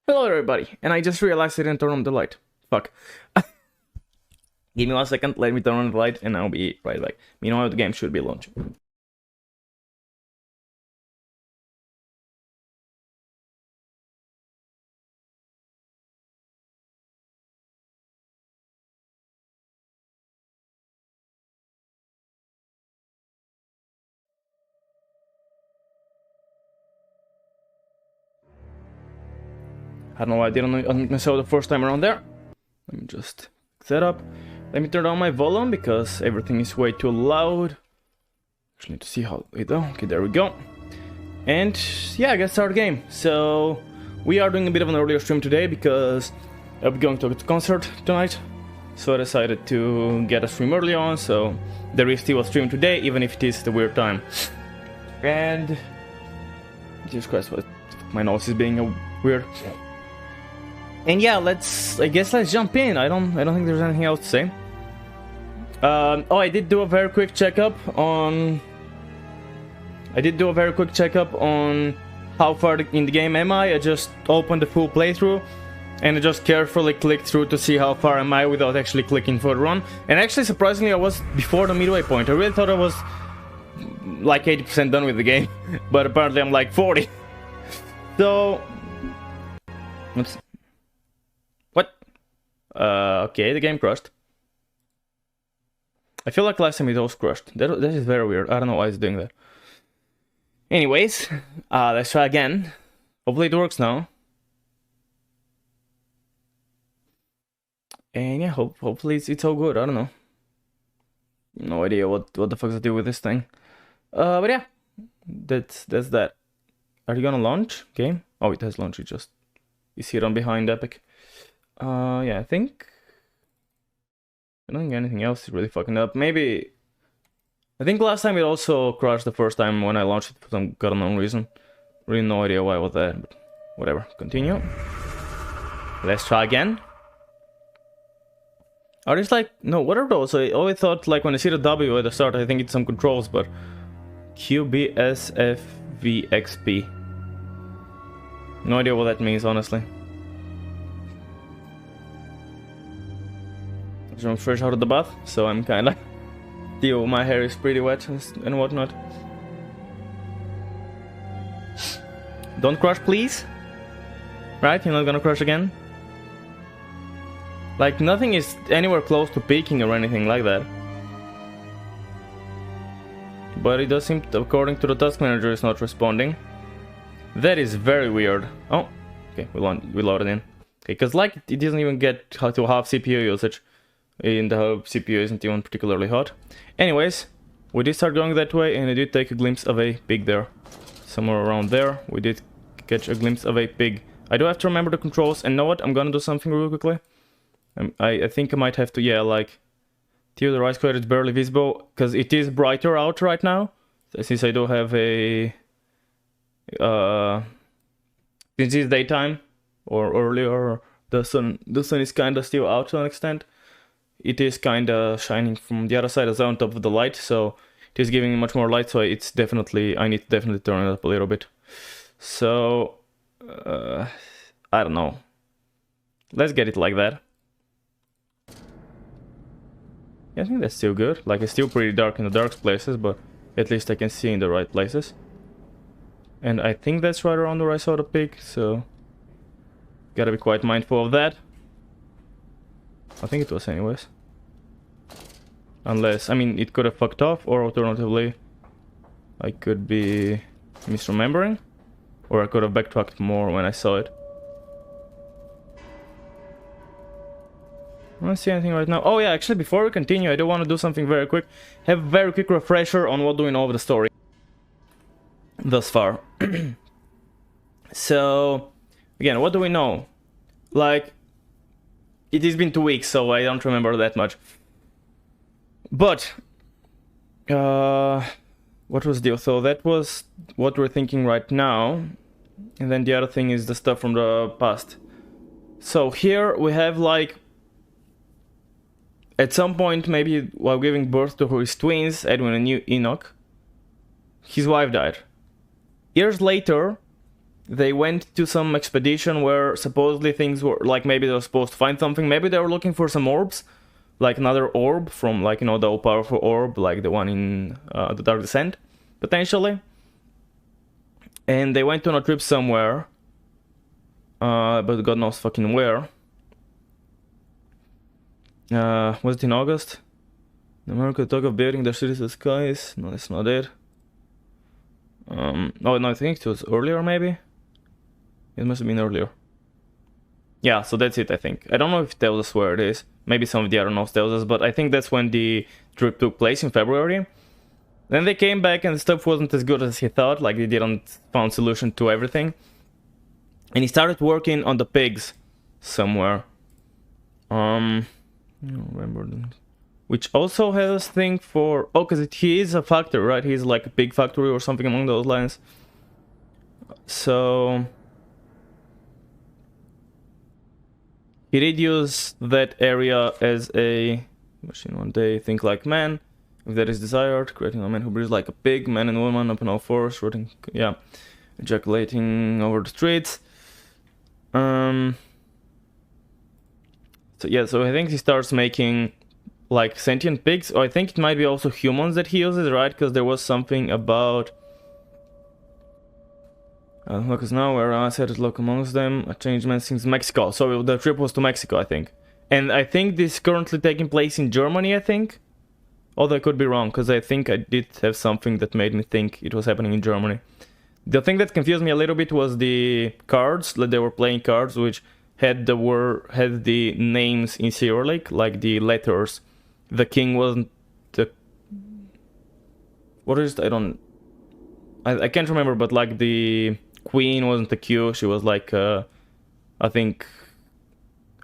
Hello everybody, and I just realized I didn't turn on the light. Fuck. Give me 1 second, let me turn on the light, and I'll be right back. Meanwhile, the game should be launching. I don't know why I didn't unmute myself the first time around there. Let me just set up. Let me turn down my volume because everything is way too loud. Actually need to see how it go. Okay, there we go. And yeah, I guess start the game. So we are doing a bit of an earlier stream today because I'll be going to a concert tonight. So I decided to get a stream early on, so there is still a stream today, even if it is the weird time. And Jesus Christ, my nose is being weird. And yeah, let's jump in. I don't think there's anything else to say. Oh, I did do a very quick checkup on how far in the game am I. I just opened the full playthrough and I just carefully clicked through to see how far am I without actually clicking further on. And actually, surprisingly, I was before the midway point. I really thought I was like 80% done with the game, but apparently I'm like 40. So, oops. What? Okay, the game crashed. I feel like last time it was crashed. That is very weird. I don't know why it's doing that. Anyways, let's try again. Hopefully it works now. And yeah, hopefully it's all good. I don't know. No idea what the fuck's to do with this thing. But yeah, that's that. Are you gonna launch game? Oh, it has launched. It just is here on behind Epic. Yeah, I don't think anything else is really fucking up. Maybe I think last time it also crashed the first time when I launched it for some god unknown reason. Really no idea why it was that, but whatever. Continue. Let's try again. Are these like... No, what are those? I always thought, like, when I see the W at the start, I think it's some controls, but... QBSFVXP. No idea what that means, honestly. I'm fresh out of the bath, so I'm kinda... my hair is pretty wet and whatnot. Don't crash, please. Right? You're not gonna crash again? Like, nothing is anywhere close to peaking or anything like that. But it does seem, according to the task manager, it's not responding. That is very weird. Oh, okay, we loaded in. Okay, because like, it doesn't even get to half CPU usage. And the CPU isn't even particularly hot. Anyways, we did start going that way, and I did take a glimpse of a pig there. Somewhere around there, we did catch a glimpse of a pig. I do have to remember the controls, and know what? I'm gonna do something real quickly. I think I might have to, yeah, like... Till the right square is barely visible, because it is brighter out right now. Since I do have a... since it's daytime, or earlier, the sun is kinda still out to an extent. It is kinda shining from the other side as well on top of the light, so it is giving me much more light, so it's definitely... I need to definitely turn it up a little bit. So... I don't know. Let's get it like that. Yeah, I think that's still good. Like, it's still pretty dark in the dark places, but at least I can see in the right places. And I think that's right around where I saw the pig, so... Gotta be quite mindful of that. I think it was anyways. Unless, I mean, it could have fucked off, or alternatively, I could be misremembering. Or I could have backtracked more when I saw it. I don't see anything right now. Oh yeah, actually, before we continue, I do want to do something very quick. Have a very quick refresher on what do we know of the story thus far. So, again, what do we know? Like, it has been 2 weeks, so I don't remember that much. But, what was the deal? So that was what we're thinking right now. And then the other thing is the stuff from the past. So here we have, like, at some point, maybe while giving birth to his twins, Edwin and Enoch, his wife died. Years later, they went to some expedition where supposedly things were like, maybe they were supposed to find something, maybe they were looking for some orbs, like another orb from, like, you know, the all-powerful orb, like the one in the Dark Descent, potentially. And they went on a trip somewhere, but God knows fucking where. Was it in August? America talk of building their cities to the skies. No, that's not it. Oh no, I think it was earlier, maybe. It must have been earlier. Yeah, so that's it, I think. I don't know if it tells us where it is. Maybe some of the other notes tells us, but I think that's when the trip took place, in February. Then they came back and stuff wasn't as good as he thought, like they didn't found solution to everything. And he started working on the pigs somewhere. I don't remember. Which also has a thing for... Oh, because he is a factory, right? He's like a pig factory or something along those lines. So... he did use that area as a machine one day. Think like man, if that is desired. Creating a man who breathes like a pig. Man and woman up in all fours. Rooting, yeah. Ejaculating over the streets. So yeah, so I think he starts making like sentient pigs. Or I think it might be also humans that he uses, right? Because there was something about... look us now, where I said it, look amongst them. A changed man since Mexico. So the trip was to Mexico, I think. And I think this is currently taking place in Germany, I think. Although I could be wrong, because I think I did have something that made me think it was happening in Germany. The thing that confused me a little bit was the cards, that they were playing cards, which had the names in Cyrillic, like the letters. The king wasn't the... What is it? I can't remember, but like the... Queen wasn't a Q, she was like, I think,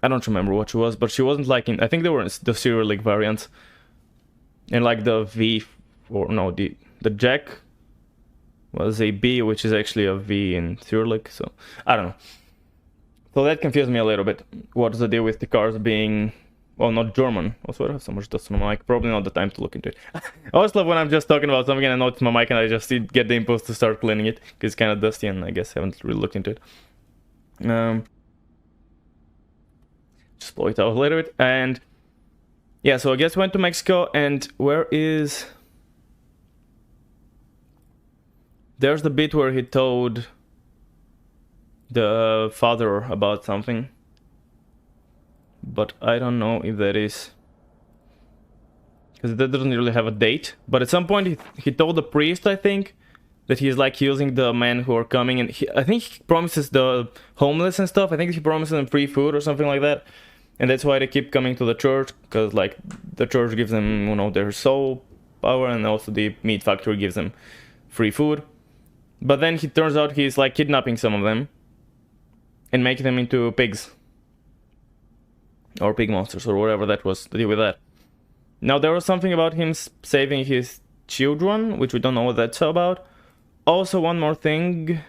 I don't remember what she was, but she wasn't like in, I think they were in the Cyrillic variants. And like the V, or no, the Jack was a B, which is actually a V in Cyrillic, so, I don't know. So that confused me a little bit. What's the deal with the cars being, well, not German? Also, I have so much dust on my mic, probably not the time to look into it. I always love when I'm just talking about something and I notice my mic and I just get the impulse to start cleaning it, because it's kind of dusty and I guess I haven't really looked into it. Just blow it out a little bit. And yeah, so I guess went to Mexico, and where is... There's the bit where he told the father about something. But I don't know if that is... because that doesn't really have a date. But at some point he told the priest, I think, that he's like using the men who are coming, and I think he promises the homeless and stuff. I think he promises them free food or something like that. And that's why they keep coming to the church, because like the church gives them, you know, their soul power, and also the meat factory gives them free food. But then it turns out he's like kidnapping some of them and making them into pigs. Or pig monsters, or whatever that was to deal with that. Now, there was something about him saving his children, which we don't know what that's about. Also, one more thing.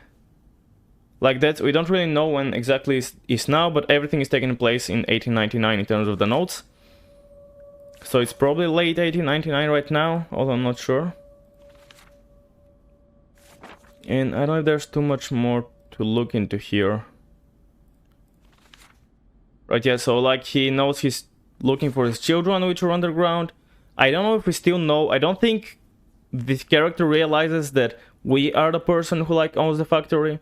Like that, we don't really know when exactly is now, but everything is taking place in 1899 in terms of the notes. So it's probably late 1899 right now, although I'm not sure. And I don't know if there's too much more to look into here. Right, yeah, so like he knows he's looking for his children which are underground. I don't know if we still know. I don't think this character realizes that we are the person who like owns the factory.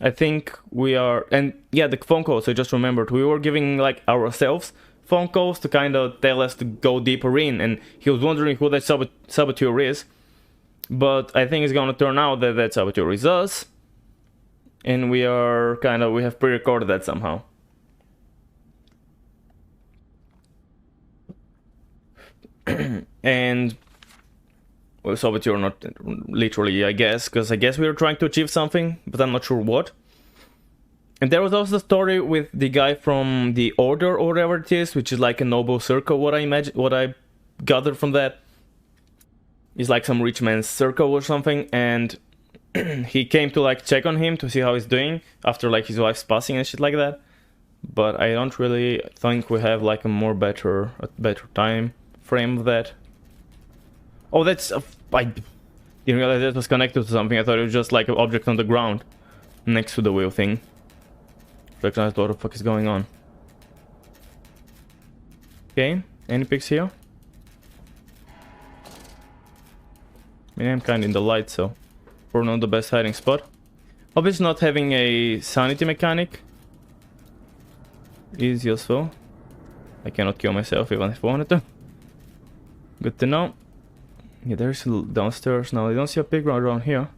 I think we are, and yeah, the phone calls, I just remembered, we were giving like ourselves phone calls to kind of tell us to go deeper in, and he was wondering who that saboteur is. But I think it's gonna turn out that that saboteur is us, and we have pre-recorded that somehow. And well, saboteur, not literally, I guess, because I guess we were trying to achieve something, but I'm not sure what. And there was also the story with the guy from the Order or whatever it is, which is like a noble circle. What I gathered from that is like some rich man's circle or something, and he came to like check on him to see how he's doing after like his wife's passing and shit like that. But I don't really think we have like a better time frame of that. Oh, that's I didn't realize that was connected to something. I thought it was just like an object on the ground. next to the wheel thing. Recognize what the fuck is going on. Okay, any pigs here? I mean, I'm kind of in the light, so probably not the best hiding spot. Obviously not having a sanity mechanic is useful. I cannot kill myself even if I wanted to. Good to know. Yeah, there's downstairs now. I don't see a pig around here.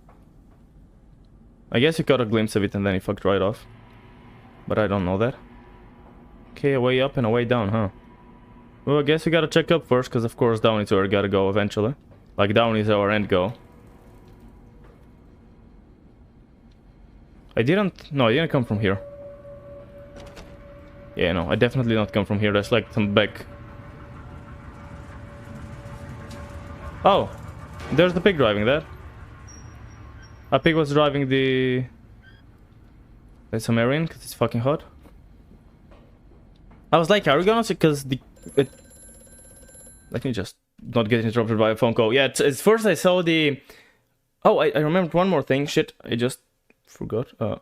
I guess you got a glimpse of it and then he fucked right off. But I don't know that. Okay, a way up and a way down, huh? Well, I guess we gotta check up first, because of course down is where we gotta go eventually. Like, down is our end goal. No, I didn't come from here. Yeah, no, I definitely not come from here. There's like some back. Oh, there's the pig driving that. A pig was driving the... That's a Marion, because it's fucking hot. I was like, are we gonna see, because the... Let me just not get interrupted by a phone call. Yeah, it's first I saw the... Oh, I remembered one more thing. Shit, I just forgot. Oh.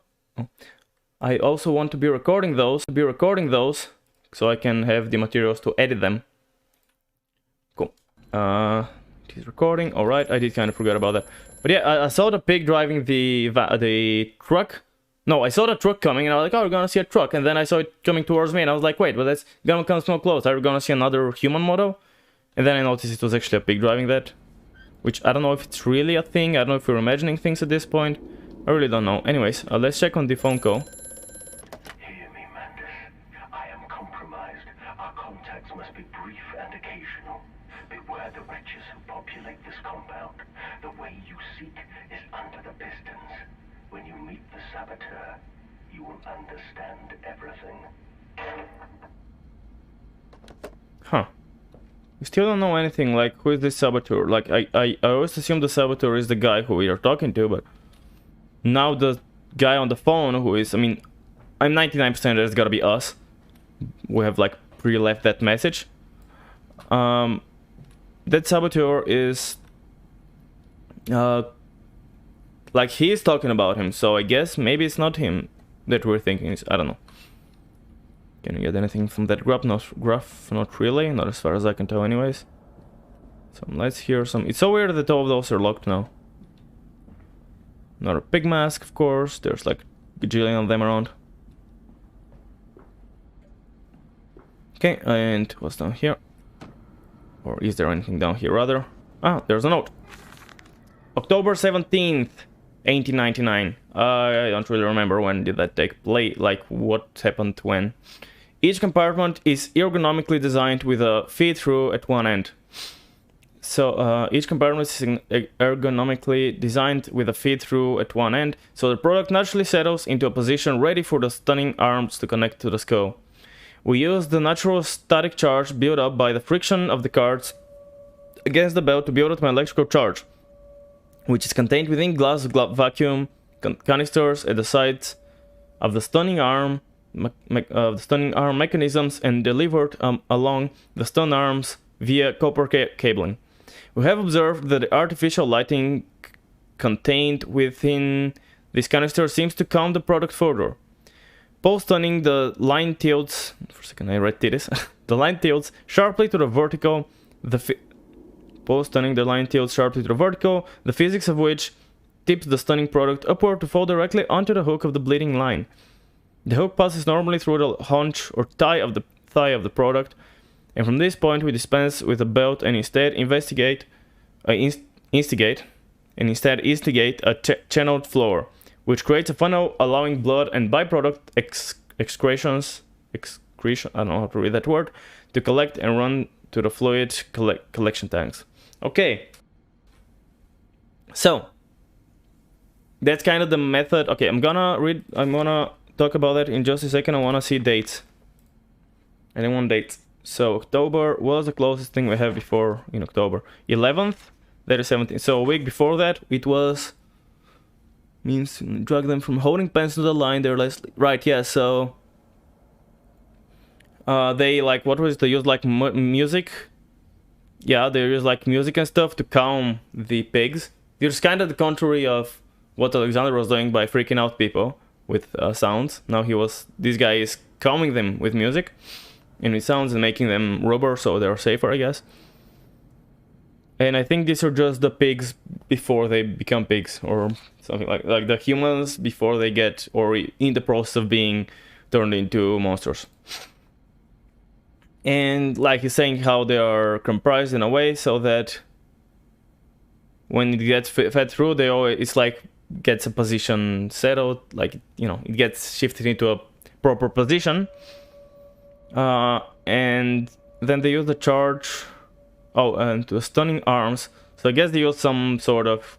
I also want to be recording those, so I can have the materials to edit them. Cool. It is recording. Alright, I did kind of forget about that. But yeah, I saw the pig driving the truck. No, I saw the truck coming and I was like, oh, we're gonna see a truck. And then I saw it coming towards me and I was like, wait, but that's gonna come so close. Are we gonna see another human model? And then I noticed it was actually a pig driving that. Which I don't know if it's really a thing. I don't know if we're imagining things at this point. I really don't know. Anyways, let's check on the phone call. Hear me, Mandus. I am compromised. Our contacts must be brief and occasional. Beware the wretches who populate this compound. The way you seek is under the pistons. When you meet the saboteur, you will understand everything. Huh. We still don't know anything, like, who is this saboteur? Like, I always assume the saboteur is the guy who we are talking to, but... Now the guy on the phone who is... I mean, I'm 99% that it's gotta be us. We have, like, pre-left that message. That saboteur is... like, he is talking about him, so I guess maybe it's not him that we're thinking. I don't know. Can you get anything from that graph? Not really. Not as far as I can tell anyways. So let's hear some... It's so weird that all of those are locked now. Another pig mask, of course. There's like a gajillion of them around. Okay, and what's down here? Or is there anything down here rather? Ah, there's a note. October 17th, 1899. I don't really remember when did that take place, like what happened when. Each compartment is ergonomically designed with a feed-through at one end. So each compartment is ergonomically designed with a feed-through at one end, so the product naturally settles into a position ready for the stunning arms to connect to the skull. We use the natural static charge built up by the friction of the cards against the belt to build up an electrical charge, which is contained within glass vacuum canisters at the sides of the stunning arm mechanisms and delivered along the stun arms via copper cabling. We have observed that the artificial lighting contained within this canister seems to calm the product further. Post-stunning, the line tilts... For a second, I read this. The line tilts sharply to the vertical. Post-stunning, the line tilts sharply to the vertical, the physics of which tips the stunning product upward to fall directly onto the hook of the bleeding line. The hook passes normally through the haunch or thigh of the product, and from this point we dispense with a belt and instead instigate a channeled flow, which creates a funnel allowing blood and byproduct excretion, I don't know how to read that word, to collect and run to the fluid collection tanks. Okay. So, that's kind of the method. Okay, I'm gonna talk about that in just a second. I wanna see dates. Anyone dates? So October was the closest thing we have before in October. 11th, that is 17th. So a week before that, it was... Means drag them from holding pens to the line. They're less... Right, yeah, so... they like, what was it? They used like music. Yeah, they use like music and stuff to calm the pigs. It's kind of the contrary of what Alexander was doing by freaking out people with sounds. Now this guy is calming them with music and with sounds and making them rubber so they're safer, I guess. And I think these are just the pigs before they become pigs, or something like the humans before they get, or in the process of being turned into monsters. And like he's saying how they are comprised in a way so that when it gets fed through, it's like gets a position settled, like, you know, it gets shifted into a proper position. And then they use the charge. Oh, and to stunning arms. So I guess they use some sort of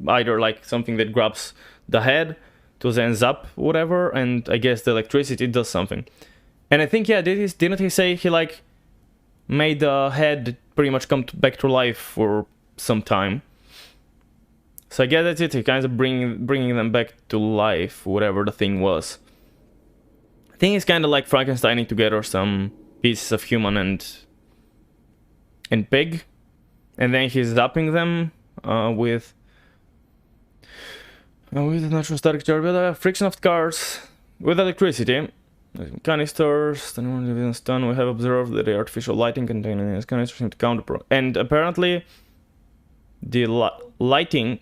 either like something that grabs the head to then zap whatever, and I guess the electricity does something. And I think, yeah, didn't he say he like made the head pretty much come back to life for some time? So I guess that's it. He kind of bringing them back to life, whatever the thing was. I think it's kind of like Frankensteining together some pieces of human and pig, and then he's zapping them with natural static charge, with friction of cars, with electricity, canisters. Then stun, we have observed that the artificial lighting containing these canisters seem to counter. And apparently, the lightning.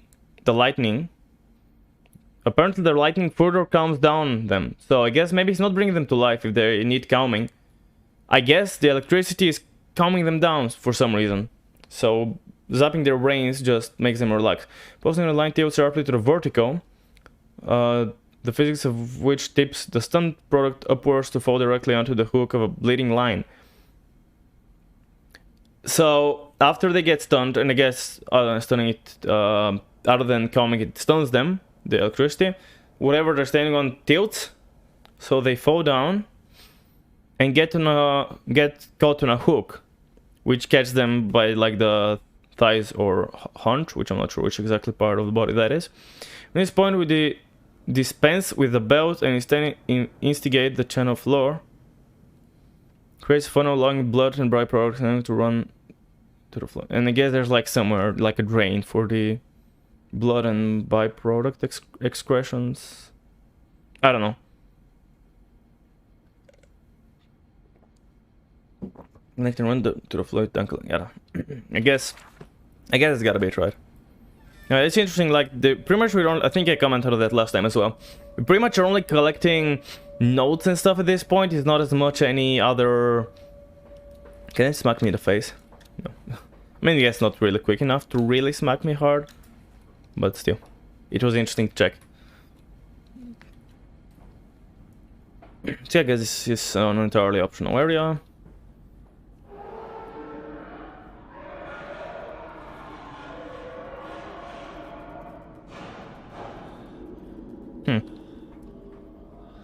Apparently, the lightning further calms down them. So I guess maybe it's not bringing them to life if they need calming. I guess the electricity is calming them down for some reason. So zapping their brains just makes them relax. Posting the line tilts sharply to the vertical, the physics of which tips the stun product upwards to fall directly onto the hook of a bleeding line. So after they get stunned, and I guess stunning it, other than calming it, stuns them, the electricity, whatever they're standing on tilts, so they fall down and get caught on a hook, which catches them by like the thighs or haunch, which I'm not sure which exactly part of the body that is. At this point, we dispense with the belt and instigate the channel floor. Creates a funnel allowing blood and byproducts to run to the floor. And I guess there's like somewhere like a drain for the blood and byproduct excretions. I don't know. They can run to the fluid tank. Yeah, I guess it's gotta be it, right? Yeah, it's interesting. Like pretty much I think I commented on that last time as well. We pretty much are only collecting notes and stuff at this point. It's not as much any other. Can it smack me in the face? No. I mean, yes, not really quick enough to really smack me hard, but still, it was interesting to check. So I guess this is an entirely optional area.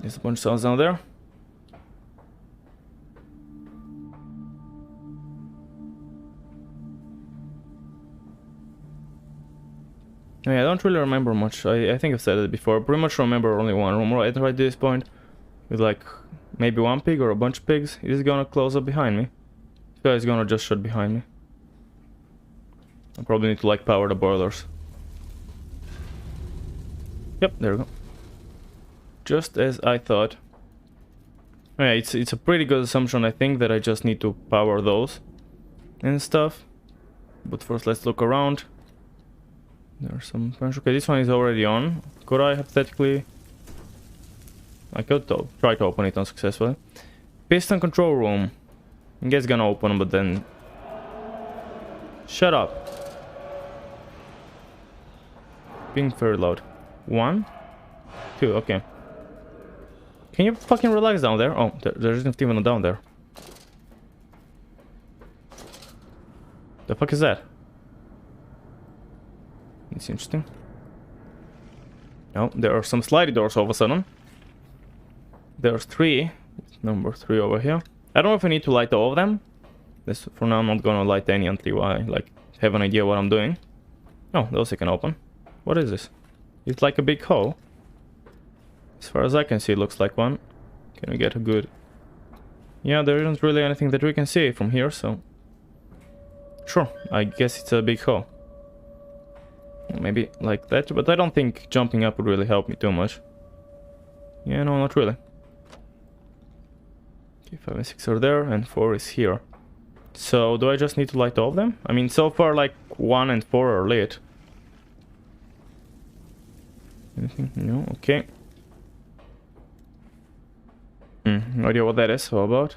There's a bunch of sounds down there. Yeah, I don't really remember much. I think I've said it before. I pretty much remember only one room right at this point. With like maybe one pig or a bunch of pigs. It is gonna close up behind me. This guy is gonna just shut behind me. I probably need to like power the boilers. Yep, there we go. Just as I thought. Yeah, it's a pretty good assumption, I think, that I just need to power those and stuff. But first, let's look around. There's some punch. Okay, this one is already on. Could I hypothetically? I could try to open it unsuccessfully. Piston control room. I guess it's gonna open, but then. Shut up. Being very loud. 1, 2. Okay. Can you fucking relax down there? Oh, there isn't even a down there. The fuck is that? It's interesting. Oh, there are some slidey doors all of a sudden. There's 3. Number 3 over here. I don't know if I need to light all of them. This, for now, I'm not gonna light any until I like have an idea what I'm doing. Oh, those I can open. What is this? It's like a big hole. As far as I can see, it looks like one. Can we get a good... Yeah, there isn't really anything that we can see from here, so... Sure, I guess it's a big hole. Maybe like that, but I don't think jumping up would really help me too much. Yeah, no, not really. Okay, 5 and 6 are there, and 4 is here. So, do I just need to light all of them? I mean, so far, like, 1 and 4 are lit. Anything? No? Okay. No idea what that is. How about?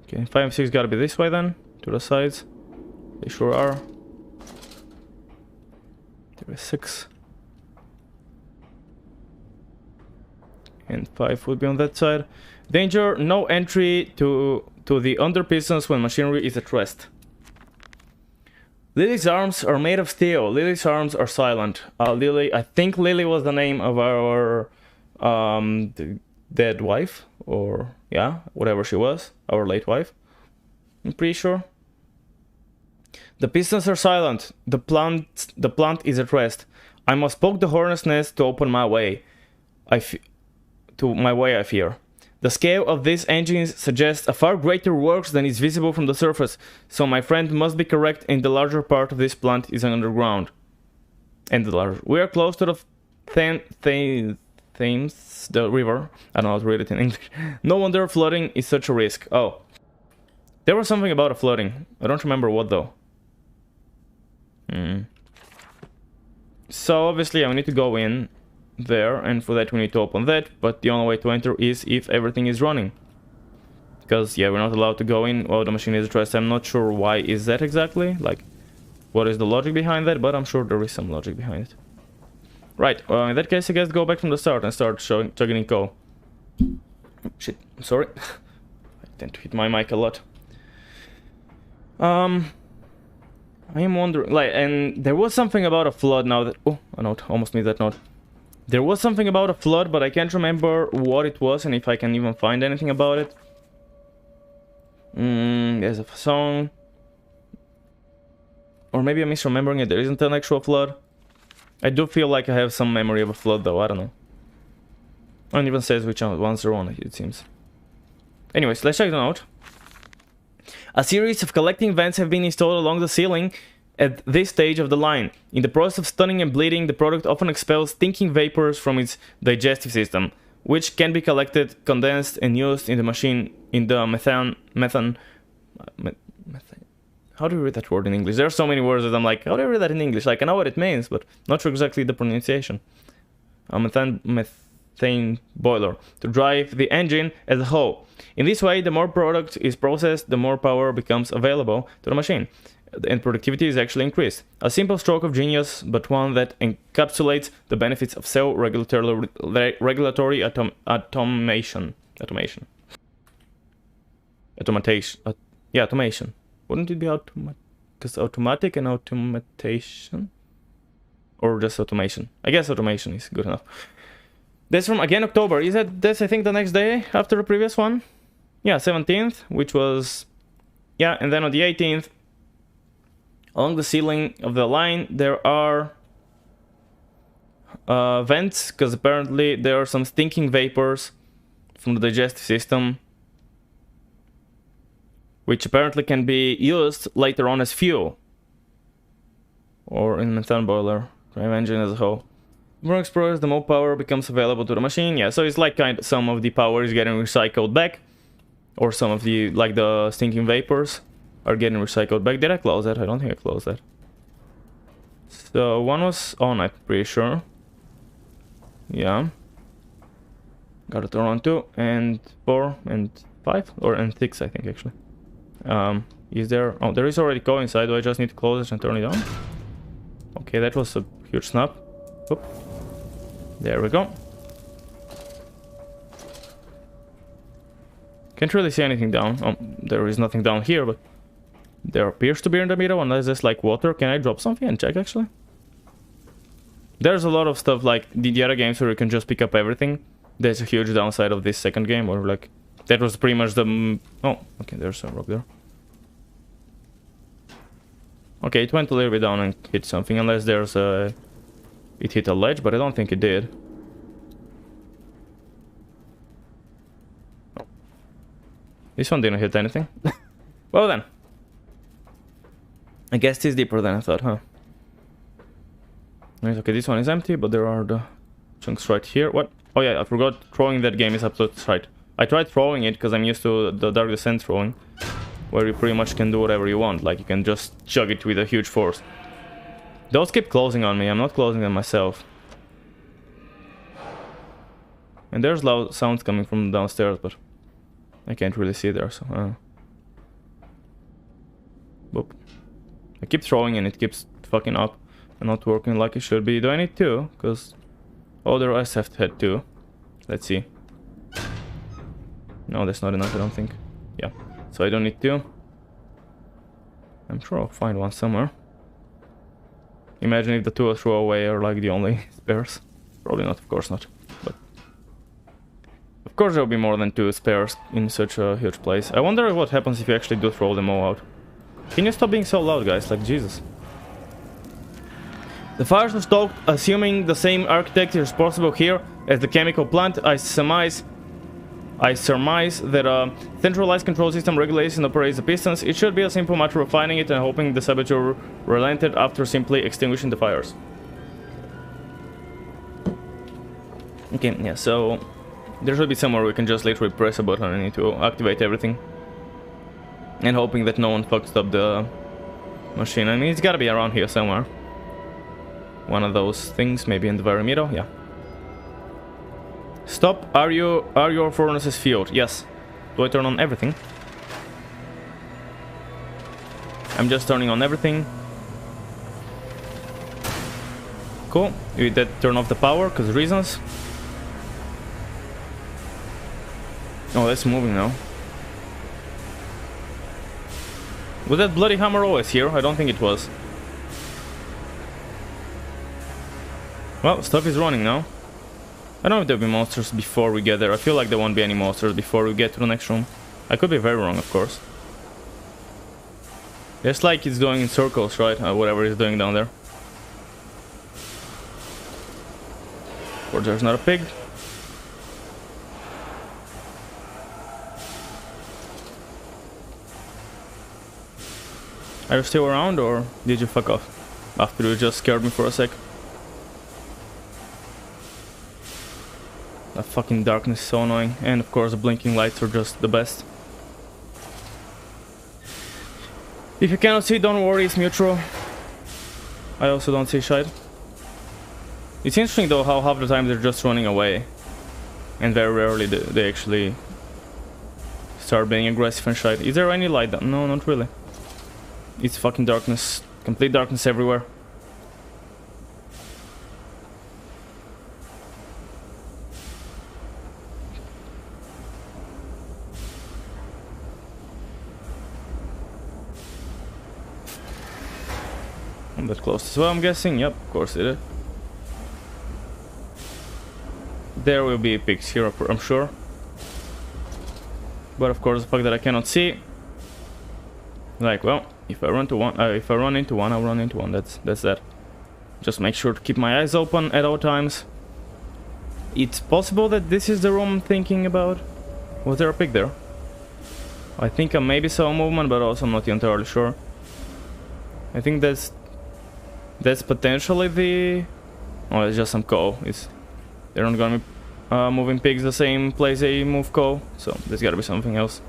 Okay, 5 and 6 gotta be this way then. To the sides. They sure are. There is 6. And 5 would be on that side. Danger, no entry to the under pistons when machinery is at rest. Lily's arms are made of steel. Lily's arms are silent. Lily, I think Lily was the name of our dead wife, or yeah, whatever she was, our late wife. I'm pretty sure. The pistons are silent. The plant is at rest. I must poke the hornet's nest to open my way. I fear. The scale of these engines suggests a far greater works than is visible from the surface, so my friend must be correct and the larger part of this plant is underground. And the larger. We are close to the Thames, the river. I don't know how to read it in English. No wonder flooding is such a risk. Oh. There was something about a flooding. I don't remember what though. So obviously I need to go in there, and for that we need to open that, but the only way to enter is if everything is running, because yeah, we're not allowed to go in while the machine is at rest. I'm not sure why is that exactly, like what is the logic behind that, but I'm sure there is some logic behind it. Right, in that case I guess go back from the start and start chugging in coal. Shit, I'm sorry. I tend to hit my mic a lot. I am wondering, like, and there was something about a flood now that... Oh, a note, almost need that note. There was something about a flood, but I can't remember what it was and if I can even find anything about it. There's a song. Or maybe I'm misremembering it, there isn't an actual flood. I do feel like I have some memory of a flood though, I don't know. And even says which ones are on it, it seems. Anyways, let's check the note. A series of collecting vents have been installed along the ceiling at this stage of the line. In the process of stunning and bleeding, the product often expels stinking vapors from its digestive system, which can be collected, condensed, and used in the machine in the methane. How do you read that word in English? There are so many words that I'm like, how do I read that in English? Like, I know what it means, but not sure exactly the pronunciation. A methane boiler to drive the engine as a whole. In this way, the more product is processed, the more power becomes available to the machine, and productivity is actually increased. A simple stroke of genius, but one that encapsulates the benefits of cell regulatory automation. Yeah, automation. Wouldn't it be because automatic and automation? Or just automation? I guess automation is good enough. That's from, again, October. Is that's I think the next day after the previous one? Yeah, 17th, which was... Yeah, and then on the 18th, along the ceiling of the line, there are vents, because apparently there are some stinking vapors from the digestive system, which apparently can be used later on as fuel. Or in methane boiler, drive engine as a whole. The more explores, the more power becomes available to the machine. Yeah, so it's like kind of some of the power is getting recycled back. Or some of the, like the stinking vapors are getting recycled back. Did I close that? I don't think I closed that. So one was on, I'm pretty sure. Yeah. Got to turn on 2 and 4 and 5 and 6, I think actually. Is there... Oh, there is already coal inside. Do I just need to close it and turn it on? Okay, that was a huge snap. Oop. There we go. Can't really see anything down. Oh, there is nothing down here, but there appears to be in the middle, unless there's like water. Can I drop something and check actually? There's a lot of stuff like the other games where you can just pick up everything. There's a huge downside of this second game, or like that was pretty much the... Oh, okay, there's a rock there. Okay, it went a little bit down and hit something, unless there's a... It hit a ledge, but I don't think it did. This one didn't hit anything. Well then. I guess it's deeper than I thought, huh? Nice, okay, this one is empty, but there are the chunks right here. What? Oh yeah, I forgot throwing that game is absolutely right. I tried throwing it because I'm used to the Dark Descent throwing, where you pretty much can do whatever you want. Like, you can just chug it with a huge force. Those keep closing on me, I'm not closing them myself. And there's loud sounds coming from downstairs, but I can't really see there, so... Boop. I keep throwing and it keeps fucking up and not working like it should be. Do I need two? Because... Oh, the rest have had two. Let's see. No, that's not enough, I don't think. Yeah, so I don't need two. I'm sure I'll find one somewhere. Imagine if the two I throw away are like the only spares. Probably not, of course not. But of course there'll be more than two spares in such a huge place. I wonder what happens if you actually do throw them all out. Can you stop being so loud, guys? Like, Jesus. The fires were stoked, assuming the same architecture is possible here as the chemical plant. I surmise that a centralized control system regulates and operates the pistons. It should be a simple matter of finding it and hoping the saboteur relented after simply extinguishing the fires. Okay, yeah, so there should be somewhere we can just literally press a button and it will activate everything. And hoping that no one fucks up the machine. I mean, it's gotta be around here somewhere. One of those things, maybe in the very middle, yeah. Stop, are your furnaces fueled? Yes. Do I turn on everything? I'm just turning on everything. Cool. You did turn off the power, because reasons. Oh, that's moving now. Was that bloody hammer always here? I don't think it was. Well, stuff is running now. I don't know if there'll be monsters before we get there. I feel like there won't be any monsters before we get to the next room. I could be very wrong, of course. Just like it's going in circles, right? Whatever it's doing down there. Or there's not a pig. Are you still around, or did you fuck off? After you just scared me for a sec. That fucking darkness is so annoying. And of course the blinking lights are just the best. If you cannot see, don't worry, it's mutual. I also don't see shite. It's interesting though how half the time they're just running away. And very rarely they actually start being aggressive and shite. Is there any light? No, not really. It's fucking darkness. Complete darkness everywhere. I'm that close as well, I'm guessing. Yep, of course it is. There will be pigs here, I'm sure. But of course the fact that I cannot see. Like, well, if I run into one, I'll run into one. That's that. Just make sure to keep my eyes open at all times. It's possible that this is the room I'm thinking about. Was there a pig there? I think I maybe saw a movement, but also I'm not entirely sure. I think that's potentially the... Oh, it's just some coal. They're not gonna be moving pigs the same place they move coal, so there's gotta be something else.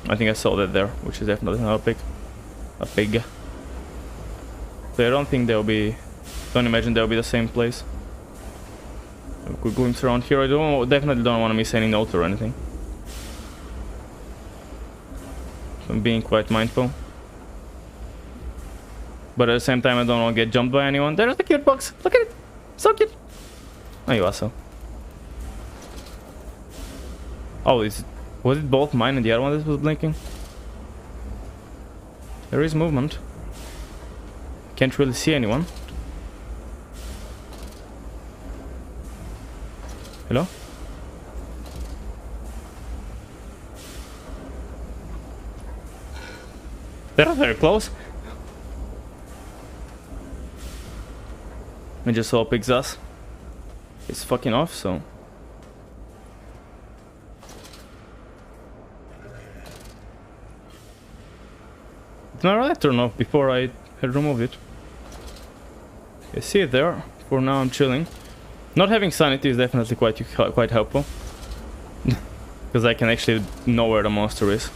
I think I saw that there, which is definitely not a pig. A pig. So I don't think they'll be... Don't imagine they'll be the same place. A quick glimpse around here. I definitely don't want to miss any notes or anything. So I'm being quite mindful. But at the same time I don't want to get jumped by anyone. There's the cute box! Look at it! So cute! Oh, you asshole. Oh, was it both mine and the other one that was blinking? There is movement. Can't really see anyone. Hello? They're very close. I just saw a pig's ass. It's fucking off, so... Did my light turn off before I had removed it? I see it there. For now I'm chilling. Not having sanity is definitely quite helpful. Because I can actually know where the monster is.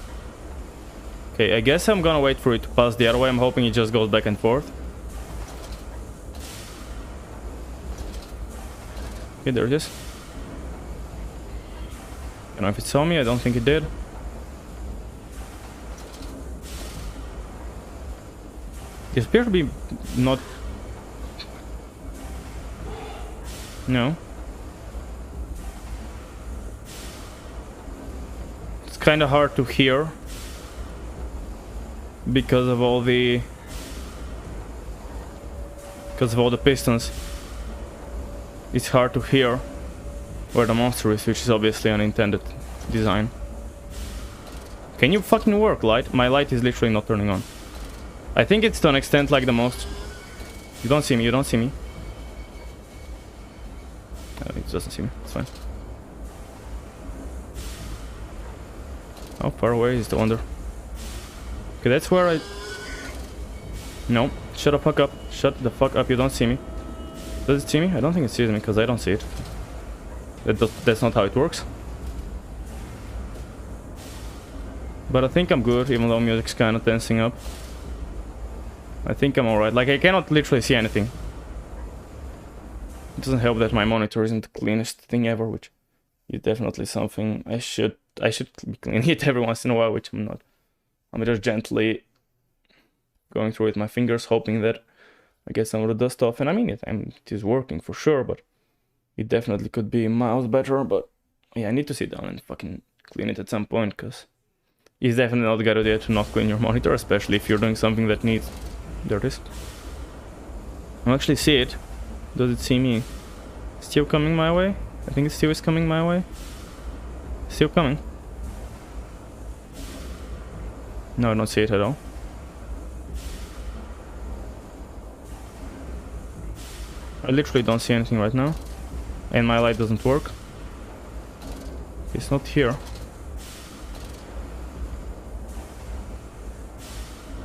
Okay, I guess I'm gonna wait for it to pass the other way. I'm hoping it just goes back and forth. Okay, there it is. I don't know if it saw me, I don't think it did. It appears to be not... No. It's kind of hard to hear. Because of all the pistons. It's hard to hear where the monster is, which is obviously an intended design. Can you fucking work, light? My light is literally not turning on. I think it's to an extent like the most... You don't see me, you don't see me. It doesn't see me, it's fine. How far away is the wonder? Okay, that's where I... No, shut the fuck up. Shut the fuck up, you don't see me. Does it see me? I don't think it sees me, because I don't see it. That's not how it works. But I think I'm good, even though music's kind of tensing up. I think I'm alright. Like, I cannot literally see anything. It doesn't help that my monitor isn't the cleanest thing ever, which is definitely something I should be cleaning it every once in a while, which I'm not. I'm just gently going through it with my fingers, hoping that I get some of the dust off. And I mean, it is working for sure, but it definitely could be miles better. But yeah, I need to sit down and fucking clean it at some point, because it's definitely not a good idea to not clean your monitor, especially if you're doing something that needs... There it is. I actually see it. Does it see me? Still coming my way? I think it still is coming my way. Still coming. No, I don't see it at all. I literally don't see anything right now. And my light doesn't work. It's not here.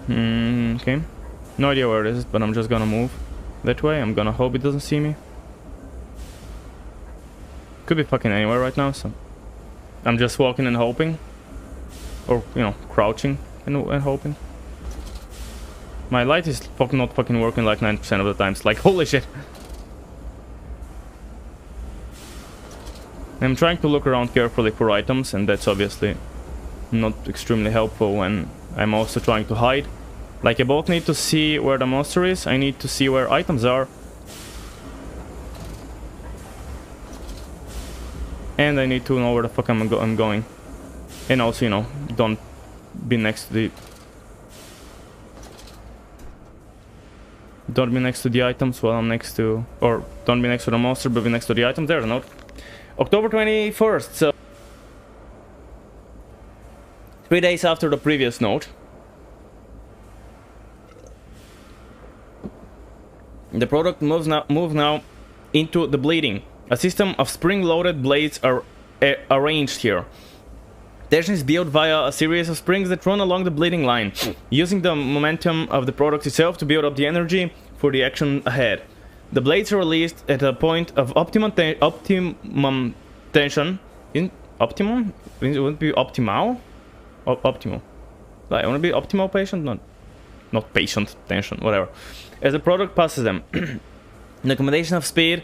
Okay. No idea where it is, but I'm just gonna move that way. I'm gonna hope it doesn't see me. Could be fucking anywhere right now, so I'm just walking and hoping. Or, you know, crouching and hoping. My light is not fucking working like 9% of the times. Like, holy shit. I'm trying to look around carefully for items, and that's obviously not extremely helpful when I'm also trying to hide. Like, I both need to see where the monster is, I need to see where items are. And I need to know where the fuck I'm going. And also, you know, don't be next to the... Don't be next to the items while I'm next to... Or, don't be next to the monster, but be next to the items. There's a note. October 21st, so... 3 days after the previous note. The product moves now into the bleeding. A system of spring-loaded blades are arranged here. Tension is built via a series of springs that run along the bleeding line, using the momentum of the product itself to build up the energy for the action ahead. The blades are released at a point of optimum tension. Optimum? It wouldn't be optimal? Optimal. I want to be optimal patient? Not patient, tension, whatever. As the product passes them, the combination of speed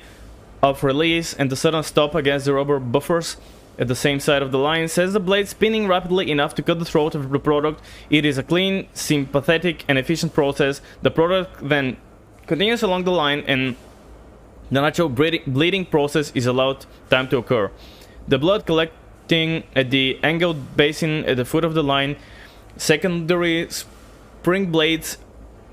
of release and the sudden stop against the rubber buffers at the same side of the line sets the blade spinning rapidly enough to cut the throat of the product. It is a clean, sympathetic, and efficient process. The product then continues along the line, and the natural bleeding process is allowed time to occur. The blood collecting at the angled basin at the foot of the line. Secondary spring blades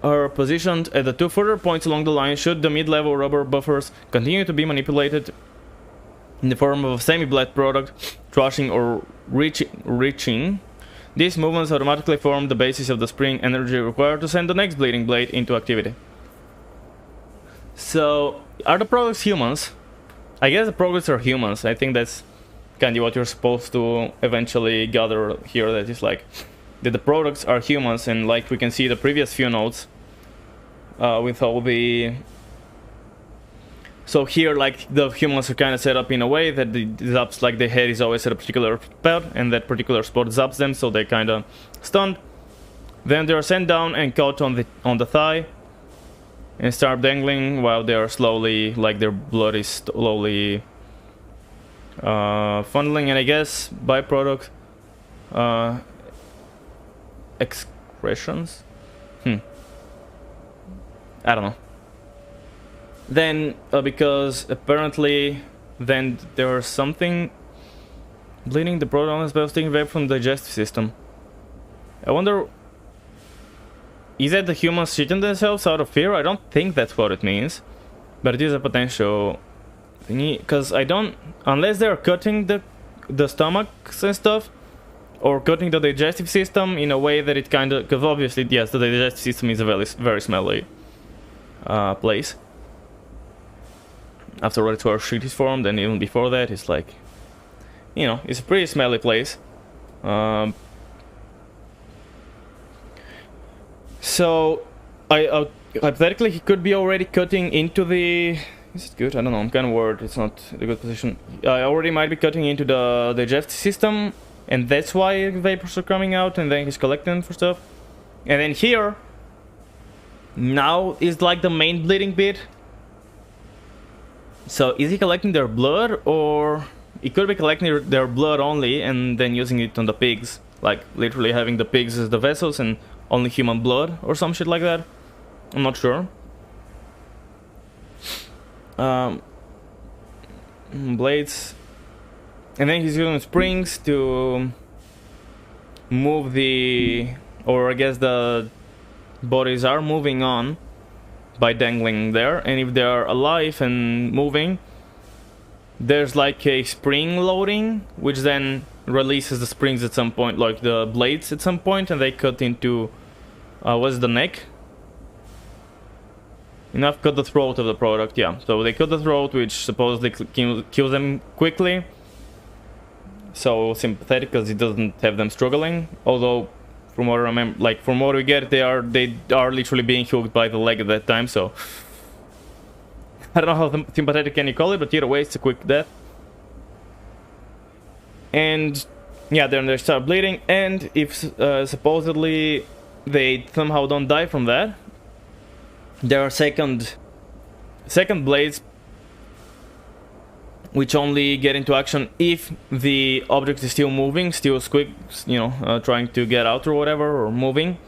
are positioned at the two further points along the line should the mid-level rubber buffers continue to be manipulated in the form of a semi-bled product, thrashing or reaching. These movements automatically form the basis of the spring energy required to send the next bleeding blade into activity. So, are the products humans? I guess the products are humans. I think that's kind of what you're supposed to eventually gather here, that is like that the products are humans, and like we can see the previous few notes with all the So here, like, the humans are kind of set up in a way that the zaps, like, the head is always at a particular spot, and that particular spot zaps them, so they kind of stunned. Then they are sent down and caught on the thigh, and start dangling while they are slowly, like, their blood is slowly funneling, and I guess byproduct excretions. I don't know. Then, because apparently, then there's something bleeding the proton by taking away from the digestive system. I wonder, is that the humans shitting themselves out of fear? I don't think that's what it means, but it is a potential thingy. Because I don't, unless they're cutting the stomachs and stuff, or cutting the digestive system in a way that it kind of, because obviously, yes, the digestive system is a very smelly place. After its shit is formed, and even before that, it's like, you know, it's a pretty smelly place. So, hypothetically, he could be already cutting into the... Is it good? I don't know, I'm kind of worried it's not a good position. I already might be cutting into the digestive system, and that's why vapors are coming out, and then he's collecting them for stuff. And then here, now is like the main bleeding bit. So is he collecting their blood, or he could be collecting their blood only and then using it on the pigs, like literally having the pigs as the vessels and only human blood or some shit like that. I'm not sure. Blades, and then he's using springs to move the, or I guess the bodies are moving on by dangling there, and if they are alive and moving, there's like a spring loading, which then releases the springs at some point, like the blades at some point, and they cut into what's the neck? Enough cut the throat of the product, yeah. So they cut the throat, which supposedly kills them quickly. So sympathetic, because it doesn't have them struggling. Although, from what I remember, like from what we get, they are literally being hooked by the leg at that time. So I don't know how sympathetic can you call it, but either way, it's a quick death. And yeah, then they start bleeding. And if supposedly they somehow don't die from that, there are second blades, which only get into action if the object is still moving, still squeak, you know, trying to get out or whatever, or moving.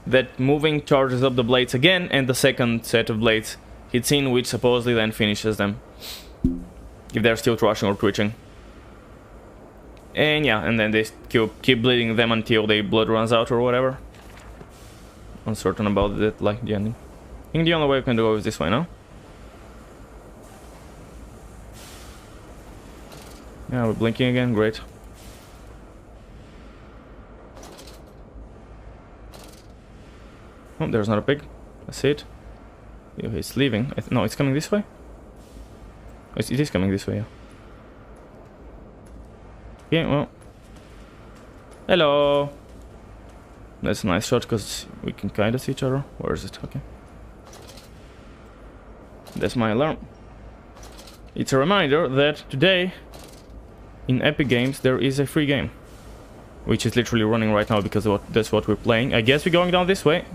That moving charges up the blades again, and the second set of blades hits in, which supposedly then finishes them, if they're still thrashing or twitching. And yeah, and then they keep bleeding them until their blood runs out or whatever. Uncertain about it, like the ending. I think the only way we can go is this way now. Yeah, we're blinking again, great. Oh, there's not a pig. I see it. Yeah, he's leaving. No, it's coming this way? Oh, it is coming this way, yeah. Okay, well. Hello! That's a nice shot, because we can kind of see each other. Where is it? Okay. That's my alarm. It's a reminder that today, in Epic Games, there is a free game. Which is literally running right now, because that's what we're playing. I guess we're going down this way.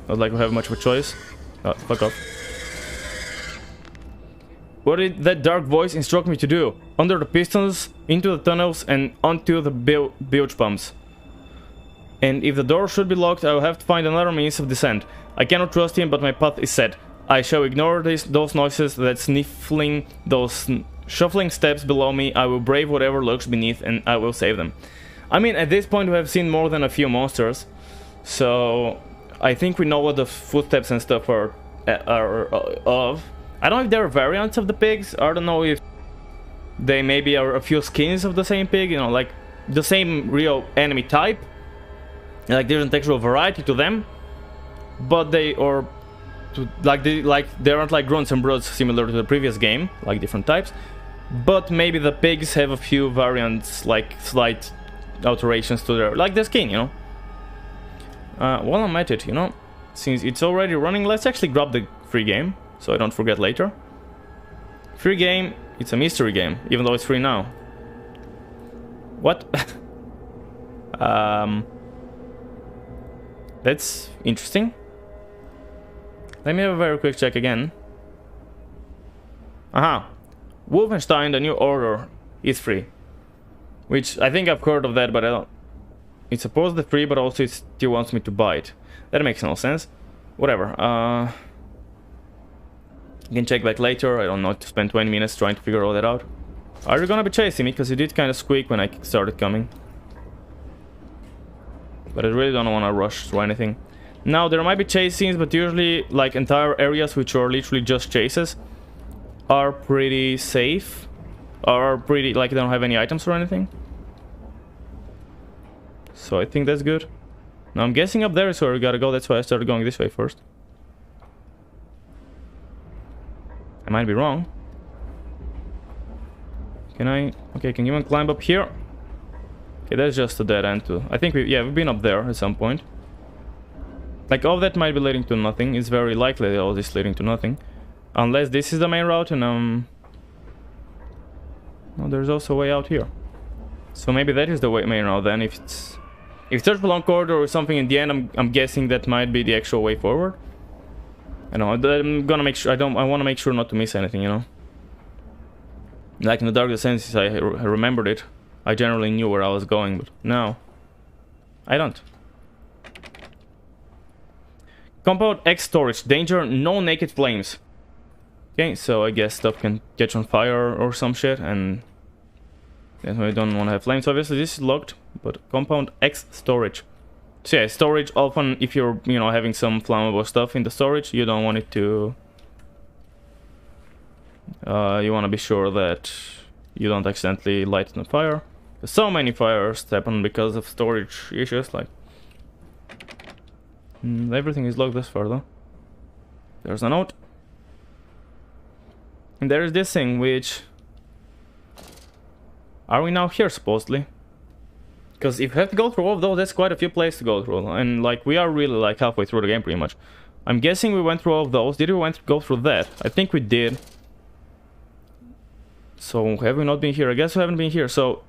Not like we have much of a choice. Oh, fuck off. What did that dark voice instruct me to do? Under the pistons, into the tunnels, and onto the bilge pumps. And if the door should be locked, I will have to find another means of descent. I cannot trust him, but my path is set. I shall ignore those noises, that sniffling, those shuffling steps below me. I will brave whatever lurks beneath, and I will save them. I mean, at this point we have seen more than a few monsters, so I think we know what the footsteps and stuff are of. I don't know if they're variants of the pigs. I don't know if they maybe are a few skins of the same pig, you know, like the same real enemy type. Like there's an actual variety to them, but they are they aren't like grunts and broods similar to the previous game, like different types. But maybe the pigs have a few variants, like slight alterations to their skin, you know. While I'm at it, you know, since it's already running, let's actually grab the free game, so I don't forget later. Free game, it's a mystery game, even though it's free now. What? That's interesting. Let me have a very quick check again. Aha. Wolfenstein: The New Order is free. Which, I think I've heard of that, but I don't... It's supposedly free, but also it still wants me to buy it. That makes no sense. Whatever. You can check back later. I don't know, to spend 20 minutes trying to figure all that out. Are you gonna be chasing me? Because you did kind of squeak when I started coming. But I really don't want to rush through anything. Now, there might be chase scenes, but usually, like, entire areas which are literally just chases are pretty safe. Are pretty, like, they don't have any items or anything. So I think that's good. Now, I'm guessing up there is where we gotta go. That's why I started going this way first. I might be wrong. Can I... Okay, can you even climb up here? Okay, that's just a dead end too. I think we've been up there at some point. Like, all that might be leading to nothing. It's very likely that all this is leading to nothing. Unless this is the main route and no, there's also a way out here. So maybe that is the main route then. If it's such a long corridor or something in the end, I'm guessing that might be the actual way forward. I know, I'm gonna make sure I want to make sure not to miss anything, you know. Like in the darkest senses, I remembered it. I generally knew where I was going, but now I don't. Compound X storage. Danger, no naked flames. Okay, so I guess stuff can catch on fire or some shit, and then we don't want to have flames. Obviously, this is locked, but Compound X storage. So yeah, storage, often if you're, you know, having some flammable stuff in the storage, you don't want it to... you want to be sure that you don't accidentally light it on fire. So many fires happen because of storage issues, like... everything is locked this far, though. There's a note. And there is this thing, which... Are we now here, supposedly? Because if we have to go through all of those, that's quite a few places to go through. And, like, we are really, like, halfway through the game, pretty much. I'm guessing we went through all of those. Did we go through that? I think we did. So, have we not been here? I guess we haven't been here, so...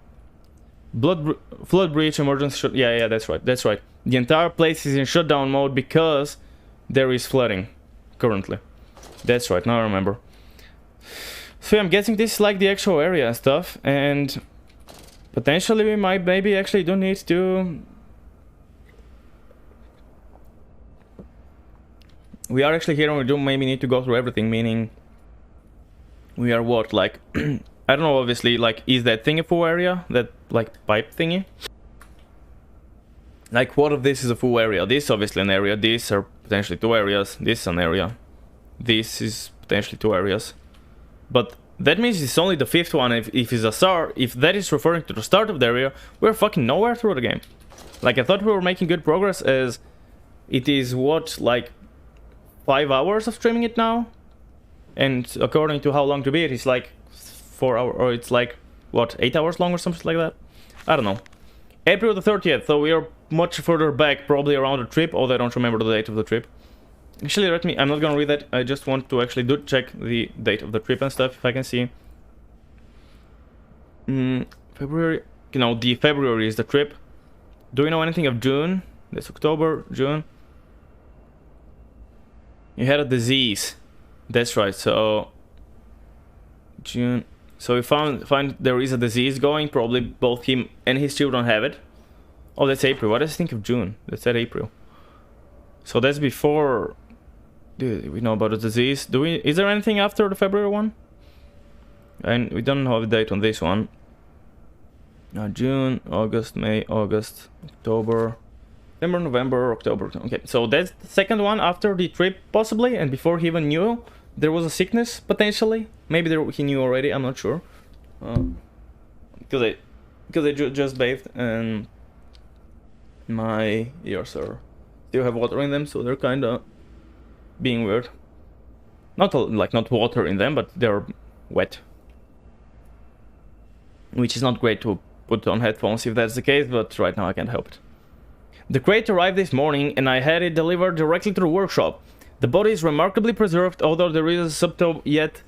Flood breach, emergency... Yeah, that's right, that's right. The entire place is in shutdown mode because there is flooding currently. That's right, now I remember. So yeah, I'm guessing this is like the actual area and stuff, and potentially we might maybe actually don't need to... We are actually here and we do maybe need to go through everything, meaning we are what, like... I don't know, obviously, like, is that thing a full area? That, like, pipe thingy? Like, what if this is a full area? This is obviously an area, these are potentially 2 areas, this is an area. This is potentially 2 areas. But that means it's only the 5th one. If it's a star, if that is referring to the start of the area, we're fucking nowhere through the game. Like, I thought we were making good progress, as it is, what, like, 5 hours of streaming it now? And according to how long to beat it, it's like 4 hours, or it's like, what, 8 hours long or something like that? I don't know. April the 30th, so we are much further back, probably around the trip, although I don't remember the date of the trip. Actually, let me, I'm not gonna read that, I just want to actually check the date of the trip and stuff, if I can see. February, you know, the February is the trip. Do we know anything of June? That's October, June. You had a disease. That's right, so... June... So we find there is a disease going, probably both him and his children have it. Oh, that's April. What does he think of June? That's at April. So that's before... Do we know about the disease? Is there anything after the February one? And we don't have a date on this one. June, August, May, August, October, September, November, October. Okay, so that's the second one after the trip, possibly, and before he even knew there was a sickness, potentially. Maybe he knew already, I'm not sure. Because I just bathed, and my ears still have water in them, so they're kind of being weird. Not water in them, but they're wet. Which is not great to put on headphones if that's the case, but right now I can't help it. The crate arrived this morning, and I had it delivered directly to the workshop. The body is remarkably preserved, although there is a subtle yet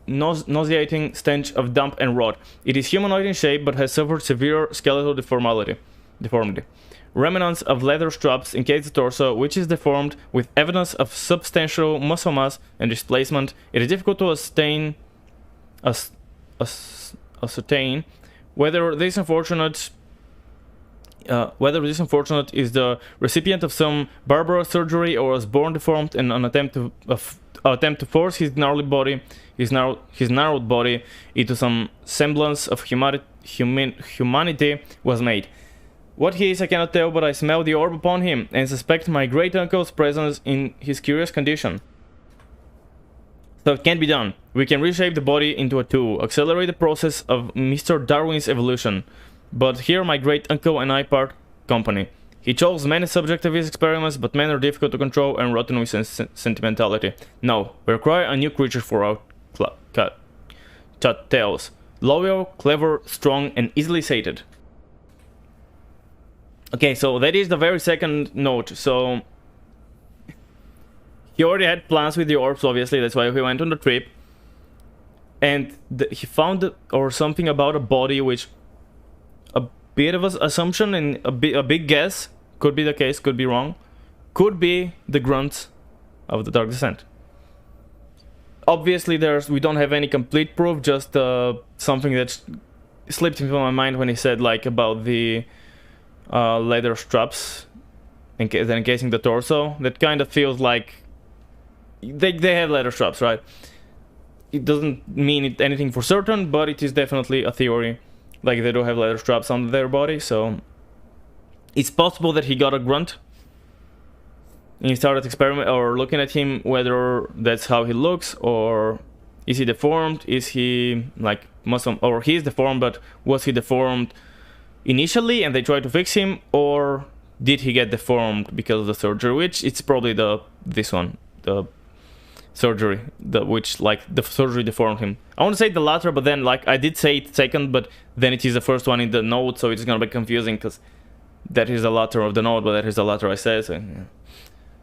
nauseating stench of damp and rot. It is humanoid in shape, but has suffered severe skeletal deformity. Remnants of leather straps encase the torso, which is deformed, with evidence of substantial muscle mass and displacement. It is difficult to ascertain whether this unfortunate is the recipient of some barbarous surgery or was born deformed in an attempt to force his narrowed body into some semblance of humanity was made. What he is I cannot tell, but I smell the orb upon him and suspect my great uncle's presence in his curious condition. So it can be done. We can reshape the body into a tool, accelerate the process of Mr. Darwin's evolution. But here my great uncle and I part company. He chose many subjects of his experiments, but men are difficult to control and rotten with sentimentality. No, we require a new creature for our tales. Loyal, clever, strong, and easily sated. Okay, so that is the very second note. So he already had plans with the orbs, obviously. That's why he went on the trip. And he found or something about a body, which a bit of an assumption and a big guess. Could be the case, could be wrong. Could be the grunt of the Dark Descent. Obviously, we don't have any complete proof. Just something that slipped into my mind when he said like about the leather straps encasing the torso. That kind of feels like they have leather straps, right? It doesn't mean anything for certain, but it is definitely a theory. Like they do have leather straps on their body, so it's possible that he got a grunt and he started experimenting or looking at him, whether that's how he looks, or is he deformed, is he like muscle, or he is deformed, but was he deformed initially and they tried to fix him, or did he get deformed because of the surgery? Which it's probably the surgery, which like the surgery deformed him. I want to say the latter, but then like I did say it second, but then it is the first one in the note, so it's gonna be confusing because that is the latter of the note, but that is the latter I said, so yeah.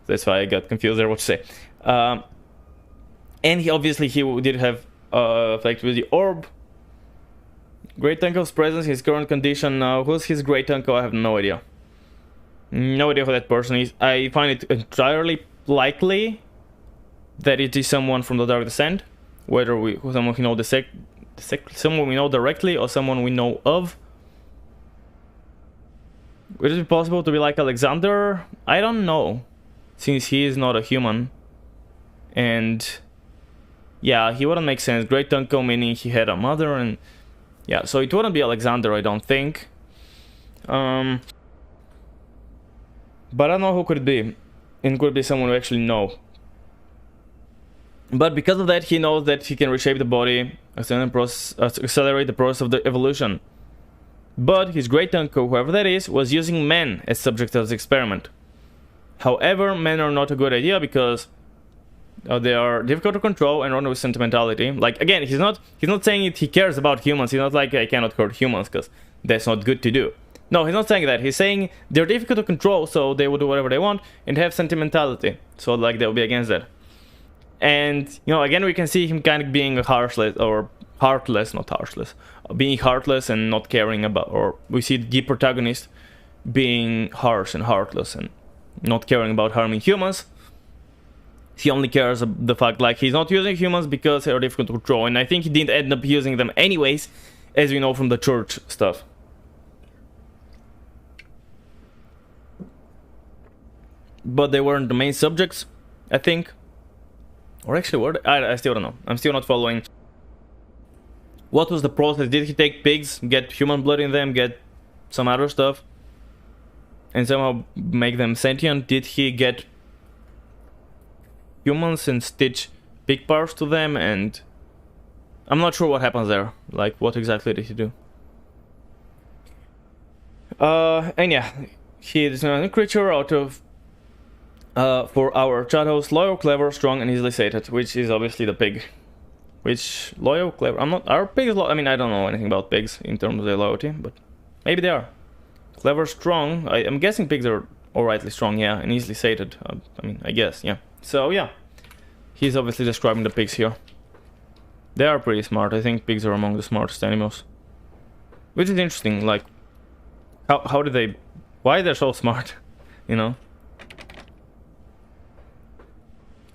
That's why I got confused there what to say. And he did have effect with the orb. Great uncle's presence, his current condition now. Who's his great uncle? I have no idea. No idea who that person is. I find it entirely likely that it is someone from the Dark Descent, whether someone we know someone we know directly or someone we know of. Would it be possible to be like Alexander? I don't know, since he is not a human, and yeah, he wouldn't make sense. Great uncle meaning he had a mother, and yeah, so it wouldn't be Alexander, I don't think. But I don't know who could it be. It could be someone we actually know. But because of that, he knows that he can reshape the body, accelerate the process of the evolution. But his great uncle, whoever that is, was using men as subjects of the experiment. However, men are not a good idea because they are difficult to control and run with sentimentality. Like again, he's not saying he cares about humans. He's not like I cannot hurt humans because that's not good to do. No, he's not saying that. He's saying they're difficult to control, so they will do whatever they want and have sentimentality. So like they'll be against that. And you know, again, we can see him kind of being heartless, being heartless and not caring about. Or we see the protagonist being harsh and heartless and not caring about harming humans. He only cares about the fact like he's not using humans because they are difficult to control, and I think he didn't end up using them anyways, as we know from the church stuff. But they weren't the main subjects, I think. Or actually were they? I still don't know. I'm still not following. What was the process? Did he take pigs, get human blood in them, get some other stuff, and somehow make them sentient? Did he get humans and stitch pig parts to them? And I'm not sure what happens there. Like, what exactly did he do? And yeah, he is a creature out of for our shadows, loyal, clever, strong, and easily sated, which is obviously the pig. Which loyal, clever? Are pigs? I mean, I don't know anything about pigs in terms of their loyalty, but maybe they are. Clever, strong. I'm guessing pigs are alrightly strong, yeah, and easily sated. I mean, I guess, yeah. So yeah, he's obviously describing the pigs here. They are pretty smart. I think pigs are among the smartest animals. Which is interesting, like... How do they... Why they're so smart? You know?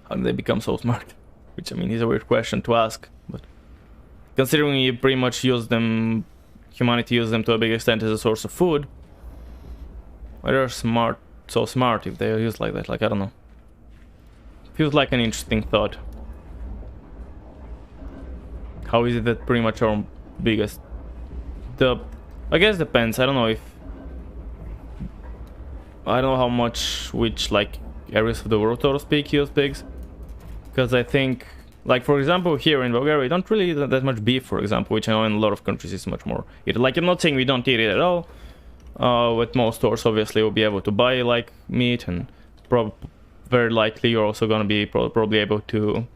How do they become so smart? Which, I mean, is a weird question to ask, but... Considering you pretty much use them... Humanity used them to a big extent as a source of food. Why they're smart, so smart if they're used like that? Like, I don't know. Feels like an interesting thought. How is it that pretty much our biggest... I guess depends. I don't know if... I don't know how much, which, like, areas of the world, so to speak, use pigs. Because I think... Like, for example, here in Bulgaria, we don't really eat that much beef, for example, which I know in a lot of countries is much more eaten. Like, I'm not saying we don't eat it at all. With most stores, obviously, we'll be able to buy, like, meat, and very likely you're also gonna be probably able to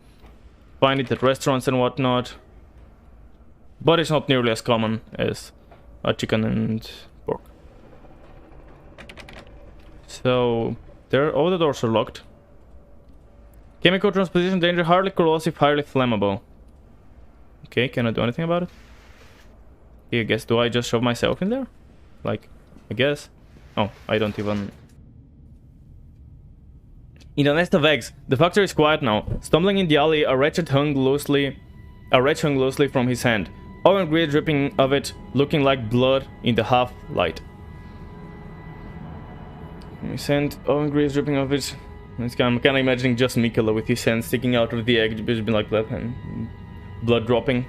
find it at restaurants and whatnot. But it's not nearly as common as chicken and pork. So, all the doors are locked. Chemical transposition danger, highly corrosive, highly flammable. Okay, can I do anything about it? I guess, do I just shove myself in there? Like, I guess. Oh, I don't even... In a nest of eggs, the factory is quiet now. Stumbling in the alley, a wretch hung loosely from his hand. Oven grease dripping of it, looking like blood in the half light. His hand, oven grease dripping of it. I'm kind of imagining just Mikola with his hand sticking out of the egg, just being like that, and blood dropping.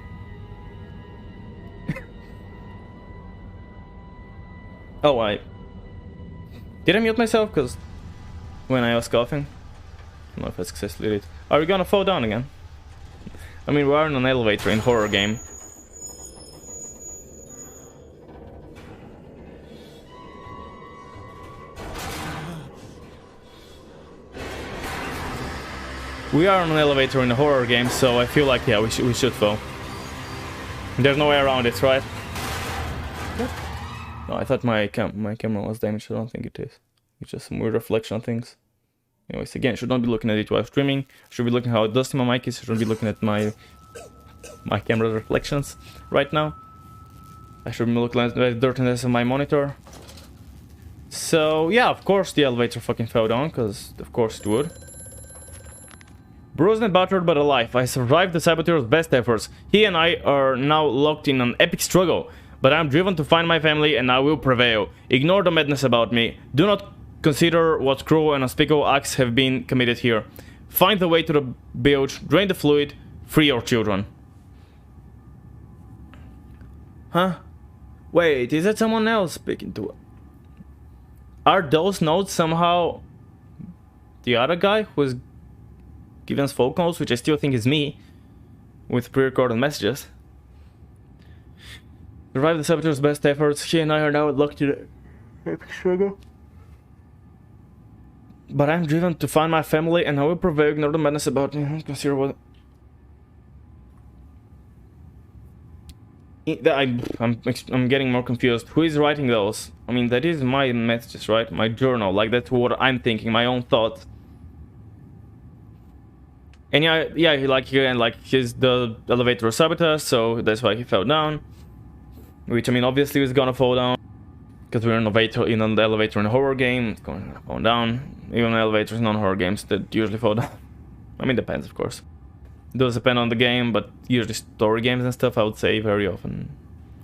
Oh, did I mute myself? Because when I was coughing, I don't know if I successfully did. Are we gonna fall down again? I mean, we are in an elevator in horror game. We are on an elevator in a horror game, so I feel like, yeah, we should fall. There's no way around it, right? No, I thought my camera was damaged. I don't think it is. It's just some weird reflection on things. Anyways, again, should not be looking at it while streaming. Should be looking how dusty my mic is. Should be looking at my camera's reflections right now. I should be looking at the dirtiness of my monitor. So, yeah, of course the elevator fucking fell down, because of course it would. Bruised and battered but alive, I survived the saboteur's best efforts. He and I are now locked in an epic struggle, but I am driven to find my family and I will prevail. Ignore the madness about me. Do not consider what cruel and unspeakable acts have been committed here. Find the way to the bilge, drain the fluid, free your children. Huh? Wait, is that someone else speaking to... Are those notes somehow the other guy who's given us phone calls, which I still think is me, with pre-recorded messages? Survive the saboteur's best efforts. He and I are now locked in a epic struggle. But I'm driven to find my family and I will prevail. Ignore the madness about me. Consider what... I'm getting more confused. Who is writing those? I mean, that is my messages, right? My journal. Like, that's what I'm thinking. My own thoughts. And yeah, he's the elevator sabotaged, so that's why he fell down. Which, I mean, obviously he's gonna fall down. Because we're in an elevator in a horror game, it's going to fall down. Even elevators in non-horror games that usually fall down. I mean, depends, of course. It does depend on the game, but usually story games and stuff, I would say, very often.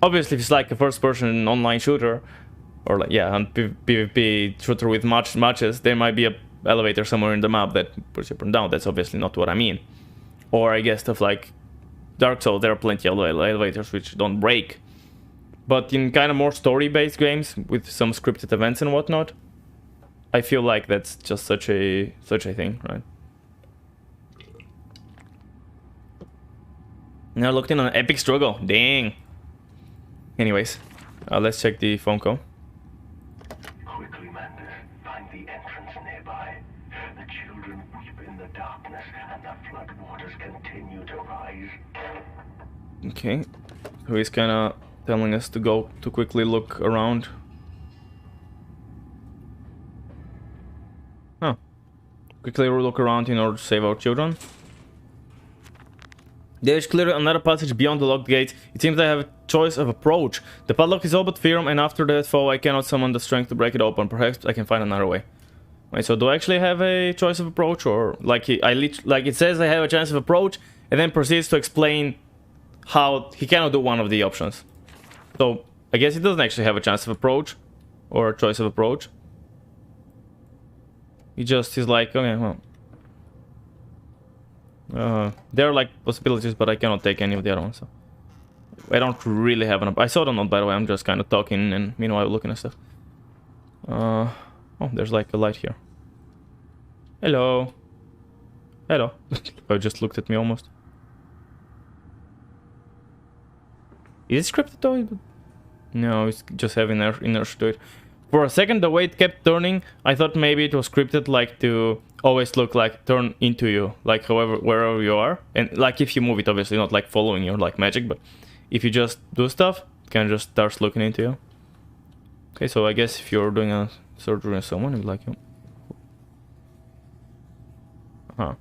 Obviously, if it's like a first-person online shooter, or like, yeah, a PvP shooter with matches, there might be a elevator somewhere in the map that puts you up and down. That's obviously not what I mean. Or I guess stuff like Dark Souls, there are plenty of elevators which don't break. But in kind of more story-based games with some scripted events and whatnot, I feel like that's just such a thing, right? Now looked in on an epic struggle. Dang. Anyways, let's check the phone call. Quickly, Mandus, find the entrance nearby. The children weep in the darkness, and the flood waters continue to rise. Okay, so he's kind of telling us to go to quickly look around. Huh. Quickly look around in order to save our children. There is clearly another passage beyond the locked gate. It seems I have a choice of approach. The padlock is all but firm, and after that fall I cannot summon the strength to break it open. Perhaps I can find another way. Wait, so do I actually have a choice of approach, or like it says I have a chance of approach, and then proceeds to explain how he cannot do one of the options. So I guess he doesn't actually have a chance of approach, or a choice of approach. He's like, okay, well, there are like possibilities, but I cannot take any of the other ones. So I don't really have an. I saw the note, by the way. I'm just kind of talking and meanwhile looking at stuff. Oh, there's like a light here. Hello. Hello. I just looked at me almost. Is it scripted though? No, it's just having inertia to it. For a second, the way it kept turning, I thought maybe it was scripted, like to always look like turn into you, like wherever you are, and like if you move it, obviously not like following you like magic, but if you just do stuff, it kind of just starts looking into you. Okay, so I guess if you're doing a surgery on someone, it would like you. Huh.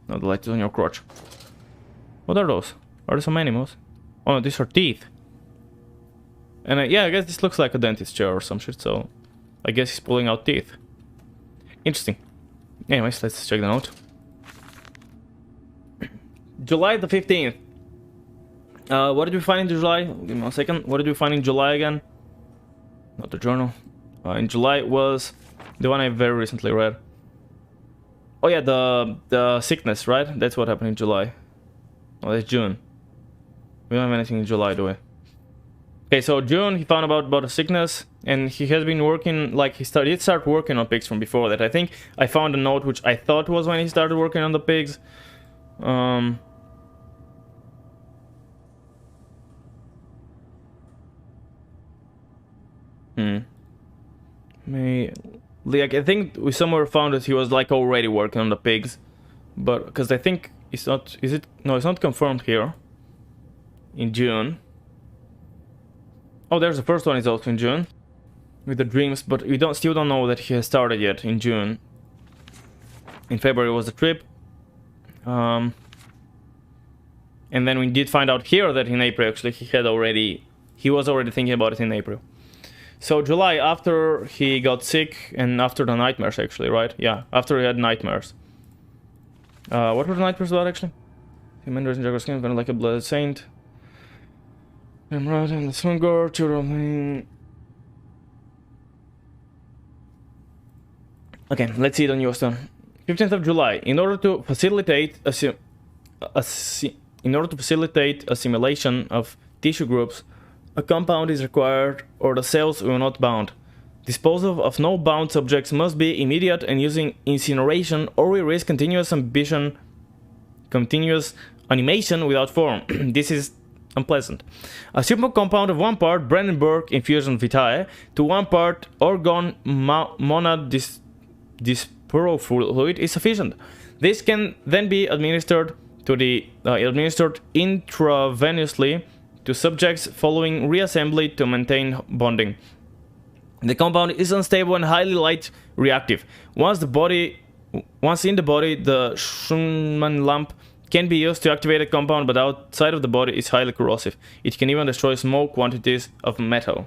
Now the light is on your crotch. What are those? Are there some animals? Oh no, these are teeth. And yeah, I guess this looks like a dentist chair or some shit, so I guess he's pulling out teeth. Interesting. Anyways, let's check the note. July the 15th. What did we find in July? Give me 1 second. What did we find in July again? Not the journal. In July was the one I very recently read. Oh yeah, the sickness, right? That's what happened in July. Oh, that's June. We don't have anything in July, do we? Okay, so June, he found about a sickness, and he has been working, like, he did start working on pigs from before that. I think I found a note which I thought was when he started working on the pigs. Like, I think we somewhere found that he was, like, already working on the pigs. But, because I think it's not, is it? No, it's not confirmed here. In June. Oh, there's the first one is also in June. With the dreams, but we still don't know that he has started yet in June. In February was the trip. And then we did find out here that in April, actually, he was already thinking about it in April. So July, after he got sick, and after the nightmares, actually, right? Yeah, after he had nightmares. What were the nightmares about, actually? Him and Jaguar skin, like a blood saint. I'm right in the swinger, children. Okay, let's see the newest one. 15th of July. In order to facilitate assimilation of tissue groups, a compound is required or the cells will not bound. Disposal of no bound subjects must be immediate and using incineration, or we risk continuous animation without form. This is unpleasant. A simple compound of 1 part Brandenburg infusion vitae to 1 part organ monad dispuro fluid is sufficient. This can then be administered intravenously to subjects following reassembly to maintain bonding. The compound is unstable and highly light reactive. Once in the body, the Schumann lamp can be used to activate a compound, but outside of the body is highly corrosive. It can even destroy small quantities of metal.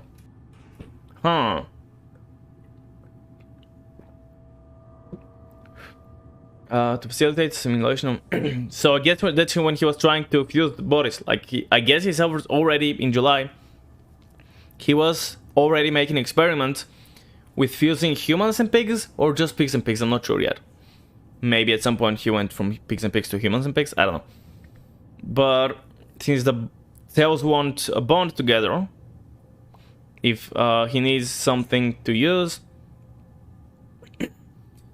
Huh. To facilitate simulation. So I guess that's when he was trying to fuse the bodies. Like, I guess he was already in July. He was already making experiments with fusing humans and pigs, or just pigs and pigs. I'm not sure yet. Maybe at some point he went from pigs and pigs to humans and pigs. I don't know. But since the cells want a bond together, if he needs something to use,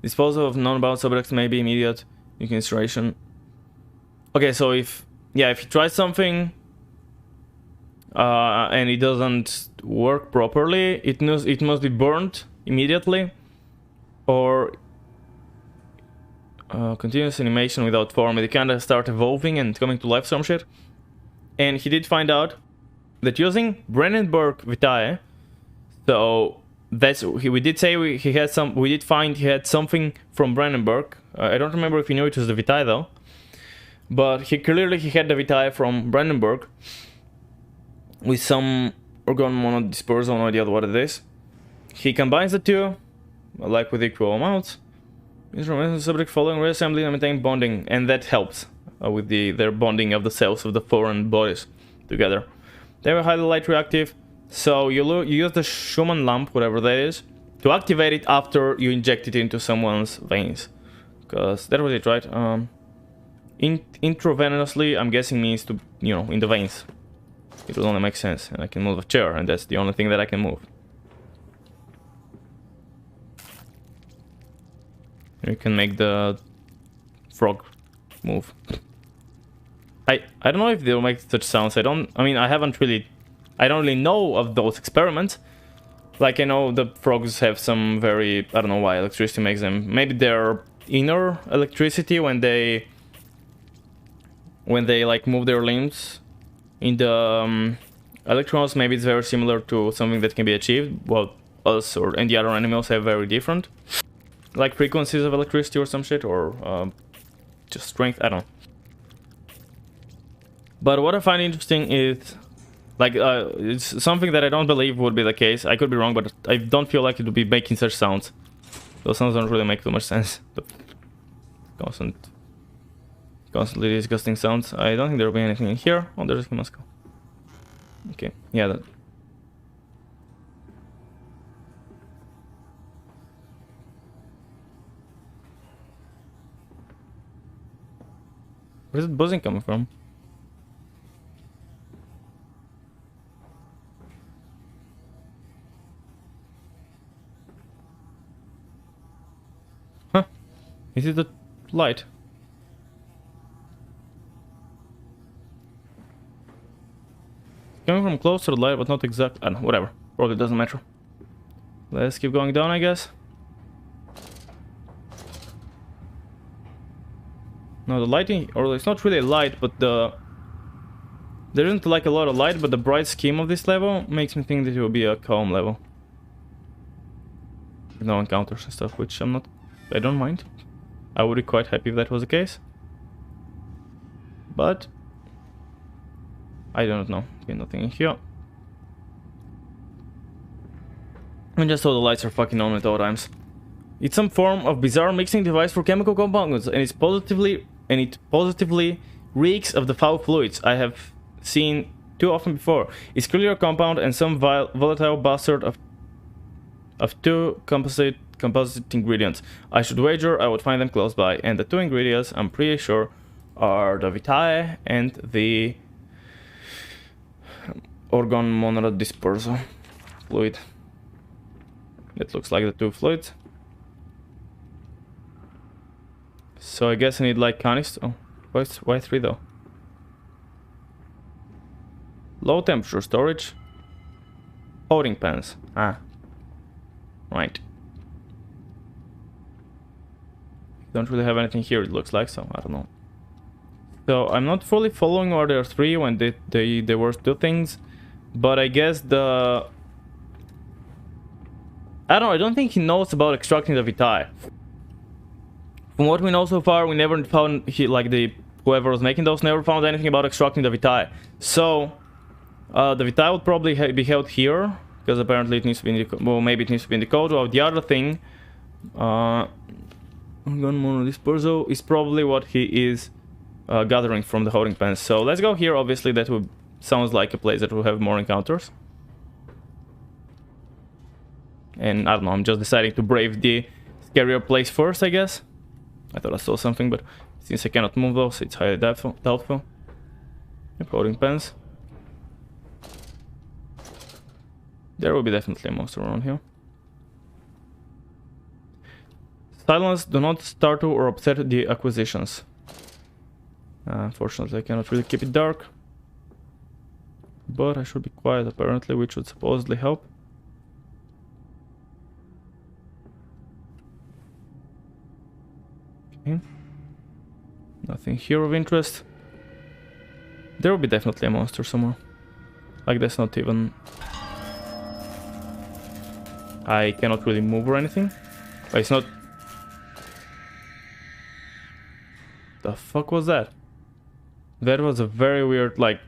disposal of non-bound subjects may be immediate incineration. Okay, so if he tries something and it doesn't work properly, it must be burned immediately, or continuous animation without form. It kind of start evolving and coming to life, some shit. And he did find out that using Brandenburg vitae, so that's we did find he had something from Brandenburg. I don't remember if he knew it was the vitae though, But he had the Vitae from Brandenburg with some organ monodispersal, no idea what it is. He combines the two, like with equal amounts. Instruments subject following reassembly and maintain bonding, and that helps with their bonding of the cells of the foreign bodies together. They were highly light reactive, so you use the Schumann lamp, whatever that is, to activate it after you inject it into someone's veins. Because that was it, right? Intravenously, I'm guessing means to, you know, in the veins. It would only make sense, and I can move a chair, and that's the only thing that I can move. You can make the frog move. I don't know if they'll make such sounds. I don't really know of those experiments. Like, I know the frogs have some very, I don't know why electricity makes them. Maybe their inner electricity when they like move their limbs in the electrons, maybe it's very similar to something that can be achieved. Well, us and the other animals have very different, like frequencies of electricity or some shit, or just strength, I don't know. But what I find interesting is, like, it's something that I don't believe would be the case. I could be wrong, but I don't feel like it would be making such sounds. Those sounds don't really make too much sense. But constantly disgusting sounds. I don't think there will be anything in here. Oh, there's a must go. Okay, yeah, that. Where's the buzzing coming from? Huh? Is it the light? Coming from close to the light, but not exact. I don't know, whatever. Probably doesn't matter. Let's keep going down, I guess. No, the lighting, or it's not really light, but there isn't like a lot of light, but the bright scheme of this level makes me think that it will be a calm level. No encounters and stuff, which I don't mind. I would be quite happy if that was the case. But I don't know. Okay, nothing in here. And just so the lights are fucking on at all times. It's some form of bizarre mixing device for chemical compounds, and it positively reeks of the foul fluids I have seen too often before. It's clearly a compound and some volatile bastard of two composite ingredients. I should wager I would find them close by, and the two ingredients, I'm pretty sure, are the Vitae and the organ monodispersal fluid. It looks like the two fluids. So I guess I need like canister. Oh, why 3 though? Low temperature storage. Holding pens. Ah. Right. Don't really have anything here, it looks like, so I don't know. So I'm not fully following Order 3 when there were 2 things. But I guess I don't think he knows about extracting the Vitae. From what we know so far, we never found, whoever was making those never found anything about extracting the Vitae. So, the Vitae would probably be held here, because apparently it needs to be in the, well, maybe it needs to be in the code. Well, the other thing, organ monodispersal is probably what he is gathering from the holding pens. So let's go here. Obviously, that sounds like a place that will have more encounters. And I don't know, I'm just deciding to brave the scarier place first, I guess. I thought I saw something, but since I cannot move those, it's highly doubtful. Yep, holding pens. There will be definitely a monster around here. Silence, do not startle or upset the acquisitions. Unfortunately, I cannot really keep it dark. But I should be quiet, apparently, which would supposedly help. Okay. Nothing here of interest. There will be definitely a monster somewhere. Like, that's not even... I cannot really move or anything. It's not... The fuck was that? That was a very weird, like,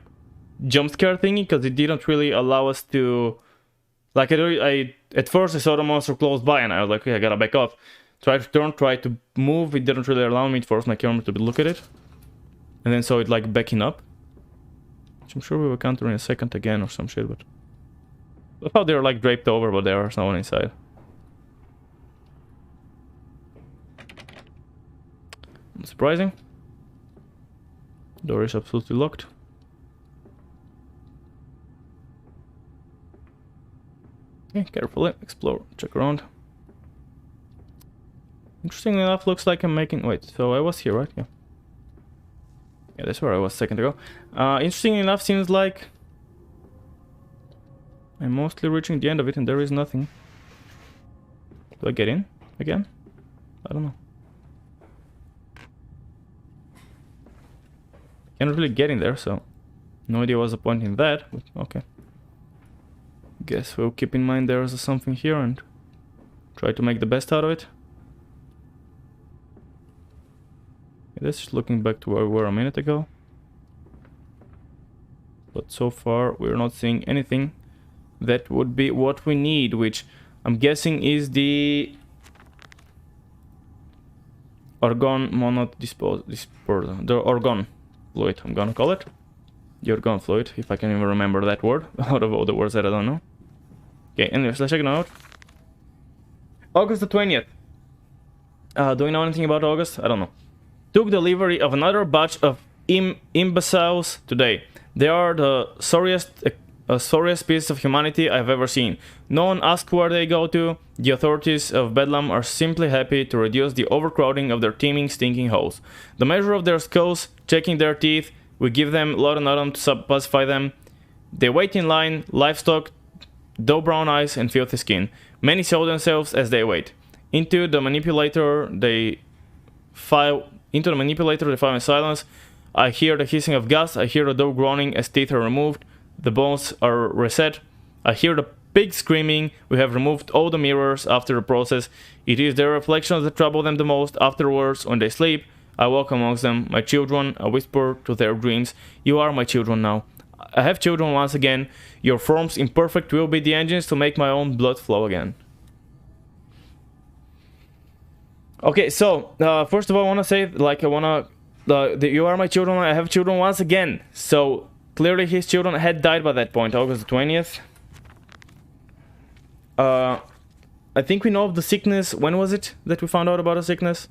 jump scare thingy, because it didn't really allow us to... Like, at first I saw the monster close by, and I was like, okay, I gotta back off. Try to turn, try to move, it didn't really allow me to force my camera to look at it. And then saw it, like, backing up. Which I'm sure we will counter in a second again or some shit, but... I thought they were, like, draped over, but there was no one inside. Surprising. Door is absolutely locked. Okay, carefully explore, check around. Interestingly enough, looks like I'm making... Wait, so I was here, right? Yeah. Yeah, that's where I was a second ago. Interestingly enough, seems like I'm mostly reaching the end of it and there is nothing. Do I get in again? I don't know. Can't really get in there, so no idea what's the point in that, but okay. Guess we'll keep in mind there's something here and try to make the best out of it. Yeah, that's just looking back to where we were a minute ago. But so far we're not seeing anything that would be what we need, which I'm guessing is the organ disposal, the organ fluid, I'm gonna call it. The organ fluid, if I can even remember that word, out of all the words that I don't know. Okay, anyways, let's check it out. August the 20th. Do we know anything about August? I don't know. Took delivery of another batch of imbeciles today. They are the sorriest piece of humanity I've ever seen. No one asked where they go to. The authorities of Bedlam are simply happy to reduce the overcrowding of their teeming, stinking holes. The measure of their skulls, checking their teeth, we give them laudanum to pacify them. They wait in line, livestock, dough brown eyes and filthy skin. Many show themselves as they wait. Into the manipulator they file in silence. I hear the hissing of gas, I hear the dough groaning as teeth are removed. The bones are reset. I hear the pig screaming. We have removed all the mirrors after the process. It is their reflections that trouble them the most. Afterwards, when they sleep, I walk amongst them. My children, I whisper to their dreams. You are my children now. I have children once again. Your forms imperfect will be the engines to make my own blood flow again. Okay, so, first of all, I want to say, like, you are my children, I have children once again. So, clearly his children had died by that point, August 20th. I think we know of the sickness. When was it that we found out about the sickness?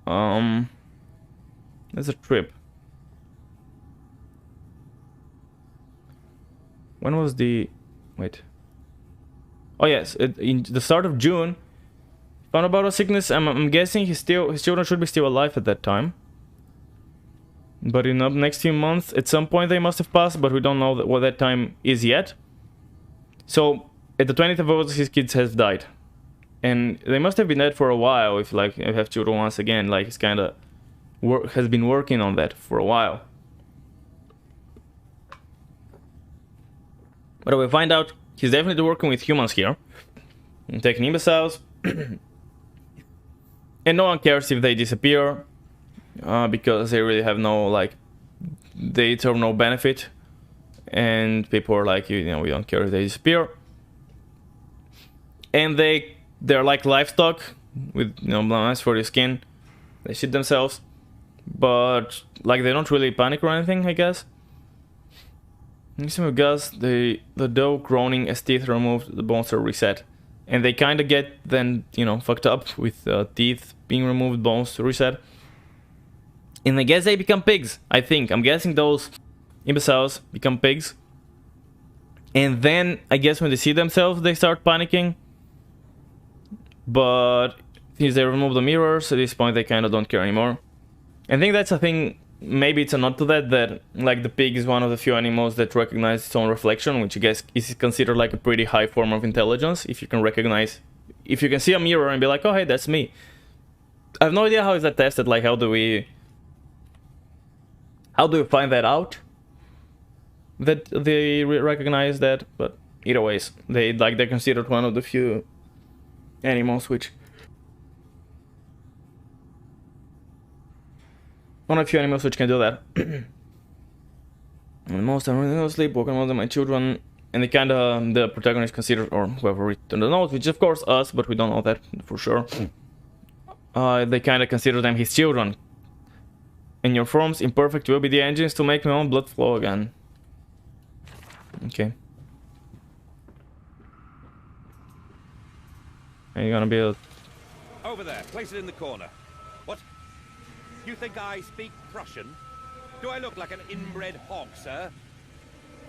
There's a trip. When was the... Wait. Oh yes, in the start of June. Found out about a sickness. I'm guessing his children should be still alive at that time. But in the next few months, at some point they must have passed, but we don't know what that time is yet. So, at the 20th of August, his kids have died. And they must have been dead for a while, if like I have children once again, like he's kinda has been working on that for a while. But we find out he's definitely working with humans here. And taking imbeciles. And no one cares if they disappear. Because they really have no, like, they serve no benefit. And people are like, you know, we don't care if they disappear. And they're like livestock with, you know, nice for the skin. They shit themselves. But, like, they don't really panic or anything, I guess. Some gas, the dough groaning as teeth are removed, the bones are reset. And they kind of get then, you know, fucked up with teeth being removed, bones reset. And I guess they become pigs, I think. I'm guessing those imbeciles become pigs. And then, I guess when they see themselves, they start panicking. But since they remove the mirrors, at this point they kind of don't care anymore. I think that's a thing, maybe it's a nod to that, like the pig is one of the few animals that recognize its own reflection, which I guess is considered like a pretty high form of intelligence, if you can recognize, if you can see a mirror and be like, oh hey, that's me. I have no idea how is that tested, like how do we find that out? That they recognize that, but either ways, they're considered one of the few animals which One of the few animals which can do that. And most are really asleep, walking among my children, and they kinda, the protagonist considers, or whoever written the note, which of course us, but we don't know that for sure. They kinda consider them his children. In your forms, imperfect will be the engines to make my own blood flow again. Okay. Are you gonna be able... Over there, place it in the corner. What? You think I speak Prussian? Do I look like an inbred hog, sir?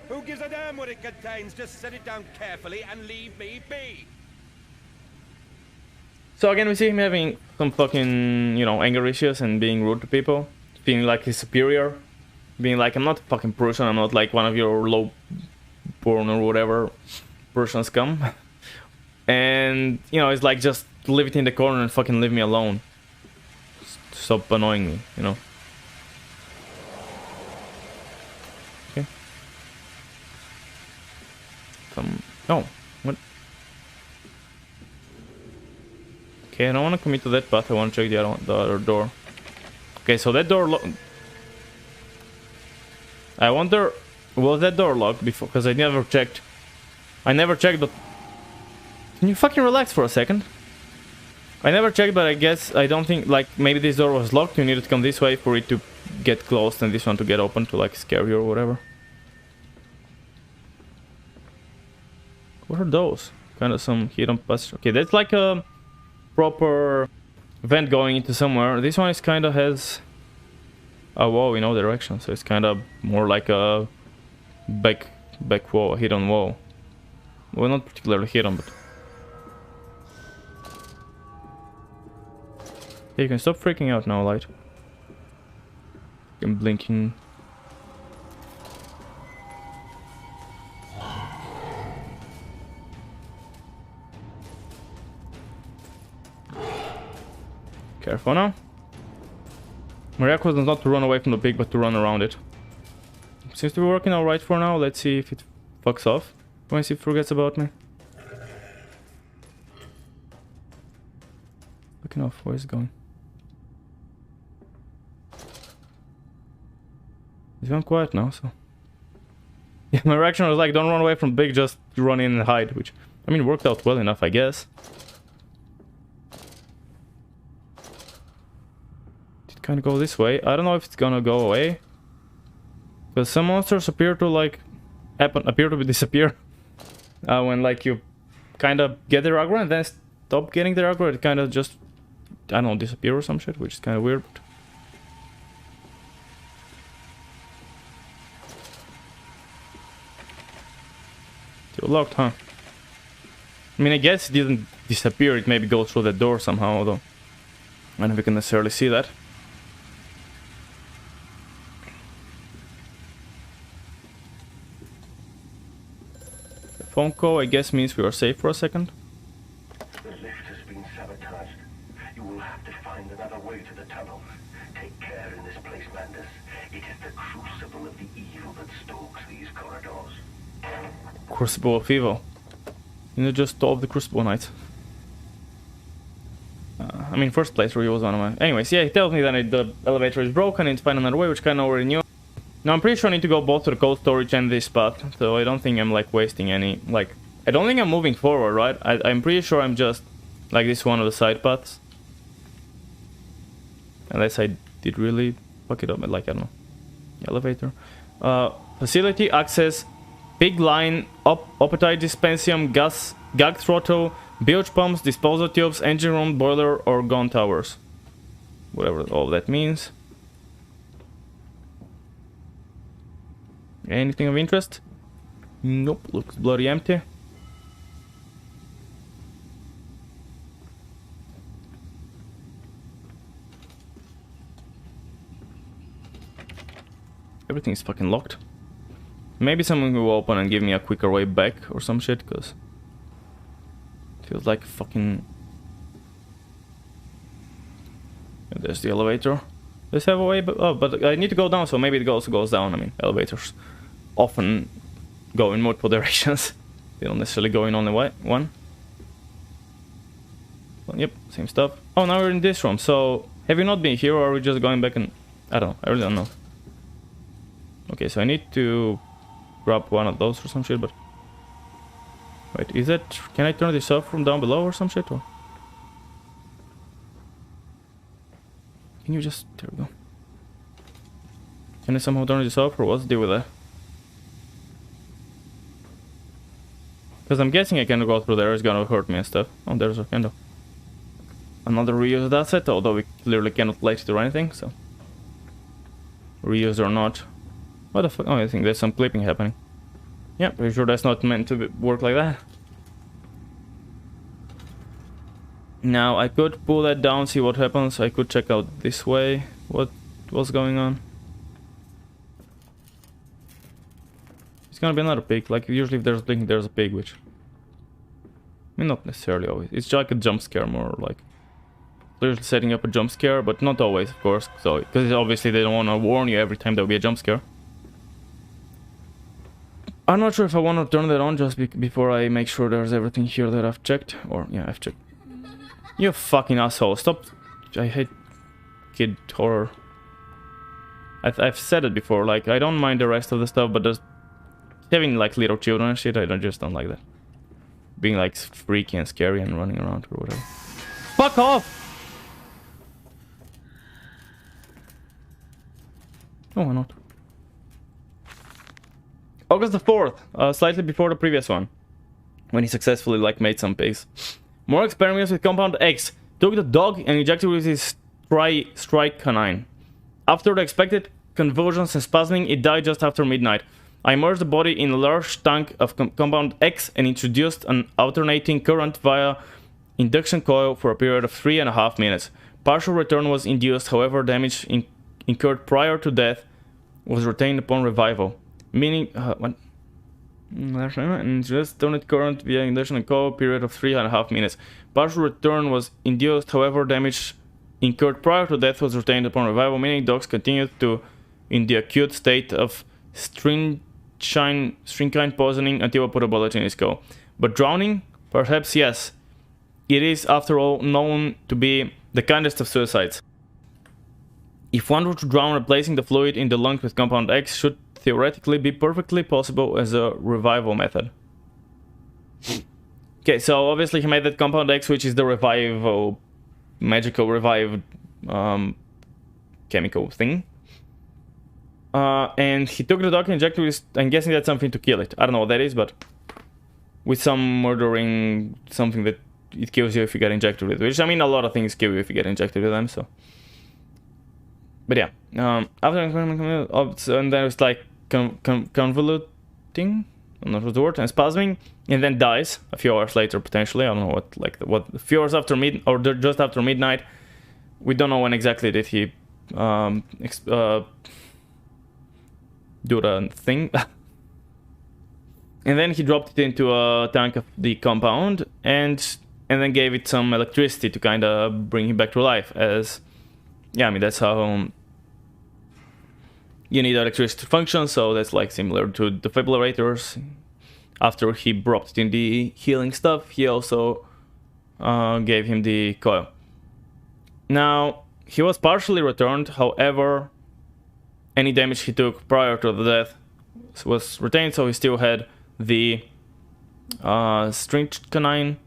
Who gives a damn what it contains? Just set it down carefully and leave me be. So again, we see him having some fucking, you know, anger issues and being rude to people. Feeling like he's superior. Being like, I'm not fucking Prussian, I'm not like one of your low-born or whatever Prussian scum. And, you know, it's like, just leave it in the corner and fucking leave me alone. Stop annoying me, you know. Okay. Oh, what? Okay, I don't want to commit to that path. I want to check the other door. Okay, so that door I wonder, was that door locked before? Because I never checked. I never checked, but... Can you fucking relax for a second? I never checked, but I guess, I don't think, like, maybe this door was locked. You needed to come this way for it to get closed and this one to get open to, like, scare you or whatever. What are those? Kind of some hidden passage. Okay, that's like a proper vent going into somewhere. This one is kind of has a wall in all directions, so it's kind of more like a back wall, a hidden wall. Well, not particularly hidden, but... Yeah, you can stop freaking out now, Light. I'm blinking. Careful now. My request is not to run away from the pig, but to run around it. Seems to be working alright for now. Let's see if it fucks off. Once it forgets about me. Fucking off, where is it going? It's gone quiet now, so... Yeah, my reaction was like, don't run away from big, just run in and hide, which... I mean, worked out well enough, I guess. It kind of go this way. I don't know if it's gonna go away. Because some monsters appear to, like... appear to disappear. When, like, you kind of get their aggro and then stop getting their aggro, it kind of just... I don't know, disappear or some shit, which is kind of weird. But... Still locked, huh? I mean, I guess it didn't disappear, it maybe goes through the door somehow, although... I don't know if we can necessarily see that. The phone call, I guess, means we are safe for a second. The lift has been sabotaged. You will have to find another way to the tunnel. Take care in this place, Mandus. It is the crucible of the evil that stalks these corridors. Crucible of evil. You know, just stop the Crucible Knight. I mean, first playthrough he was one of my... Anyways, yeah, he tells me that the elevator is broken and it's find another way, which kind of already knew. Now, I'm pretty sure I need to go both to the cold storage and this path, so I don't think I'm, like, wasting any... Like, I don't think I'm moving forward, right? I'm pretty sure I'm just, like, this one of the side paths. Unless I did really fuck it up, like, I don't know. Elevator. Facility, access, pig line, appetite dispensium, gag throttle, bilge pumps, disposal tubes, engine room, boiler, or gun towers. Whatever all that means. Anything of interest? Nope, looks bloody empty. Everything is fucking locked. Maybe someone will open and give me a quicker way back or some shit, cause feels like fucking... There's the elevator. Let's have a way, but I need to go down, so maybe it also goes down. I mean, elevators often go in multiple directions. They don't necessarily go in only one. Well, yep, same stuff. Oh, now we're in this room. So, have you not been here, or are we just going back and I don't know. I really don't know. Okay, so I need to grab one of those or some shit, but... Wait, is it... Can I turn this off from down below or some shit? Or... Can you just... There we go. Can I somehow turn this off, or what's the deal with that? Because I'm guessing I can go through there, it's gonna hurt me and stuff. Oh, there's a candle. Another reuse of that set, although we clearly cannot light it or anything, so... Reuse or not. What the fuck? Oh, I think there's some clipping happening. Yeah, pretty sure that's not meant to work like that. Now, I could pull that down, see what happens. I could check out this way. What's going on? It's gonna be another pig. Like, usually if there's a pig, there's a pig, which... I mean, not necessarily always. It's like a jump scare, more like... They're setting up a jump scare, but not always, of course. So, because obviously they don't want to warn you every time there'll be a jump scare. I'm not sure if I want to turn that on just before I make sure there's everything here that I've checked. Or, yeah, I've checked. You fucking asshole. Stop. I hate kid horror. I've said it before, like, I don't mind the rest of the stuff, but just having, like, little children and shit, just don't like that. Being, like, freaky and scary and running around or whatever. Fuck off! Oh, why not? August the 4th, slightly before the previous one, when he successfully, like, made some pigs. More experiments with Compound X. Took the dog and injected with his strike canine. After the expected convulsions and spasming, it died just after midnight. I immersed the body in a large tank of Compound X and introduced an alternating current via induction coil for a period of 3.5 minutes. Partial return was induced, however, damage incurred prior to death was retained upon revival. Meaning, what? And just turned current via induction coil, period of 3.5 minutes. Partial return was induced, however, damage incurred prior to death was retained upon revival, meaning dogs continued to in the acute state of strychnine poisoning until I put a bullet in his skull. But drowning? Perhaps yes. It is, after all, known to be the kindest of suicides. If one were to drown, replacing the fluid in the lungs with Compound X should theoretically be perfectly possible as a revival method. Okay, so obviously he made that Compound X, which is the revival, magical revived chemical thing. And he took the dog and injected with, I'm guessing that's something to kill it. I don't know what that is, but with some murdering, something that it kills you if you get injected with, which, I mean, a lot of things kill you if you get injected with them, so. But yeah, after, and then it's like convoluting, I don't know what the word, and spasming, and then dies a few hours later, potentially. I don't know what, like, what, a few hours after or just after midnight. We don't know when exactly did he do the thing. And then he dropped it into a tank of the compound, and then gave it some electricity to kind of bring him back to life. As, yeah, I mean, that's how you need electricity to function, so that's like similar to defibrillators. After he dropped it in the healing stuff, he also gave him the coil. Now, he was partially returned, however, any damage he took prior to the death was retained, so he still had the strychnine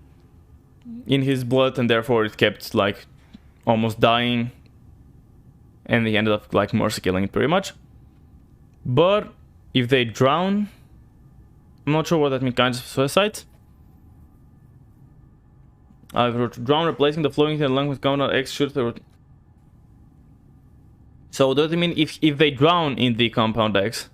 in his blood, and therefore it kept, like, almost dying, and he ended up, like, mercy killing it pretty much. But if they drown, I'm not sure what that means, kinds of suicides. If they drown, replacing the fluid in the lung with Compound X should. So does it mean if they drown in the Compound X,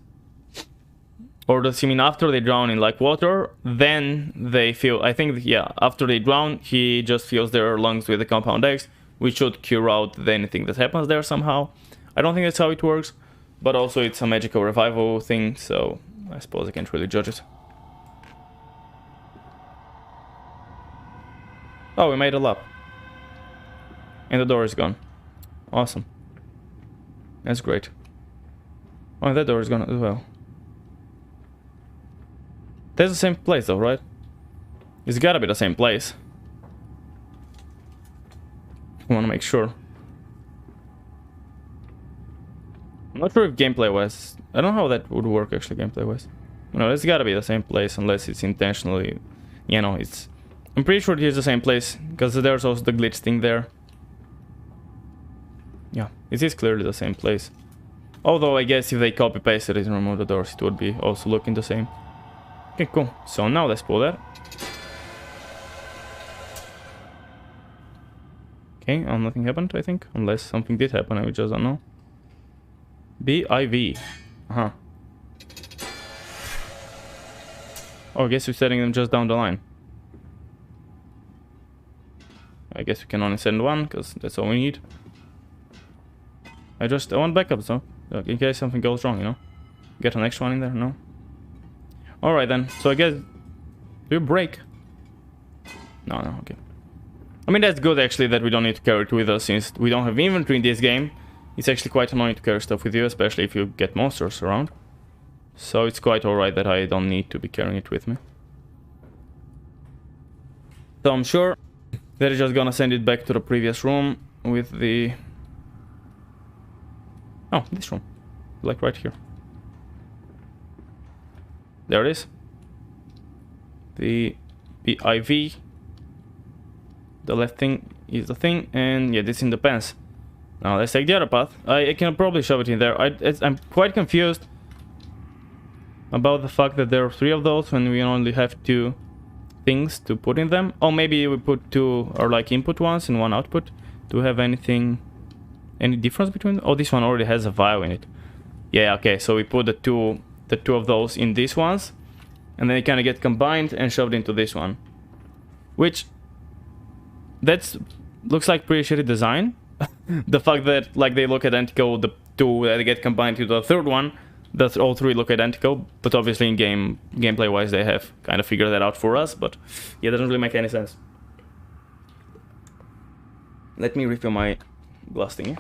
or does it mean after they drown in, like, water, then they feel? I think, yeah, after they drown, he just fills their lungs with the Compound X, which should cure out anything that happens there somehow. I don't think that's how it works, but also it's a magical revival thing, so I suppose I can't really judge it. Oh, we made a lap. And the door is gone. Awesome. That's great. Oh, that door is gone as well. That's the same place though, right? It's gotta be the same place. I wanna make sure. I'm not sure if gameplay-wise... I don't know how that would work, actually, gameplay-wise. No, it's gotta be the same place, unless it's intentionally... You know, it's... I'm pretty sure it is the same place, because there's also the glitch thing there. Yeah, it is clearly the same place. Although, I guess if they copy-pasted it and remove the doors, it would be also looking the same. Okay, cool. So now let's pull that. Okay, nothing happened, I think. Unless something did happen, I just don't know. BIV. Uh-huh. Oh, I guess we're setting them just down the line. I guess we can only send one, because that's all we need. I want backups, though. In case something goes wrong, you know? Get an extra one in there? No? Alright then. So I guess... Do you break? No, okay. I mean, that's good, actually, that we don't need to carry it with us, since we don't have inventory in this game. It's actually quite annoying to carry stuff with you, especially if you get monsters around. So it's quite alright that I don't need to be carrying it with me. So I'm sure they're just gonna send it back to the previous room with the... Oh, this room. Like right here. There it is. The IV. The left thing is the thing, and yeah, this is in the pants. Now let's take the other path. I can probably shove it in there. I'm quite confused about the fact that there are 3 of those when we only have 2 things to put in them. Oh, maybe we put 2 or like input ones and 1 output. Do we have anything, any difference between them? Oh, this one already has a vial in it. Yeah, okay, so we put the two of those in these ones, and then they kind of get combined and shoved into this one, which looks like pretty shitty design. The fact that like they look identical, the 2 that get combined to the 3rd one, that all 3 look identical, but obviously in gameplay wise they have kind of figured that out for us, but yeah, it doesn't really make any sense. Let me refill my glass thingy.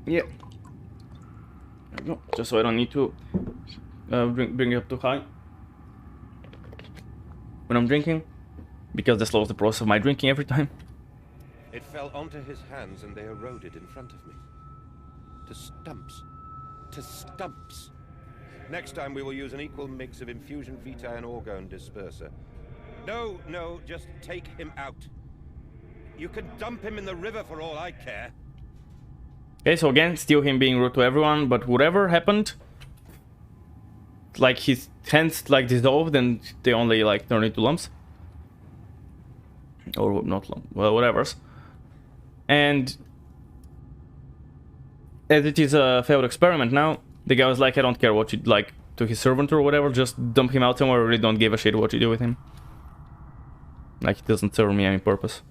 Yeah. There we go. Just so I don't need to bring it up too high when I'm drinking, because that slows the process of my drinking every time. It fell onto his hands and they eroded in front of me. To stumps. To stumps. Next time we will use an equal mix of infusion vitae and orgone disperser. No, just take him out. You can dump him in the river for all I care. Okay, so again, still him being rude to everyone, but whatever happened, like his hands like dissolved and they only like turned into lumps. Or not lump, well, whatever's. And as it is a failed experiment now, the guy was like, I don't care what you like to his servant or whatever, just dump him out somewhere, I really don't give a shit what you do with him. Like, it doesn't serve me any purpose.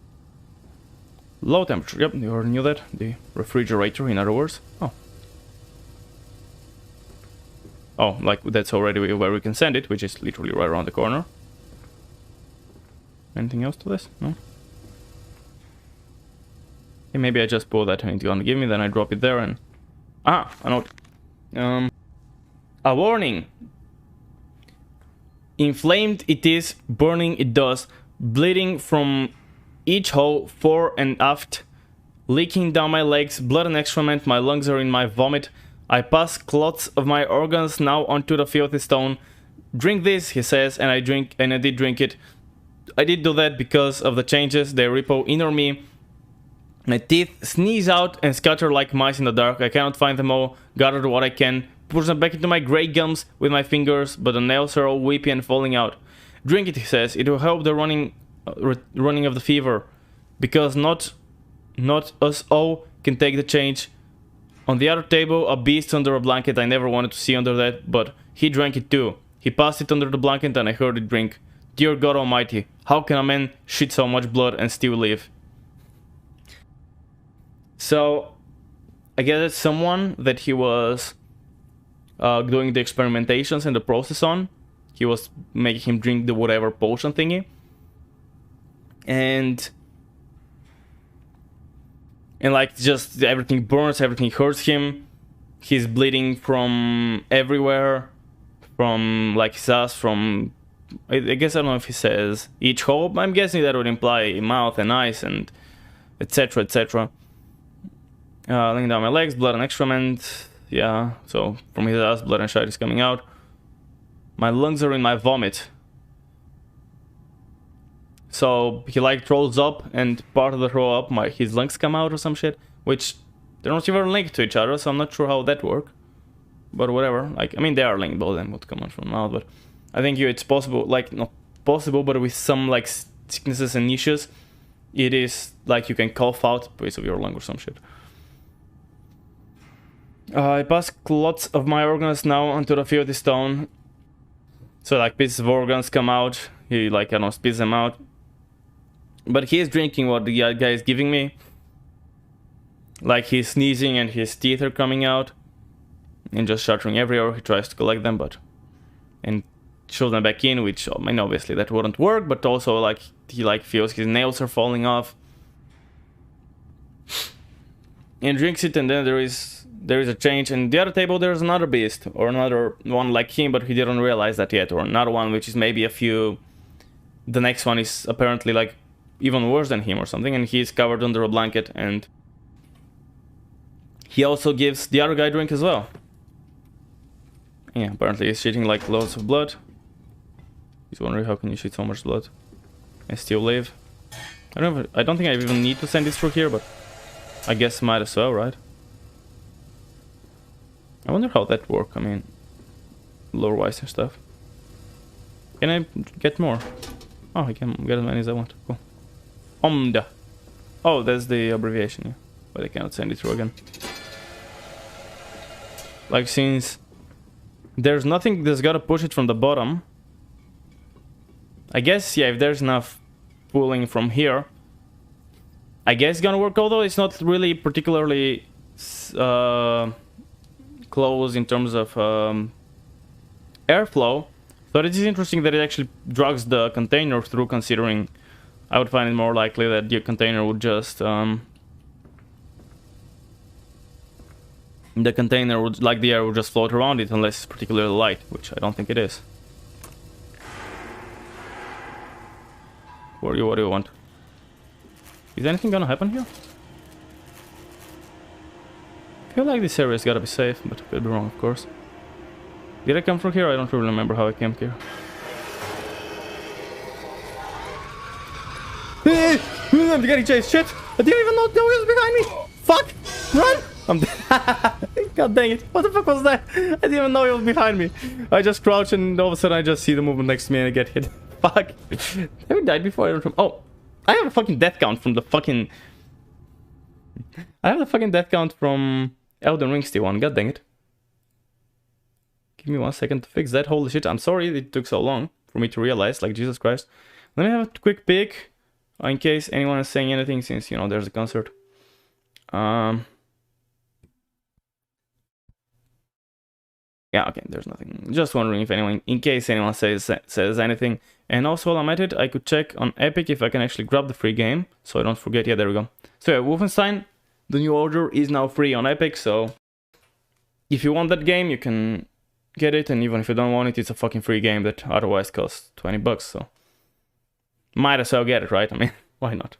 Low temperature, yep, you already knew that. The refrigerator, in other words. Oh, like, that's already where we can send it, which is literally right around the corner. Anything else to this? No? Okay, maybe I just pull that and it's gonna give me, then I drop it there and... Ah, a note. A warning. Inflamed it is, burning it does, bleeding from each hole, fore and aft, leaking down my legs, blood and excrement, my lungs are in my vomit. I pass clots of my organs now onto the filthy stone. Drink this, he says, and I did drink it. I did do that because of the changes they ripple inner me. My teeth sneeze out and scatter like mice in the dark. I cannot find them all, gather what I can, push them back into my grey gums with my fingers, but the nails are all weepy and falling out. Drink it, he says, it will help the running of the fever, because not us all can take the change. On the other table, a beast under a blanket. I never wanted to see under that, but he drank it too. He passed it under the blanket and I heard it drink. Dear God Almighty, how can a man shit so much blood and still live? So, I guess it's someone that he was doing the experimentations and the process on. He was making him drink the whatever potion thingy. And like just everything burns, everything hurts him. He's bleeding from everywhere. from like his ass from, I guess I don't know if he says each hole. I'm guessing that would imply mouth and eyes and etc, etc. Laying down my legs, blood and excrement. Yeah, so from his ass, blood and shit is coming out. My lungs are in my vomit. So he like throws up, and part of the throw up, his lungs come out or some shit, which they're not even linked to each other, so I'm not sure how that works. But whatever, like, I mean, they are linked, both of them would come out from the mouth, but I think it's possible, like, not possible, but with some, like, sicknesses and niches, it is, like, you can cough out base of your lung or some shit. I pass lots of my organs now onto the field stone. So, like, pieces of organs come out, he, like, I don't know, spits them out. But he is drinking what the guy is giving me. Like, he's sneezing and his teeth are coming out. And just shattering everywhere. He tries to collect them, but... and shoves them back in, which, I mean, obviously that wouldn't work. But also, like, he, like, feels his nails are falling off. And drinks it, and then there is a change. And the other table, there's another beast. Or another one like him, but he didn't realize that yet. Or another one, which is maybe a few... the next one is apparently, like, even worse than him or something. And he's covered under a blanket, and... he also gives the other guy a drink as well. Yeah, apparently he's shitting like loads of blood. He's wondering how can you shit so much blood and still live. I don't think I even need to send this through here, but I guess might as well, right? I wonder how that works. I mean, lore-wise and stuff. Can I get more? Oh, I can get as many as I want. Cool. Omda. Oh, that's the abbreviation, yeah. But I cannot send it through again. Like, since there's nothing that's gotta push it from the bottom, I guess, yeah, if there's enough pulling from here, I guess it's gonna work, although it's not really particularly close in terms of airflow. So it is interesting that it actually drags the container through, considering I would find it more likely that the container would just... the container would, like the air would just float around it unless it's particularly light, which I don't think it is. What do you want? Is anything gonna happen here? I feel like this area's gotta be safe, but I could be wrong, of course. Did I come from here? I don't really remember how I came here. I'm getting chased, shit! I didn't even know he was behind me! Fuck! Run! I'm dead. God dang it, what the fuck was that? I didn't even know he was behind me. I just crouch and all of a sudden I just see the movement next to me and I get hit. Fuck. Have we died before? I don't remember. Oh, I have a fucking death count from the fucking... I have the fucking death count from Elden Ring still on, god dang it. Give me 1 second to fix that, holy shit, I'm sorry it took so long for me to realize, like Jesus Christ. Let me have a quick peek, in case anyone is saying anything, since, you know, there's a concert. Yeah, okay, there's nothing. Just wondering if anyone, in case anyone says anything. And also, while I'm at it, I could check on Epic if I can actually grab the free game, so I don't forget. Yeah, there we go. So yeah, Wolfenstein, the New Order, is now free on Epic, so if you want that game, you can get it, and even if you don't want it, it's a fucking free game that otherwise costs 20 bucks, so might as well get it, right? I mean, why not?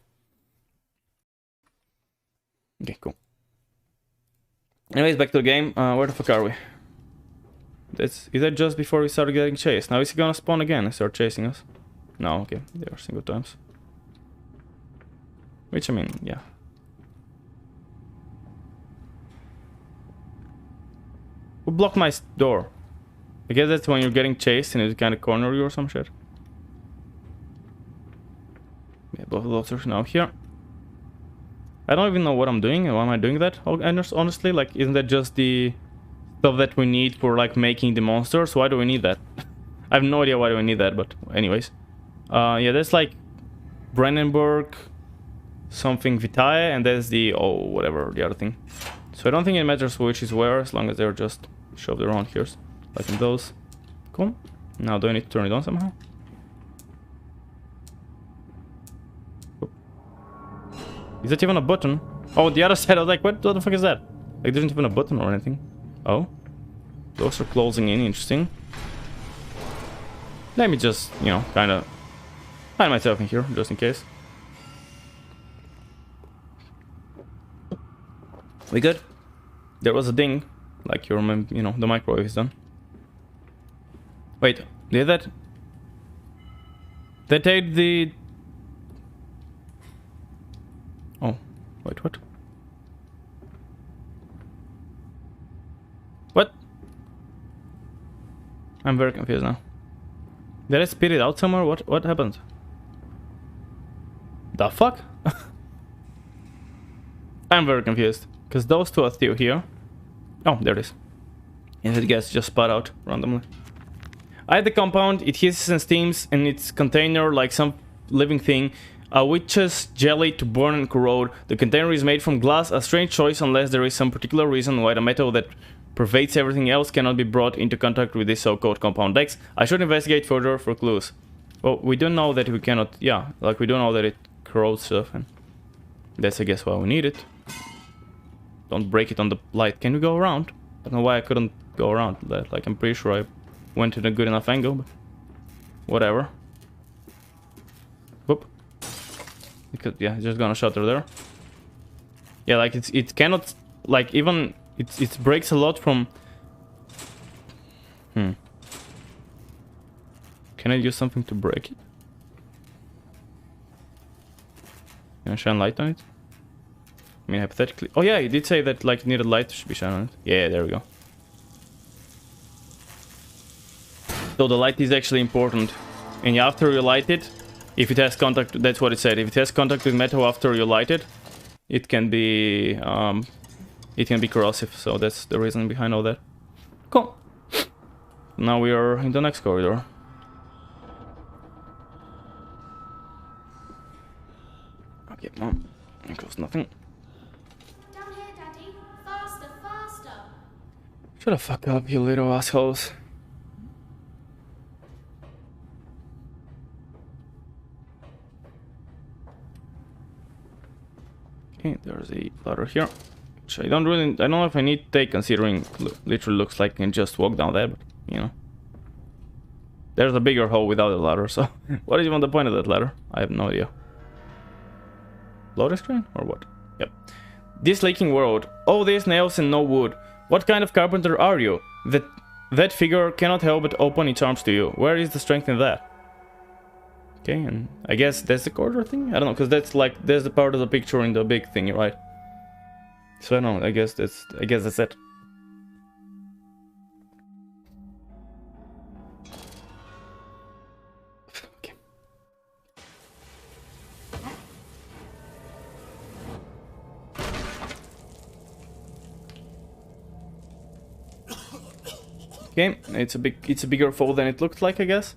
Okay, cool. Anyways, back to the game. Where the fuck are we? Is that just before we started getting chased? Now is he gonna spawn again and start chasing us? No, okay, they are single times. Which, I mean, yeah. Who blocked my door? I guess that's when you're getting chased and it kind of corner you or some shit. Yeah, both of those are now here. I don't even know what I'm doing. Why am I doing that? Honestly, like, isn't that just the stuff that we need for, like, making the monsters? Why do we need that? I have no idea why do we need that, but anyways. Yeah, that's like Brandenburg, something Vitae, and that's the, oh, whatever, the other thing. So I don't think it matters which is where, as long as they're just shoved around here, like in those. Cool. Now do I need to turn it on somehow? Is that even a button? Oh, the other side, I was like, what the fuck is that? Like, there isn't even a button or anything. Oh. Those are closing in, interesting. Let me just, you know, kind of hide myself in here, just in case. We good? There was a ding, like you remember, you know, the microwave is done. Wait, did that? They take the... Oh, wait, what? What? I'm very confused now. Did I spit it out somewhere? What happened? The fuck? I'm very confused. Because those two are still here. Oh, there it is. And it gets just spat out randomly. I had the compound, it hisses and steams in its container like some living thing. A witch's jelly to burn and corrode. The container is made from glass, a strange choice unless there is some particular reason why the metal that pervades everything else cannot be brought into contact with this so-called compound X. I should investigate further for clues. Well, we don't know that we cannot, yeah, like we don't know that it corrodes stuff, and that's I guess why we need it. Don't break it on the light. Can we go around? I don't know why I couldn't go around that, like I'm pretty sure I went to a good enough angle, but whatever. Whoop. Because, yeah, it's just gonna shutter there. Yeah, like it cannot, like even it breaks a lot from. Can I use something to break it? Can I shine light on it? I mean, hypothetically. Oh yeah, you did say that like it needed light should be shine on it. Yeah, there we go. So the light is actually important, and after you light it, if it has contact, that's what it said. If it has contact with metal after you light it, it can be corrosive. So that's the reason behind all that. Cool. Now we are in the next corridor. Okay, Mom. There goes nothing. Down here, Daddy. Faster, faster. Shut the fuck up, you little assholes. Okay, there's a ladder here, which I don't know if I need to take, considering literally looks like I can just walk down there, but you know. There's a bigger hole without a ladder, so what is even the point of that ladder? I have no idea. Loading screen or what? Yep. This leaking world. All these nails and no wood. What kind of carpenter are you? That figure cannot help but open its arms to you. Where is the strength in that? Okay, and I guess that's the corridor thing? I don't know, because that's the part of the picture in the big thing, right? So I don't know, I guess that's it. Okay. Okay, it's a bigger fall than it looked like, I guess.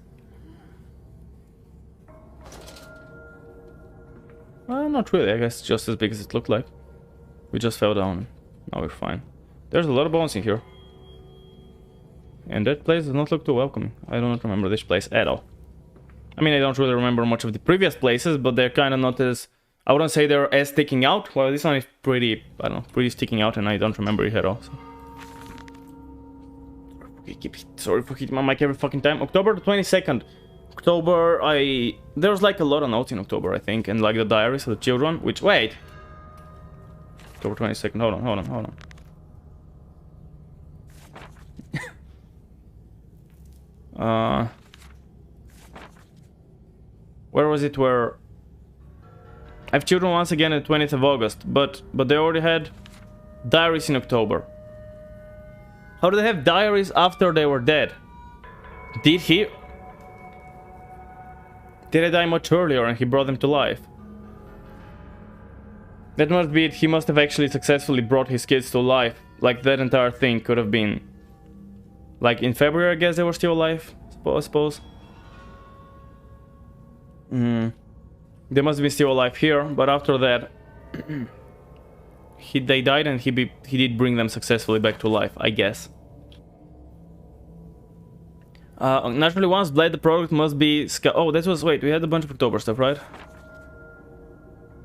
Not really, I guess just as big as it looked like. We just fell down. Now we're fine. There's a lot of bones in here. And that place does not look too welcoming. I do not remember this place at all. I mean, I don't really remember much of the previous places, but they're kind of not as... I wouldn't say they're as sticking out. Well, this one is pretty, I don't know, pretty sticking out, and I don't remember it at all. So. Sorry for hitting my mic every fucking time. October the 22nd. October, there's like a lot of notes in October, I think, and like the diaries of the children, which, wait. October 22nd, hold on. Where was it where... I have children once again on the 20th of August, but they already had diaries in October. How do they have diaries after they were dead? Did he... Did they die much earlier and he brought them to life? That must be it. He must have actually successfully brought his kids to life. Like, that entire thing could have been... Like, in February, I guess they were still alive, I suppose. They must have been still alive here, but after that... they died and he did bring them successfully back to life, I guess. Naturally, once bled, the product must be... Oh, that was... Wait, we had a bunch of October stuff, right?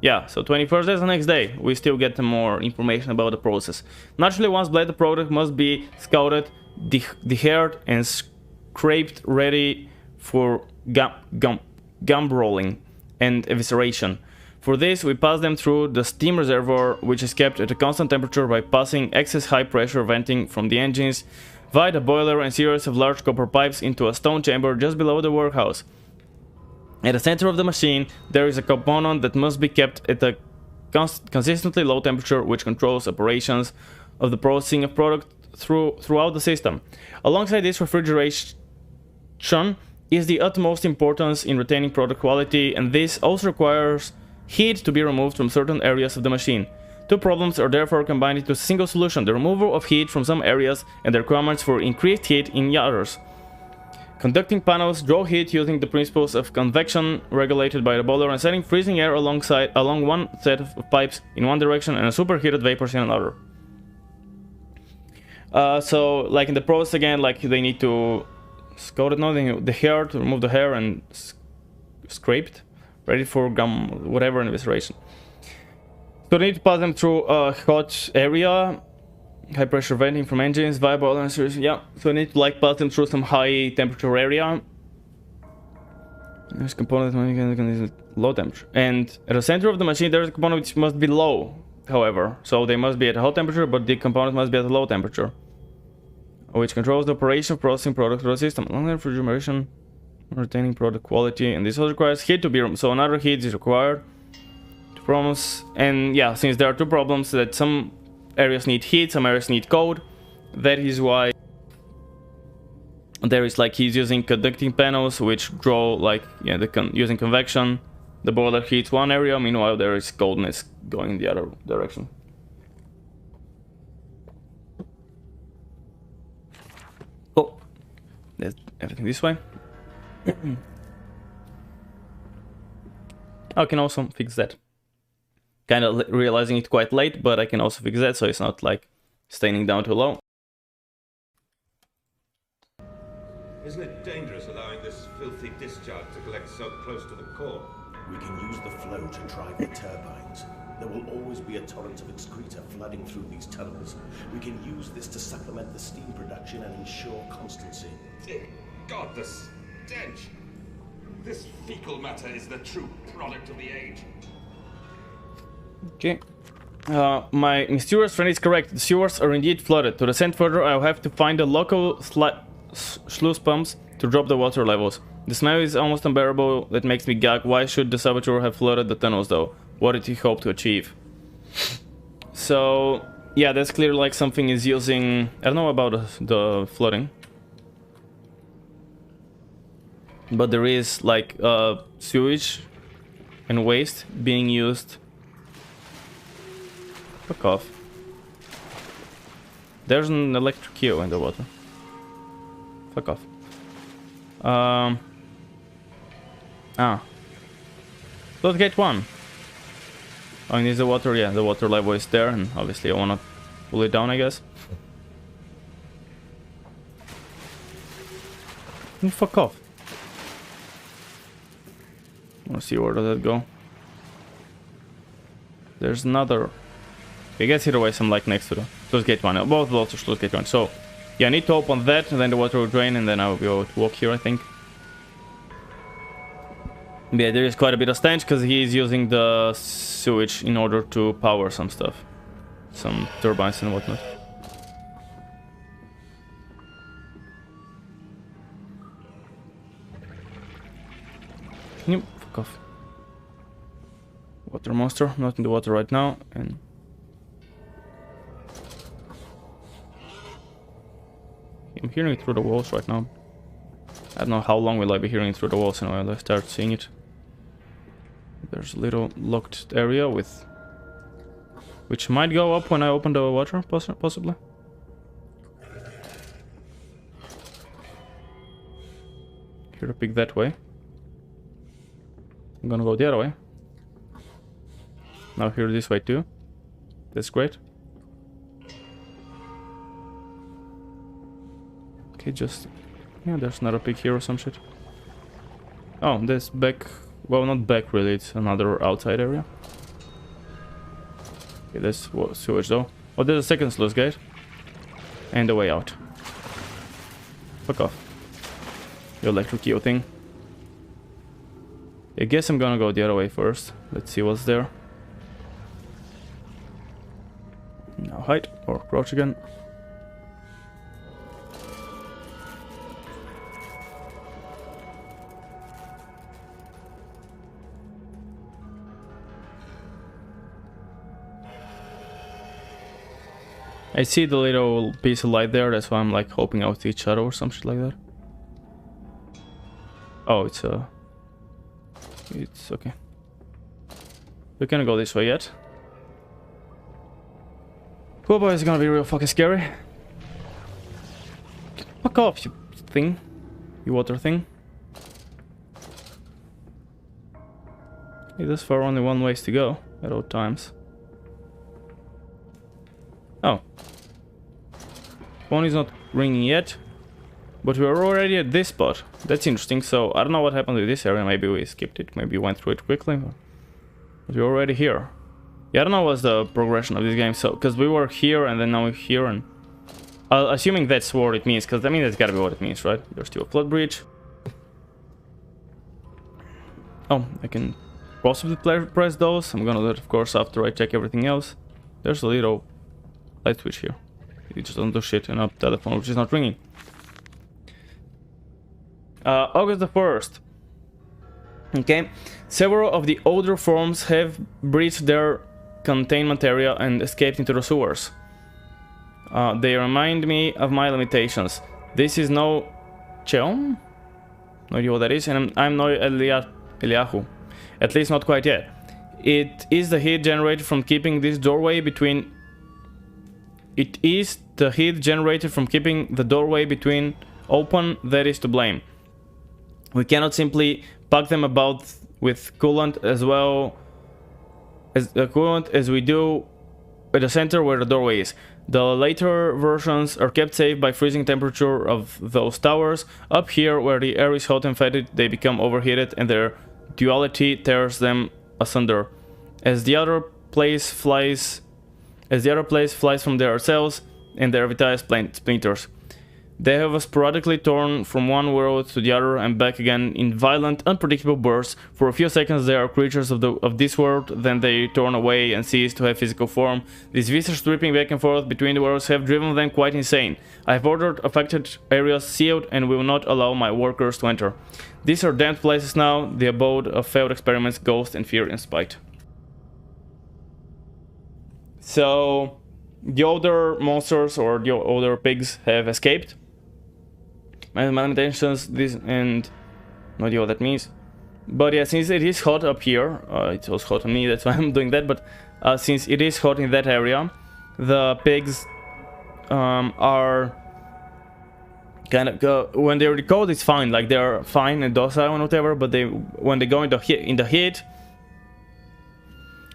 Yeah, so 21st, that's the next day. We still get more information about the process. Naturally, once bled, the product must be scouted, dehaired, and scraped ready for gum rolling and evisceration. For this, we pass them through the steam reservoir, which is kept at a constant temperature by passing excess high pressure venting from the engines via the boiler and series of large copper pipes into a stone chamber just below the workhouse. At the center of the machine, there is a component that must be kept at a consistently low temperature, which controls operations of the processing of product throughout the system. Alongside this, refrigeration is the utmost importance in retaining product quality, and this also requires heat to be removed from certain areas of the machine. Two problems are therefore combined into a single solution: the removal of heat from some areas and the requirements for increased heat in others. Conducting panels draw heat using the principles of convection regulated by the boiler and sending freezing air along one set of pipes in one direction and superheated vapors in another. So, like in the process again, like they need to coat it, the hair, to remove the hair and scrape it, ready for gum, whatever, evisceration. So they need to pass them through a hot area, high pressure venting from engines via boiler and series. Yeah, so they need to like pass them through some high temperature area. There's a component low temperature, and at the center of the machine there is a component which must be low. However, so they must be at a hot temperature, but the component must be at a low temperature, which controls the operation of processing product through the system. Along the refrigeration, retaining product quality, and this also requires heat to be removed. So another heat is required to promise. And yeah, since there are two problems, that some areas need heat, some areas need cold, that is why there is like he's using conducting panels which draw like using convection. The boiler heats one area, meanwhile there is coldness going in the other direction. Oh, there's everything this way. I can also fix that. Kind of realizing it quite late, but I can also fix that so it's not like staining down too low. Isn't it dangerous allowing this filthy discharge to collect so close to the core? We can use the flow to drive the turbines. There will always be a torrent of excreta flooding through these tunnels. We can use this to supplement the steam production and ensure constancy. Dear God, the stench! This fecal matter is the true product of the age. Okay. My mysterious friend is correct. The sewers are indeed flooded. To descend further, I'll have to find the local sluice pumps to drop the water levels. The smell is almost unbearable. That makes me gag. Why should the saboteur have flooded the tunnels though? What did he hope to achieve? So yeah, that's clear like something is using... I don't know about the flooding, but there is like sewage and waste being used. Fuck off. There's an electric eel in the water. Fuck off. Flood gate 1. Oh, it needs the water. Yeah, the water level is there, and obviously I wanna pull it down, I guess. Fuck off. Wanna see where does that go? There's another. I guess either way, I'm like next to the sluice gate 1. Both are sluice gate 1. So yeah, I need to open that, and then the water will drain, and then I will be able to walk here, I think. But yeah, there is quite a bit of stench because he is using the sewage in order to power some stuff, some turbines and whatnot. Yep, fuck off. Water monster, not in the water right now, and I'm hearing it through the walls right now. I don't know how long will I be hearing it through the walls until I start seeing it. There's a little locked area with... which might go up when I open the water, possibly. Hear a pig that way. I'm gonna go the other way. Now here this way too. That's great. Okay, just... yeah, there's another pig here or some shit. Oh, this back... well, not back really, it's another outside area. Okay, that's sewage though. Oh, there's a second sluice gate. And the way out. Fuck off. The electrocute thing. I guess I'm gonna go the other way first. Let's see what's there. Now hide or crouch again. I see the little piece of light there, that's why I'm like hoping out each other or some shit like that. Oh, it's okay. We can't go this way yet. Oh boy, it's gonna be real fucking scary. Fuck off, you thing. You water thing. Hey, this far only one ways to go at all times. Oh. Phone is not ringing yet. But we are already at this spot. That's interesting. So I don't know what happened with this area. Maybe we skipped it. Maybe went through it quickly. But we're already here. Yeah, I don't know what's the progression of this game. So, because we were here and then now we're here, and assuming that's what it means. Because I mean that's gotta be what it means, right? There's still a flood bridge. Oh, I can possibly press those. I'm gonna do it, of course, after I check everything else. There's a little light switch here. You just don't do shit, and a telephone which is not ringing. August the 1st. Okay. Several of the older forms have breached their containment area and escaped into the sewers. They remind me of my limitations. This is no Cheom? No idea what that is, and I'm no Eliahu. At least not quite yet. It is the heat generated from keeping this doorway between... It is the heat generated from keeping the doorway between open that is to blame. We cannot simply pack them about with coolant as well as we do at the center where the doorway is. The later versions are kept safe by freezing temperature of those towers. Up here, where the air is hot and fetid, they become overheated and their duality tears them asunder. As the other place flies from their cells and their vitalized splinters. They have sporadically torn from one world to the other and back again in violent, unpredictable bursts. For a few seconds they are creatures of this world, then they torn away and cease to have physical form. These visitors stripping back and forth between the worlds have driven them quite insane. I have ordered affected areas sealed and will not allow my workers to enter. These are damned places now, the abode of failed experiments, ghost and fear and spite. So, the older monsters or the older pigs have escaped. My limitations, this, and no idea what that means. But yeah, since it is hot up here, it was hot on me, that's why I'm doing that, but since it is hot in that area, the pigs are kind of, when they're cold it's fine, like they're fine and docile and whatever, but when they go in the heat,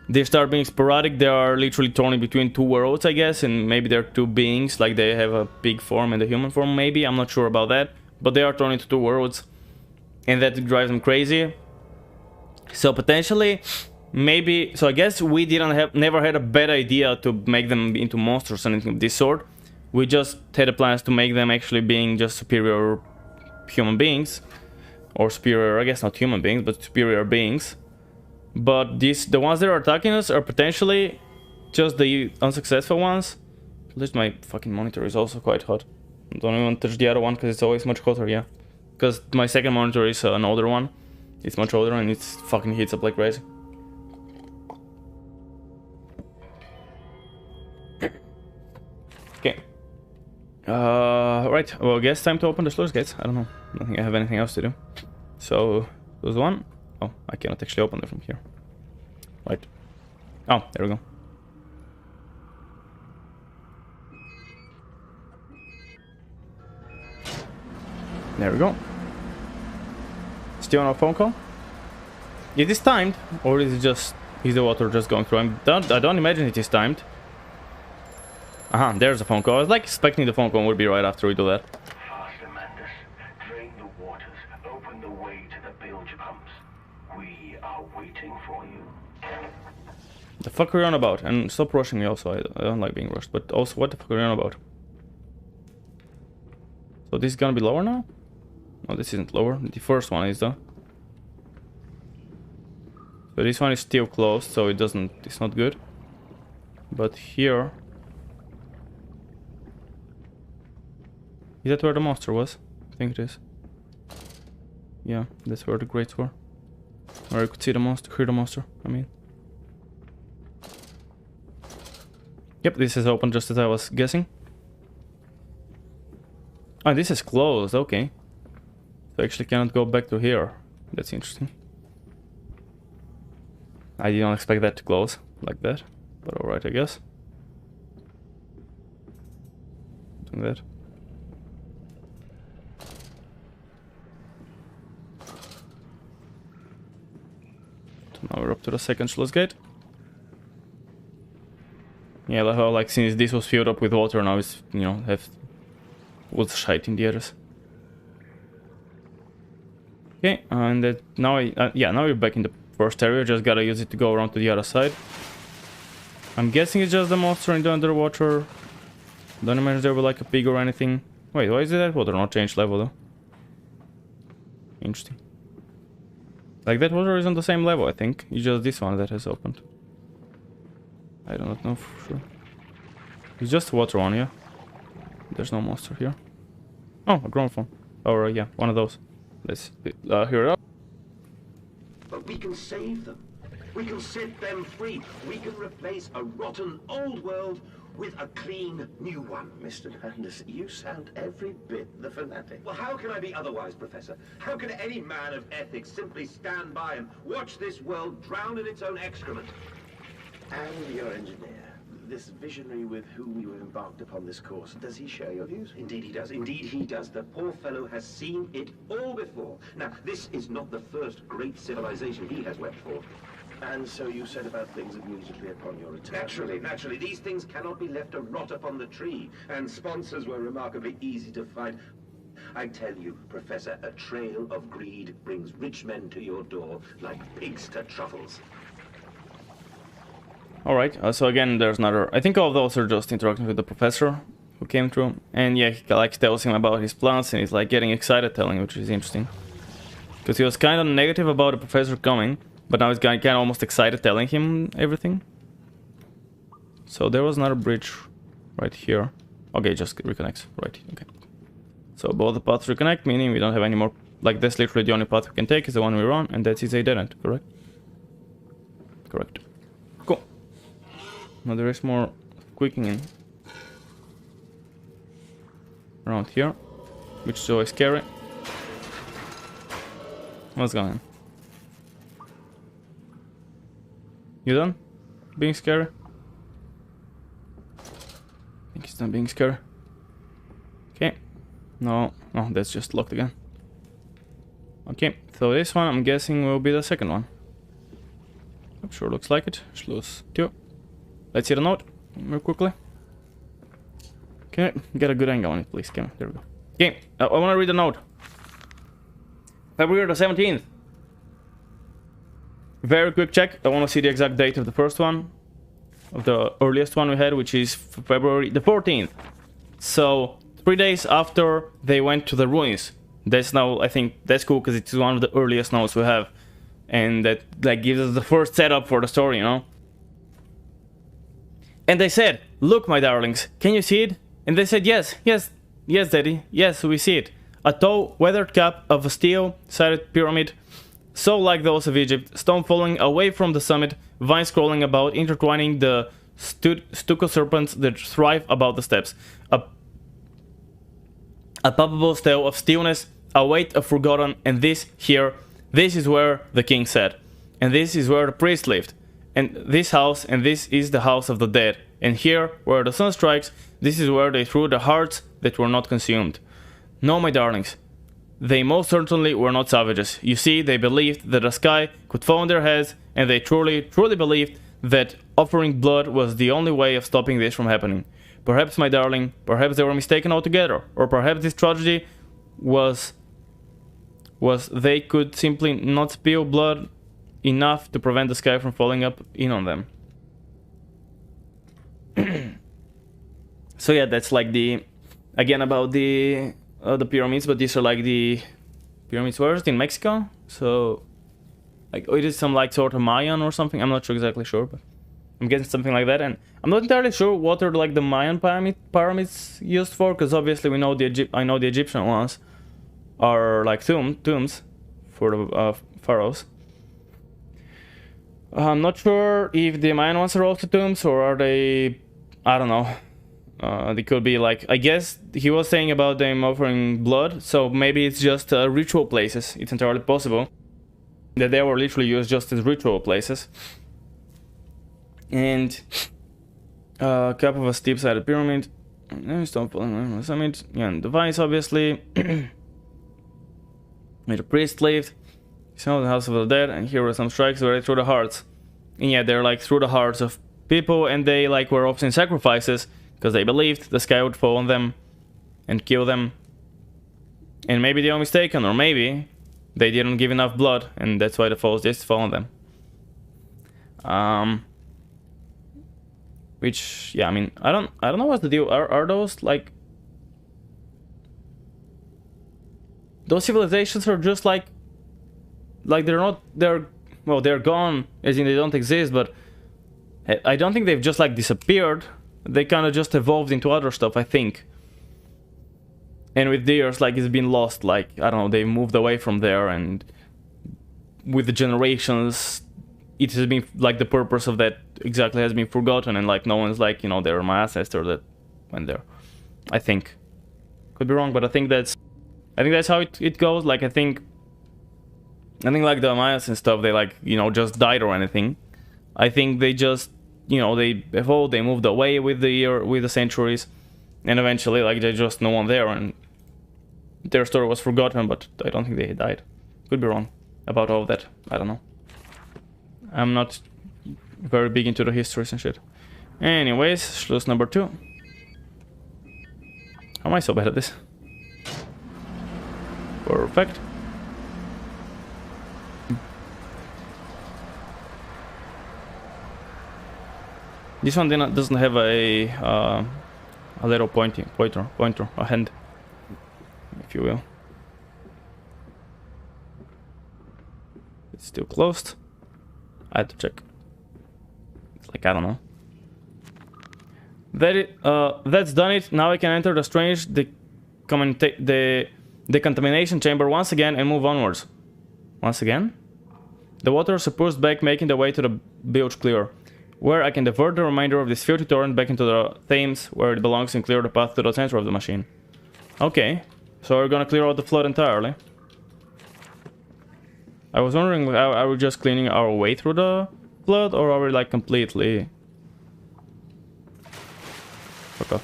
they start being sporadic. They are literally torn in between two worlds, I guess, and maybe they're two beings, like they have a pig form and a human form, maybe, I'm not sure about that, but they are torn into two worlds, and that drives them crazy. So potentially, maybe, so I guess we never had a bad idea to make them into monsters or anything of this sort. We just had a plans to make them actually being just superior human beings, or superior, I guess not human beings, but superior beings. But the ones that are attacking us are potentially just the unsuccessful ones. At least my fucking monitor is also quite hot. Don't even touch the other one because it's always much hotter, yeah. Because my second monitor is an older one. It's much older and it fucking heats up like crazy. Okay. Right. Well, I guess time to open the sluice gates. I don't know. I don't think I have anything else to do. So, there's one. Oh, I cannot actually open it from here. Right. Oh, there we go. There we go. Still on a phone call? Is this timed? Or is the water just going through? I don't imagine it is timed. There's a phone call. I was like expecting the phone call would be right after we do that. Faster, Mandus. Drain the waters. Open the way to the bilge pumps. We are waiting for you. The fuck are you on about? And stop rushing me also. I don't like being rushed. But also, what the fuck are you on about? So this is gonna be lower now? No, this isn't lower. The first one is though. So this one is still closed, so it's not good. But here... Is that where the monster was? I think it is. Yeah, that's where the grates were. Or I could see the monster, hear the monster, I mean. Yep, this is open just as I was guessing. Oh, this is closed, okay. So I actually cannot go back to here. That's interesting. I didn't expect that to close like that. But alright, I guess. Doing that. So now we're up to the second sluice gate. Yeah, like how, like, since this was filled up with water, now it's, you know, have was shite in the others. Okay, and that now now we're back in the first area. Just gotta use it to go around to the other side. I'm guessing it's just the monster in the underwater. Don't imagine there were like a pig or anything. Wait, why is it that water not changed level though? Interesting. Like that water is on the same level, I think. It's just this one that has opened. I do not know for sure. It's just water one, yeah. There's no monster here. Oh, a gramophone. Or yeah, one of those. Let's hear it up. But we can save them. We can set them free. We can replace a rotten old world with a clean new one. Mr. Landis, you sound every bit the fanatic. Well, how can I be otherwise, Professor? How can any man of ethics simply stand by and watch this world drown in its own excrement? And your engineer, this visionary with whom you have embarked upon this course, does he share your views? Indeed he does. Indeed he does. The poor fellow has seen it all before. Now, this is not the first great civilization he has wept for. And so you set about things immediately upon your return? Naturally. These things cannot be left to rot upon the tree. And sponsors were remarkably easy to find. I tell you, Professor, a trail of greed brings rich men to your door like pigs to truffles. Alright, so again, there's another... I think all of those are just interacting with the professor who came through. And yeah, he like tells him about his plans and he's like getting excited telling, which is interesting. Because he was kind of negative about the professor coming, but now he's kind of almost excited telling him everything. So there was another bridge right here. Okay, just reconnects. Right, okay. So both the paths reconnect, meaning we don't have any more... Like, that's literally the only path we can take is the one we're on, and that is a dead end, correct? Correct. Cool. Now there is more squeaking in around here, which is always scary. What's going on? You done being scary? I think he's done being scary. Okay. No, that's just locked again. Okay, so this one I'm guessing will be the second one. I'm sure looks like it. Schluss 2. Let's see the note real quickly. Okay, get a good angle on it, please. Okay, there we go. Okay, I want to read the note. February the 17th. Very quick check. I want to see the exact date of the first one. Of the earliest one we had, which is February the 14th. So, 3 days after they went to the ruins. That's now, I think, that's cool because it's one of the earliest notes we have. And that like gives us the first setup for the story, you know? And they said, "Look, my darlings, can you see it?" And they said, yes, daddy, yes, we see it. A tall, weathered cap of a steel-sided pyramid, so like those of Egypt, stone falling away from the summit, vines crawling about, intertwining the stucco serpents that thrive about the steps. A palpable tale of stillness, a weight of forgotten, and this is where the king sat. And this is where the priest lived. And this house, and this is the house of the dead. And here, where the sun strikes, this is where they threw the hearts that were not consumed. No, my darlings, they most certainly were not savages. You see, they believed that the sky could fall on their heads, and they truly believed that offering blood was the only way of stopping this from happening. Perhaps, my darling, perhaps they were mistaken altogether, or perhaps this tragedy was they could simply not spill blood enough to prevent the sky from falling up in on them. So yeah, that's like the, again about the pyramids, but these are like the pyramids. Where is it? In Mexico? So, like, it is some like sort of Mayan or something. I'm not sure exactly sure, but I'm guessing something like that. And I'm not entirely sure what are like the Mayan pyramids used for, because obviously we know I know the Egyptian ones are like tombs for the pharaohs. I'm not sure if the Mayan ones are also tombs, or are they, I don't know. They could be like, I guess he was saying about them offering blood, so maybe it's just ritual places. It's entirely possible that they were literally used just as ritual places. And a cup of a steep-sided pyramid. Stone falling on the summit. Yeah, and device, obviously. Made a priest lived. Some of the house of the dead, and here were some strikes right through the hearts. And yeah, they're like through the hearts of people, and they like were offering sacrifices because they believed the sky would fall on them and kill them. And maybe they were mistaken, or maybe they didn't give enough blood, and that's why the falls just fall on them. Which, yeah, I mean, I don't know what's the deal. Are those like, those civilizations are just like they're gone, as in they don't exist, but I don't think they've just like disappeared. They kind of just evolved into other stuff, I think. And with the years, like, it's been lost, like, I don't know, they moved away from there, and with the generations, it has been, like, the purpose of that exactly has been forgotten, and, like, no one's like, you know, they were my ancestor that went there. I think. Could be wrong, but I think that's how it goes. Like, I think like the Mayas and stuff, they, like, you know, just died or anything. I think they just, you know, they evolved, they moved away with the centuries, and eventually, like, there's just no one there, and their story was forgotten, but I don't think they died. Could be wrong about all of that. I don't know. I'm not very big into the histories and shit. Anyways, Schluss number 2. How am I so bad at this? Perfect. This one doesn't have a little pointer, a hand, if you will. It's still closed. I had to check. It's like, I don't know. That's done it. Now I can enter the strange decontamination chamber once again and move onwards. Once again? The water supposed back, making the way to the bilge clear, where I can divert the remainder of this filthy torrent back into the Thames where it belongs and clear the path to the center of the machine. Okay, so we're gonna clear out the flood entirely. I was wondering, are we just cleaning our way through the flood, or are we like completely... Fuck off.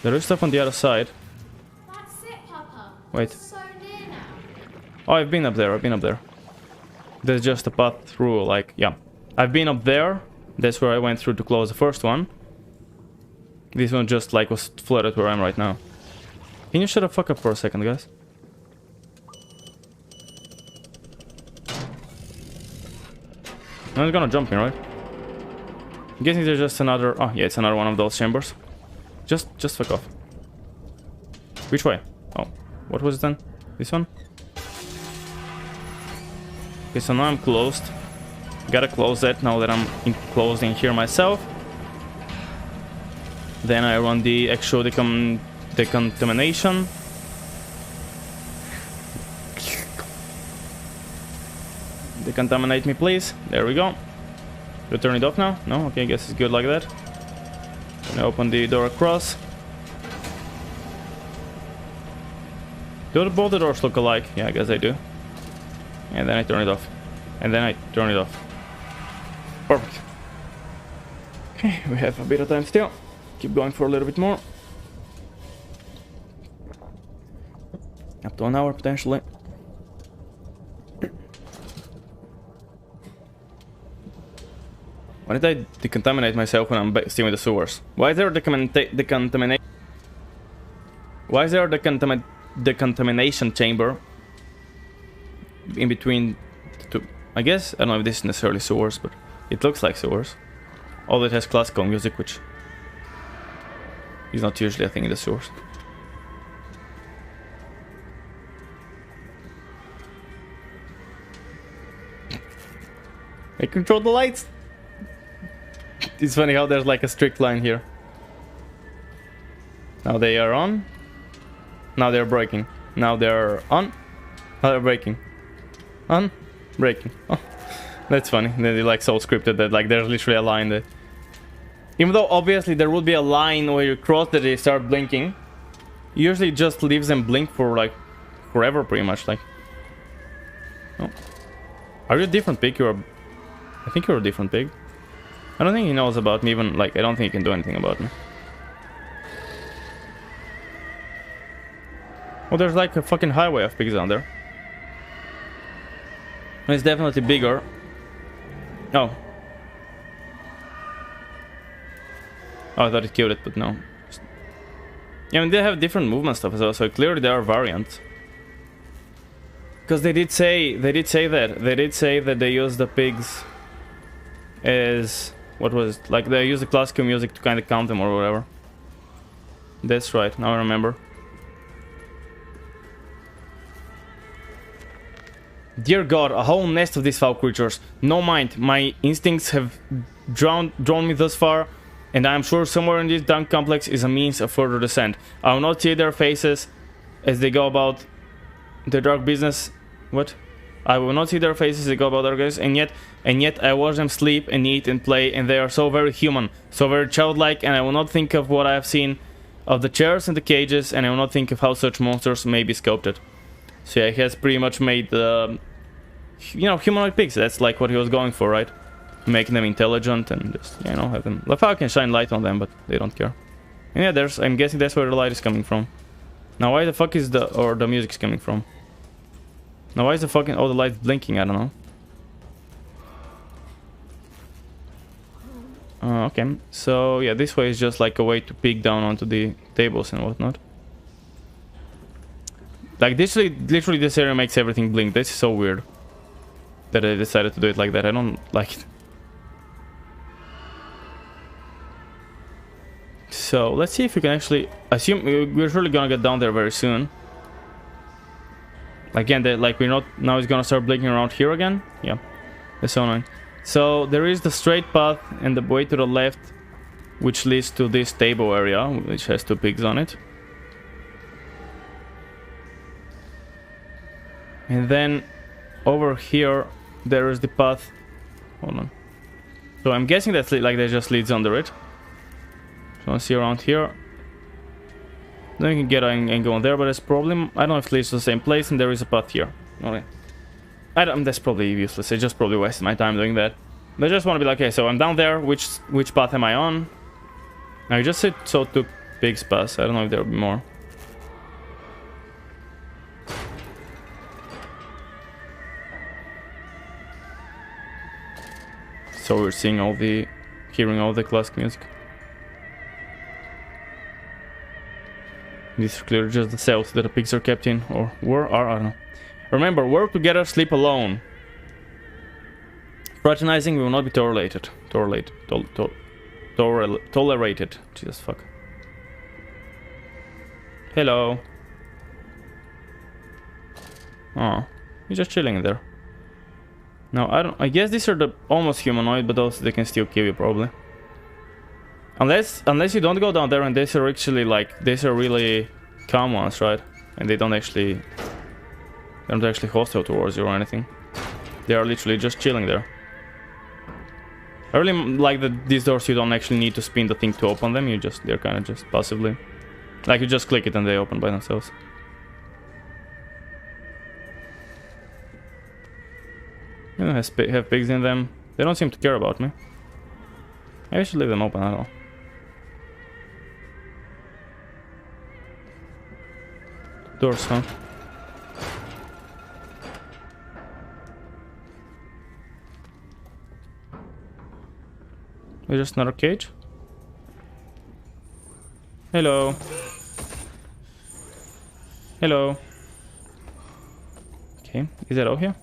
There is stuff on the other side. That's it, Papa. Wait. It's so near now. Oh, I've been up there, There's just a path through, like, yeah. I've been up there. That's where I went through to close the first one. This one just, like, was flooded where I am right now. Can you shut the fuck up for a second, guys? No one's gonna jump me, right? I'm guessing there's just another... Oh, yeah, it's another one of those chambers. Just fuck off. Which way? Oh, what was it then? This one? Okay, so now I'm closed. Gotta close that now that I'm enclosed in here myself. Then I run the actual decontamination. Decontaminate me, please. There we go. Do I turn it off now? No? Okay, I guess it's good like that. Then I open the door across. Do both the doors look alike? Yeah, I guess they do. And then I turn it off. And then I turn it off. Perfect. Okay, we have a bit of time still. Keep going for a little bit more. Up to an hour, potentially. Why did I decontaminate myself when I'm still in the sewers? Why is there decontamination? Why is there a decontamination chamber in between the two? I guess, I don't know if this is necessarily sewers, but it looks like sewers. Although it has classical music, which is not usually a thing in the sewers. I control the lights. It's funny how there's like a strict line here. Now they are on. Now they're breaking. Now they're on. Now they're breaking. On. Breaking. Oh, that's funny. They're like so scripted that like there's literally a line that... Even though obviously there would be a line where you cross that they start blinking. Usually it just leaves them blink for like forever pretty much. Like... Oh. Are you a different pig? You're... I think you're a different pig. I don't think he knows about me even, like, I don't think he can do anything about me. Oh, there's like a fucking highway of pigs down there. It's definitely bigger. Oh. Oh, I thought it killed it, but no. Yeah, I mean, they have different movement stuff as well, so clearly there are variants. Because they did say that they use the pigs as... What was it? Like, they use the classical music to kind of count them or whatever. That's right, now I remember. Dear God, a whole nest of these foul creatures. No mind, my instincts have drawn me thus far, and I am sure somewhere in this damn complex is a means of further descent. I will not see their faces as they go about their dark business. What? I will not see their faces as they go about their business, and yet I watch them sleep and eat and play, and they are so very human, so very childlike, and I will not think of what I have seen of the chairs and the cages, and I will not think of how such monsters may be sculpted. So yeah, he has pretty much made you know, humanoid pigs. That's like what he was going for, right? Making them intelligent and just, you know, have them... Lafau can shine light on them, but they don't care. And yeah, there's... I'm guessing that's where the light is coming from. Now why the fuck is the... or the music is coming from? Now why is the fucking... oh, the light's blinking, I don't know. Okay, so yeah, this way is just like a way to peek down onto the tables and whatnot. Like, literally this area makes everything blink. This is so weird that I decided to do it like that. I don't like it. So let's see if we can actually assume we're surely gonna get down there very soon. Again, like we're not now. It's gonna start blinking around here again. Yeah, that's so annoying. So there is the straight path and the way to the left, which leads to this table area, which has two pigs on it. And then over here there is the path. Hold on. So I'm guessing that's like that just leads under it. So I see around here. Then you can get and go on there, but it's probably... I don't know if it leads to the same place, and there is a path here. Okay. That's probably useless. I just probably wasted my time doing that. But I just want to be like, okay, so I'm down there. Which path am I on? I just said so two pigs pass. I don't know if there will be more. So we're seeing hearing all the classic music. These are clearly just the cells that the pigs are kept in, or I don't know. Remember, work together, sleep alone. Fraternizing will not be tolerated. Tolerated. Jesus fuck. Hello. Oh, you're just chilling there. Now I guess these are the almost humanoid, but also they can still kill you probably. Unless you don't go down there, and these are actually like these are really calm ones, right? And they don't actually hostile towards you or anything. They are literally just chilling there. I really like that these doors you don't actually need to spin the thing to open them. They're kind of just passively, like you just click it and they open by themselves. You know, have pigs in them. They don't seem to care about me. Maybe I should leave them open, I don't know. Doors, huh? Is just another cage? Hello. Hello. Okay, is that all here?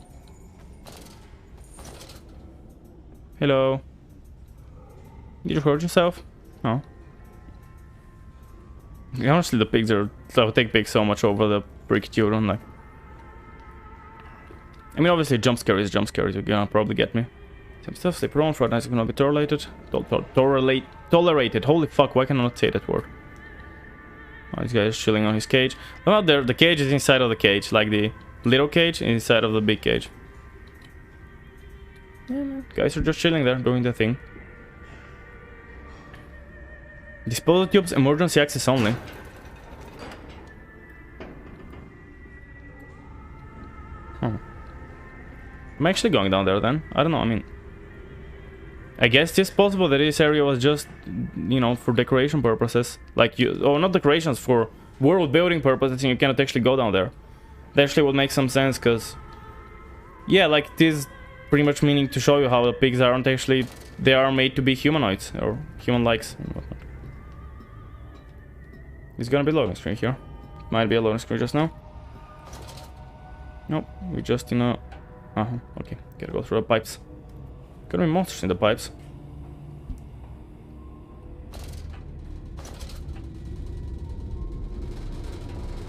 Hello. Did you hurt yourself? No. Honestly, the pigs are... I would take pigs so much over the brick children, like... I mean, obviously, jump scare is jump scare. You're gonna probably get me. Some stuff, sleep around, Friday nights cannot be tolerated. Tolerated. Holy fuck, why can I not say that word? Oh, this guy is chilling on his cage. Oh, there, the cage is inside of the cage, like the little cage inside of the big cage. Yeah, guys are just chilling there, doing their thing. Disposal tubes, emergency access only. Oh. I'm actually going down there then. I don't know, I mean... I guess it's possible that this area was just, you know, for decoration purposes. Like, or not decorations, for world building purposes, and you cannot actually go down there. That actually would make some sense, because... Yeah, like, this pretty much meaning to show you how the pigs aren't actually... They are made to be humanoids, or human-likes, and whatnot. It's gonna be a loading screen here. Might be a loading screen just now. Nope, we just in a... okay, gotta go through the pipes. Gonna be monsters in the pipes.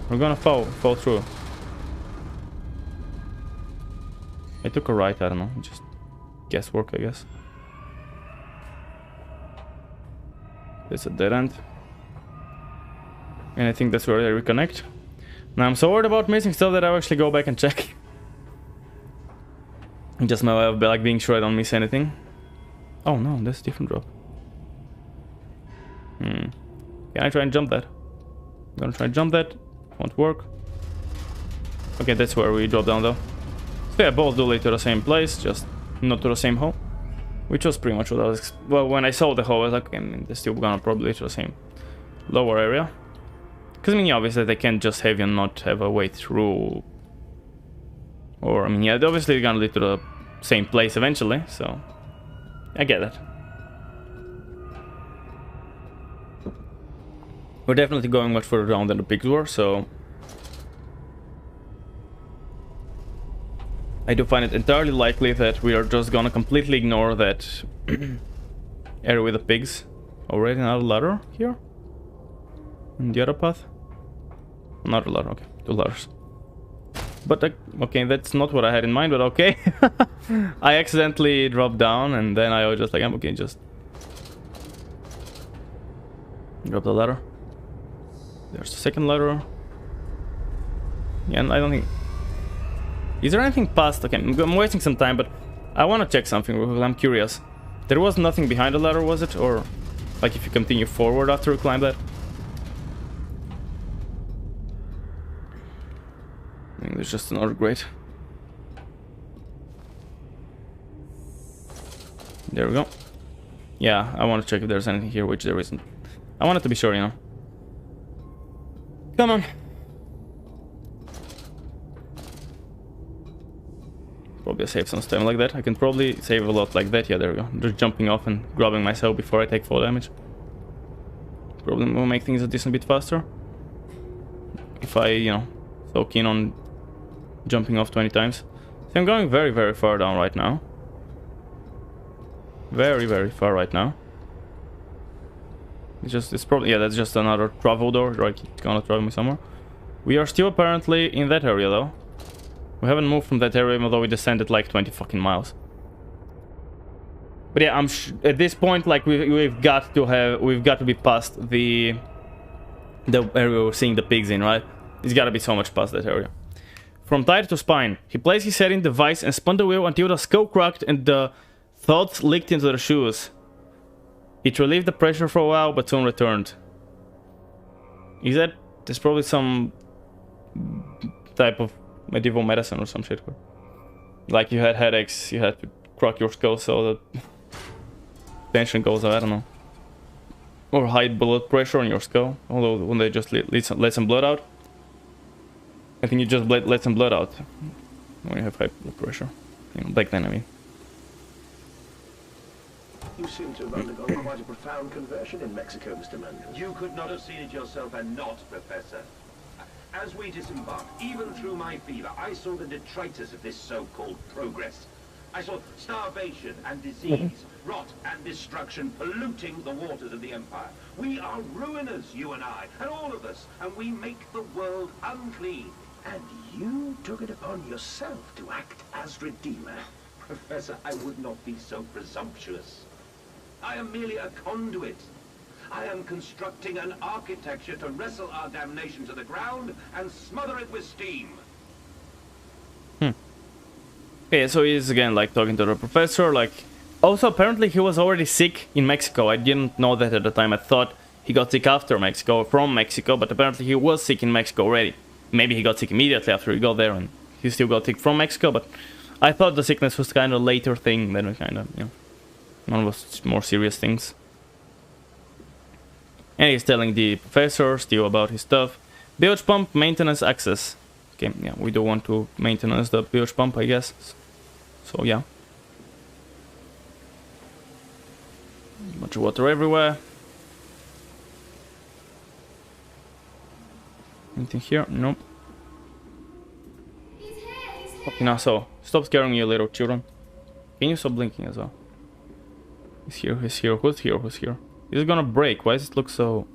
We're gonna fall through. I took a right, I don't know, just guesswork, I guess. It's a dead end. And I think that's where they reconnect. Now I'm so worried about missing stuff that I'll actually go back and check. Just my way of like being sure I don't miss anything. Oh no, that's a different drop. Can I try and jump that? I'm gonna try and jump that. Won't work. Okay, that's where we drop down though. So yeah, both do lead to the same place, just not to the same hole. Which was pretty much what I was... Well, when I saw the hole, I was like, okay, I mean, they're still gonna probably lead to the same lower area. Because I mean, yeah, obviously they can't just have you not have a way through. Or, I mean, yeah, obviously they're gonna lead to the same place eventually, so I get that. We're definitely going much further down than the pigs were, so I do find it entirely likely that we are just gonna completely ignore that area with the pigs. Already another ladder here? And the other path? Another ladder, okay, 2 ladders. But, okay, that's not what I had in mind, but okay. I accidentally dropped down, and then I was just like, I'm okay, just... Drop the ladder. There's the second ladder. Yeah, and I don't think... Is there anything past... Okay, I'm wasting some time, but I want to check something because I'm curious. There was nothing behind the ladder, was it? Or, like, if you continue forward after you climb that? I think there's just another grate. There we go. Yeah, I want to check if there's anything here, which there isn't. I wanted to be sure, you know. Come on. Probably save some time like that. I can probably save a lot like that. Yeah, there we go. Just jumping off and grabbing myself before I take full damage. Probably will make things a decent bit faster. If I, you know, so keen on jumping off 20 times. So I'm going very, very far down right now. Very, very far right now. It's probably, yeah, that's just another travel door, right? It's gonna travel me somewhere. We are still apparently in that area though. We haven't moved from that area, even though we descended like 20 fucking miles. But yeah, I'm at this point, like we've got to be past the area we're seeing the pigs in, right? It's got to be so much past that area. From tire to spine, he placed his head in the vice and spun the wheel until the skull cracked and the thoughts leaked into the shoes. It relieved the pressure for a while, but soon returned. Is that... There's probably some type of medieval medicine or some shit. Like you had headaches, you had to crack your skull so that tension goes out, I don't know. Or high blood pressure on your skull, although when they just let some blood out. I think you just let some blood out when you have high blood pressure. You know, back then, I mean. You seem to have undergone quite a profound conversion in Mexico, Mr. Mandel. You could not have seen it yourself and not, Professor. As we disembarked, even through my fever, I saw the detritus of this so-called progress. I saw starvation and disease, rot and destruction polluting the waters of the Empire. We are ruiners, you and I, and all of us, and we make the world unclean. And you took it upon yourself to act as Redeemer. Professor, I would not be so presumptuous. I am merely a conduit. I am constructing an architecture to wrestle our damnation to the ground and smother it with steam. Okay, so he's again like talking to the professor, like... Also, apparently he was already sick in Mexico. I didn't know that at the time. I thought he got sick after Mexico, from Mexico, but apparently he was sick in Mexico already. Maybe he got sick immediately after he got there and he still got sick from Mexico, but I thought the sickness was kind of a later thing than kind of, you know, one of those more serious things. And he's telling the professor still about his stuff. Bilge pump maintenance access. Okay, yeah, we do want to maintenance the bilge pump, I guess. So yeah. Bunch of water everywhere. Anything here? Nope. He's here, he's here. Okay, now so stop scaring me, you little children. Can you stop blinking as well? He's here, he's here, who's here, who's here? Is it gonna break? Why does it look so...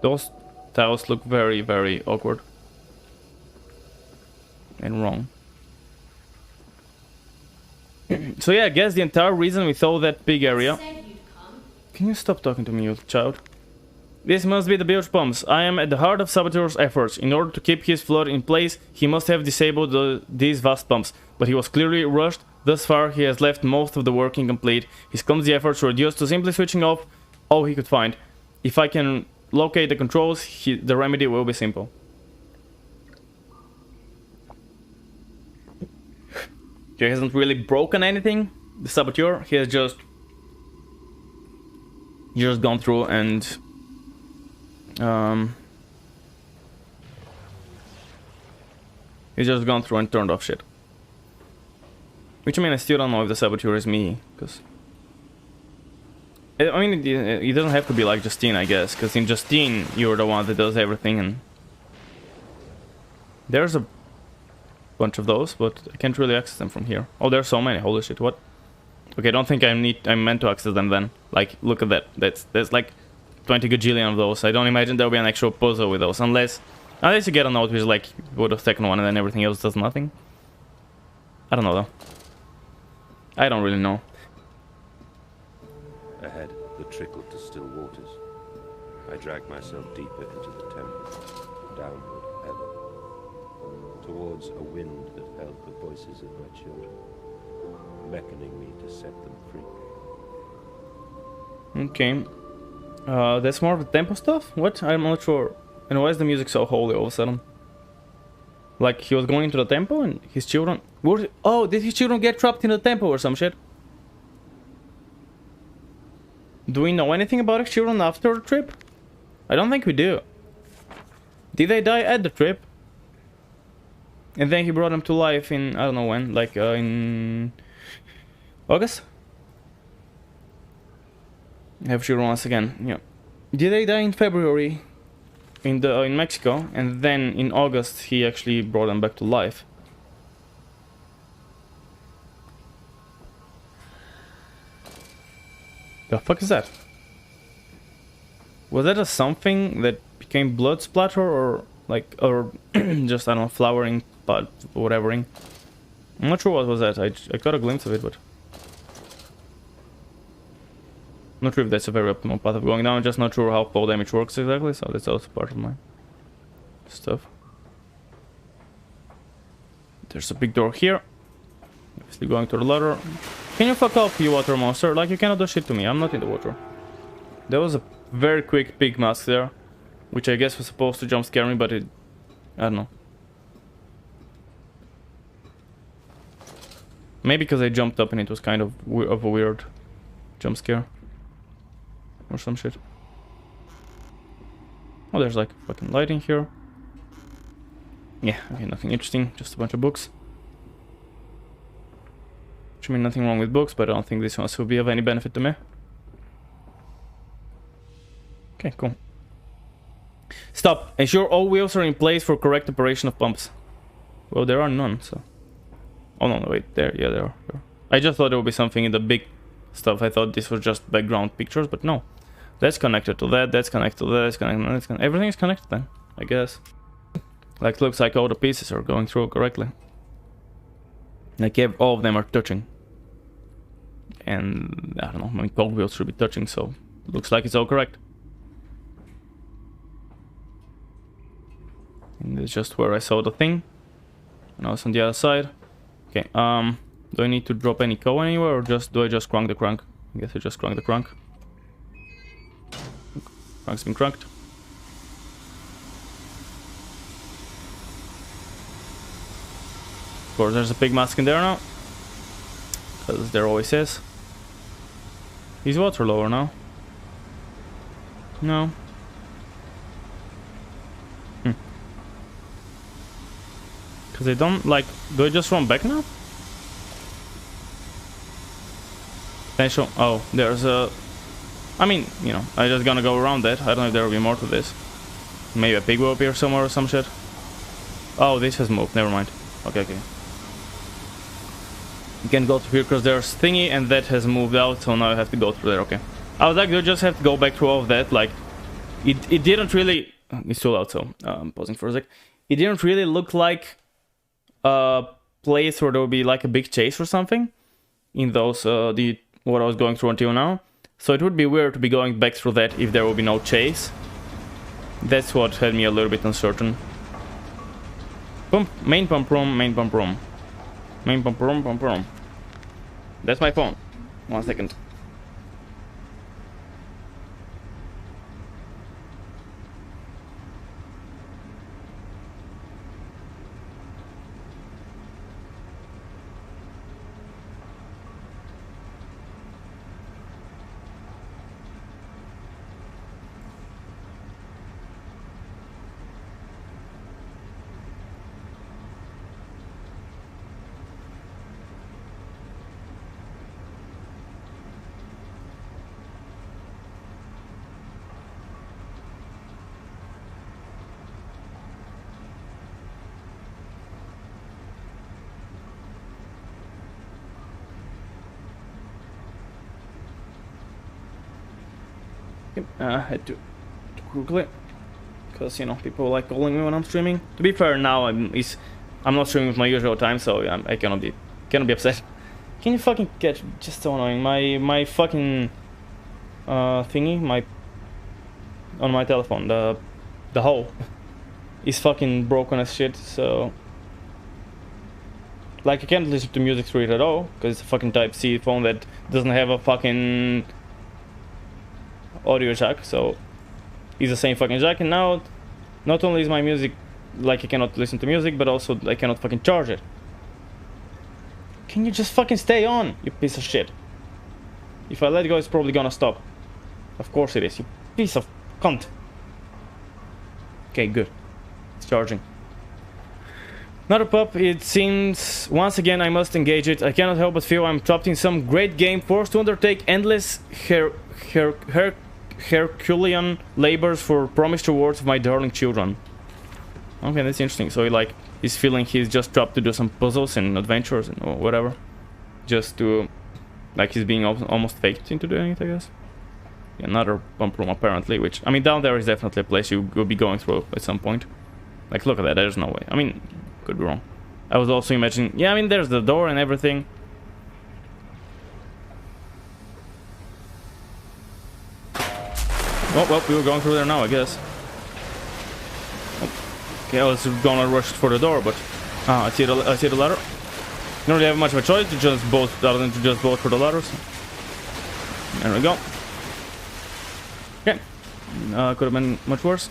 Those tiles look very, very awkward. And wrong. So yeah, I guess the entire reason we saw that big area... Said you'd come. Can you stop talking to me, you child? This must be the bilge pumps. I am at the heart of Saboteur's efforts. In order to keep his flood in place, he must have disabled these vast pumps. But he was clearly rushed. Thus far, he has left most of the work incomplete. His clumsy efforts were reduced to simply switching off all he could find. If I can locate the controls, the remedy will be simple. He hasn't really broken anything, the Saboteur. He has just gone through and he's just gone through and turned off shit. Which, I mean, I still don't know if the Saboteur is me, because... I mean, it doesn't have to be like Justine, I guess, because in Justine, you're the one that does everything, and... There's a bunch of those, but I can't really access them from here. Oh, there's so many, holy shit, what? Okay, I don't think I'm meant to access them then. Like, look at that, there's like 20 gajillion of those. I don't imagine there'll be an actual puzzle with those, unless you get a note which is like, with the second one, and then everything else does nothing. I don't know, though. I don't really know. Ahead, the trickle to still waters. I dragged myself deeper into the temple, downward ever, towards a wind that held the voices of my children, beckoning me to set them free. Okay. That's more of the tempo stuff? What? I'm not sure. And why is the music so holy all of a sudden? Like, he was going into the temple and his children... Oh, did his children get trapped in the temple or some shit? Do we know anything about his children after the trip? I don't think we do. Did they die at the trip? And then he brought them to life in... I don't know when. Like, in... August? I have children once again. Yeah. Did they die in February? In Mexico, and then in August he actually brought them back to life. The fuck is that? Was that a something that became blood splatter, or like, or just, I don't know, flowering, but whatevering? I'm not sure what was that. I got a glimpse of it, but I'm not sure if that's a very optimal path of going down. I'm just not sure how fall damage works exactly, so that's also part of my stuff. There's a big door here. Obviously going to the ladder. Can you fuck off, you water monster? Like, you cannot do shit to me. I'm not in the water. There was a very quick pig mask there, which I guess was supposed to jump scare me, but it... I don't know. Maybe because I jumped up and it was kind of a weird jump scare. Or some shit. Oh, there's like fucking light in here. Yeah, okay, nothing interesting, just a bunch of books. Which, I mean, nothing wrong with books, but I don't think this one will be of any benefit to me. Okay, cool. Stop. Ensure all wheels are in place for correct operation of pumps. Well, there are none, so... Oh, no, wait, there, yeah, there are. I just thought there would be something in the big stuff. I thought this was just background pictures, but no. That's connected to that, that's connected to that, that's connected to that. Everything is connected then, I guess. Like, looks like all the pieces are going through correctly. Like all of them are touching. And I don't know, I mean, cogwheels should be touching, so looks like it's all correct. And it's just where I saw the thing. And I was on the other side. Okay, do I need to drop any coal anywhere, or do I just crank the crank? I guess I just crank the crank. Crank's been cranked. Of course, there's a pig mask in there now. Because there always is. Is water lower now? No. Because I don't, like, do I just run back now? Potential. Oh, there's a... I mean, you know, I'm just gonna go around that. I don't know if there will be more to this. Maybe a pig will appear somewhere or some shit. Oh, this has moved. Never mind. Okay, okay. You can go through here because there's thingy, and that has moved out, so now I have to go through there. Okay. I was like, do I just have to go back through all of that? Like, it didn't really... It's too loud, so I'm pausing for a sec. It didn't really look like a place where there would be like a big chase or something in those what I was going through until now. So it would be weird to be going back through that if there will be no chase. That's what had me a little bit uncertain. Main pump room, main pump room. Main pump room, pump room. That's my phone. 1 second. I had to quickly, because you know people like calling me when I'm streaming. To be fair, now I'm not streaming with my usual time, so I cannot be upset. Can you fucking catch? Just so annoying. My fucking thingy, on my telephone, the hole is fucking broken as shit. So like I can't listen to music through it at all because it's a fucking Type-C phone that doesn't have a fucking audio jack, so it's the same fucking jack. And now not only is my music like I cannot listen to music, but also I cannot fucking charge it. Can you just fucking stay on, you piece of shit? If I let go, it's probably gonna stop. Of course it is, you piece of cunt. Okay, good. It's charging. Not a pup, it seems. Once again I must engage it. I cannot help but feel I'm trapped in some great game, forced to undertake endless Herculean labors for promised rewards of my darling children. Okay, that's interesting. So he's feeling he's just trapped to do some puzzles and adventures and whatever, just to, like, he's being almost faked into doing it, I guess. Another pump room apparently, which, I mean, down there is definitely a place you will be going through at some point. Like, look at that, there's no way. I mean, could be wrong. I was also imagining, yeah, I mean, there's the door and everything. Oh, well, we were going through there now, I guess. Okay, I was gonna rush for the door, but I see the ladder. Don't really have much of a choice to just both, other than to just both for the ladders. There we go. Okay, could have been much worse.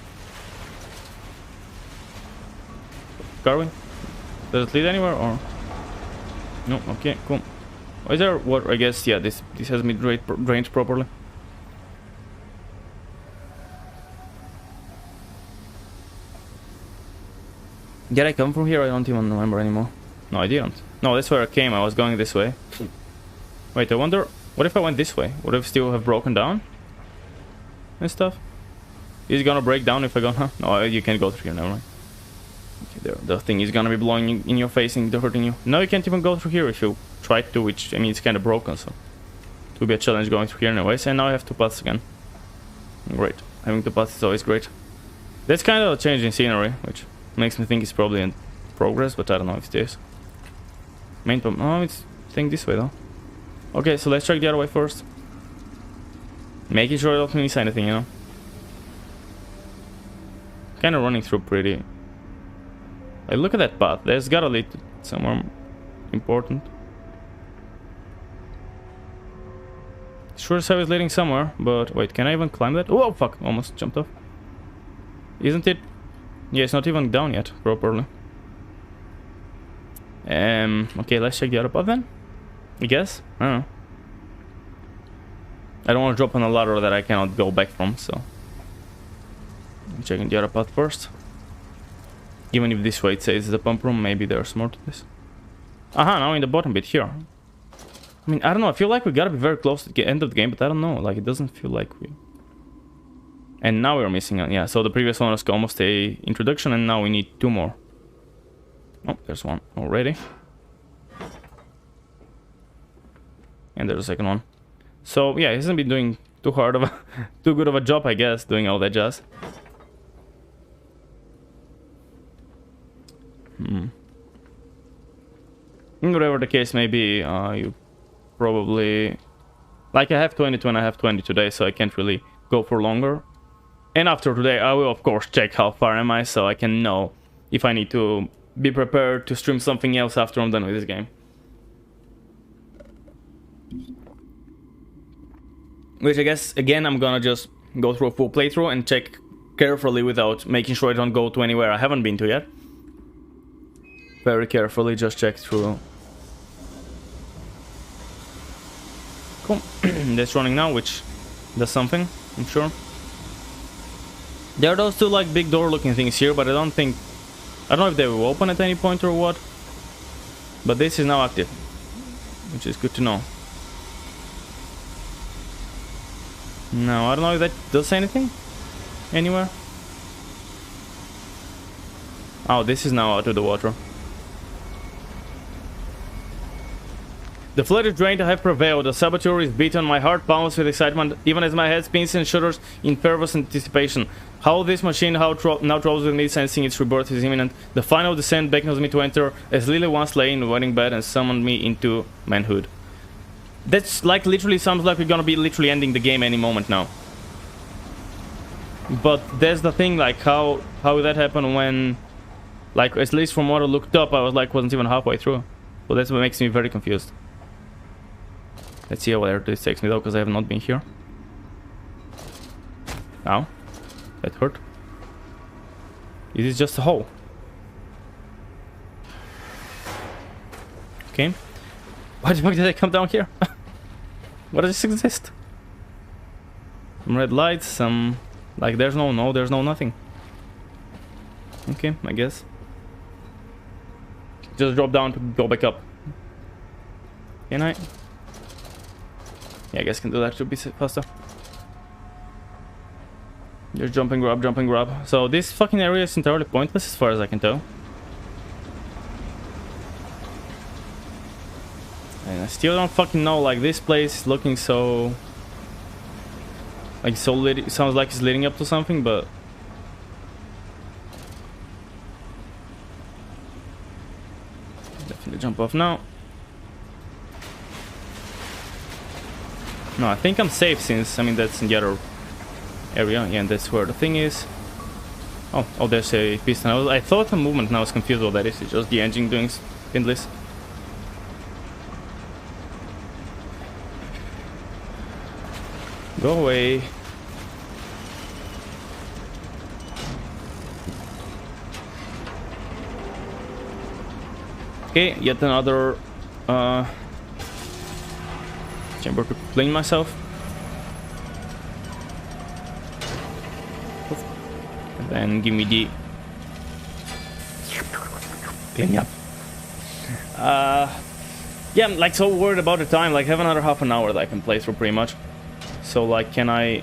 Garwin, does it lead anywhere or no? Okay, cool. Oh, is there water? I guess yeah. This has been drained properly. Did I come from here? I don't even remember anymore. No, I didn't. No, that's where I came. I was going this way. Wait, I wonder... What if I went this way? Would it still have broken down? And stuff? Is it gonna break down if I go... Huh? No, you can't go through here, never mind. Okay, there. The thing is gonna be blowing in your face and hurting you. No, you can't even go through here if you try to, which, I mean, it's kind of broken, so... It will be a challenge going through here anyways. And now I have two paths again. Great. Having two paths is always great. That's kind of a change in scenery, which... makes me think it's probably in progress, but I don't know if it is. Main pump. Oh, it's staying this way though. Okay, so let's check the other way first. Making sure I don't miss anything, you know. Kind of running through pretty. Like, look at that path. There's gotta lead to somewhere important. Sure as hell is leading somewhere, but wait, can I even climb that? Oh fuck, almost jumped off. Isn't it? Yeah, it's not even down yet properly. Okay, let's check the other path then. I guess. I don't know. I don't want to drop on a ladder that I cannot go back from, so I'm checking the other path first. Even if this way it says the pump room, maybe there's more to this. Aha, now in the bottom bit here. I mean, I don't know, I feel like we gotta be very close to the end of the game, but I don't know, like, it doesn't feel like we... And now we're missing one, yeah, so the previous one was almost a introduction, and now we need 2 more. Oh, there's one already. And there's a second one. So, yeah, he hasn't been doing too good of a job, I guess, doing all that jazz. Whatever the case may be, you probably... Like, I have 22 and I have 20 today, so I can't really go for longer. And after today, I will, of course, check how far am I, so I can know if I need to be prepared to stream something else after I'm done with this game. Which I guess, again, I'm gonna just go through a full playthrough and check carefully without making sure I don't go to anywhere I haven't been to yet. Very carefully, just check through. Cool. That's running now, which does something, I'm sure. There are those 2 like big door looking things here, but I don't know if they will open at any point or what. But this is now active, which is good to know. No, I don't know if that does anything anywhere. Oh, this is now out of the water. The flood is drained, I have prevailed. The saboteur is beaten, my heart pounds with excitement, even as my head spins and shudders in fervous anticipation. How this machine now troubles with me, sensing its rebirth is imminent. The final descent beckons me to enter, as Lily once lay in the wedding bed and summoned me into manhood. That's like literally sounds like we're gonna be literally ending the game any moment now. But that's the thing, like how that happened when, like, at least from what I looked up, I was like wasn't even halfway through. So that's what makes me very confused. Let's see where this takes me though, because I have not been here. Ow. That hurt. Is this just a hole? Okay. Why the fuck did I come down here? What does this exist? Some red lights, some... Like, there's no nothing. Okay, I guess. Just drop down to go back up. Can I? Yeah, I guess I can do that to be faster. Just jump and grab, jump and grab. So this fucking area is entirely pointless as far as I can tell. And I still don't fucking know, like, this place is looking so... Like, so lit, it sounds like it's leading up to something, but... Definitely jump off now. No, I think I'm safe since, I mean, that's in the other area, yeah, and that's where the thing is. Oh, there's a piston. I thought the movement, now I was confused what that is. It's just the engine doing spindless. Go away. Okay, yet another chamber to clean myself. And then give me the clean me up. Yeah, I'm like so worried about the time. Like, I have another half an hour that I can play through pretty much. So like, can I...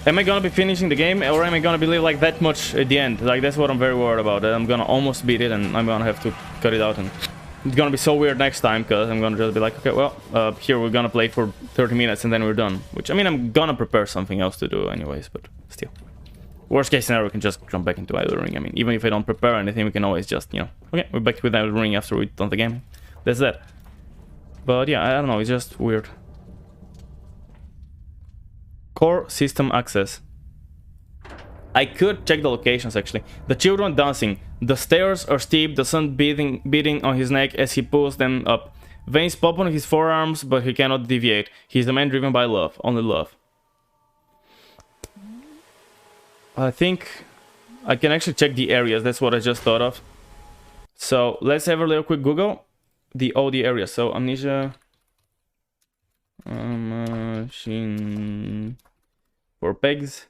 Am I gonna be finishing the game, or am I gonna believe like that much at the end? Like, that's what I'm very worried about. I'm gonna almost beat it and I'm gonna have to cut it out, and it's gonna be so weird next time, because I'm gonna just be like, okay, well, here we're gonna play for 30 minutes and then we're done. Which, I mean, I'm gonna prepare something else to do anyways, but still. Worst case scenario, we can just jump back into Elden Ring. I mean, even if I don't prepare anything, we can always just, you know, okay, we're back with Elden Ring after we've done the game. That's that. But yeah, I don't know, it's just weird. Core system access. I could check the locations actually. The children dancing. The stairs are steep, the sun beating on his neck as he pulls them up. Veins pop on his forearms, but he cannot deviate. He's the man driven by love, only love. I think I can actually check the areas, that's what I just thought of. So let's have a little quick Google. All the areas. So Amnesia... machine... for pegs.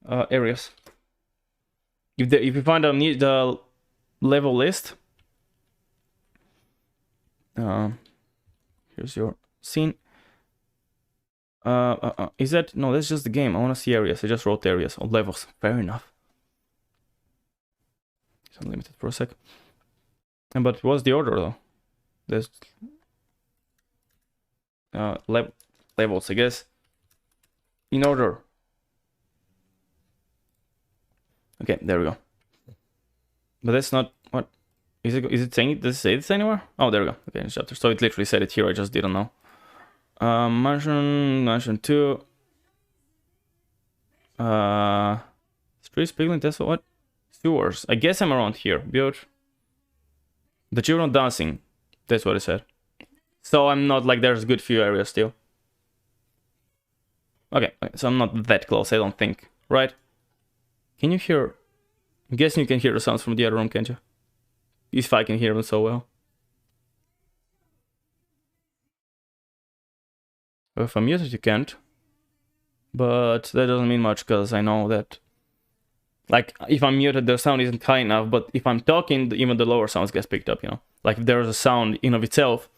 Areas. If you find the level list, here's your scene. Is that no? That's just the game. I want to see areas. I just wrote areas or levels. Fair enough. It's unlimited for a sec. But what's the order though? There's levels, I guess. In order. Okay, there we go. But that's not what is it? Is it saying it? Does it say this anywhere? Oh, there we go. Okay, in chapter. So it literally said it here. I just didn't know. Mansion 2. Street Spiegling. That's what? Sewers. I guess I'm around here. Build. The children dancing. That's what it said. So I'm not like there's a good few areas still. Okay, so I'm not that close. I don't think. Right? Can you hear? I'm guessing you can hear the sounds from the other room, can't you? If I can hear them so well. If I'm muted, you can't. But that doesn't mean much, because I know that... Like, if I'm muted, the sound isn't high enough, but if I'm talking, even the lower sounds get picked up, you know? Like, if there's a sound in of itself,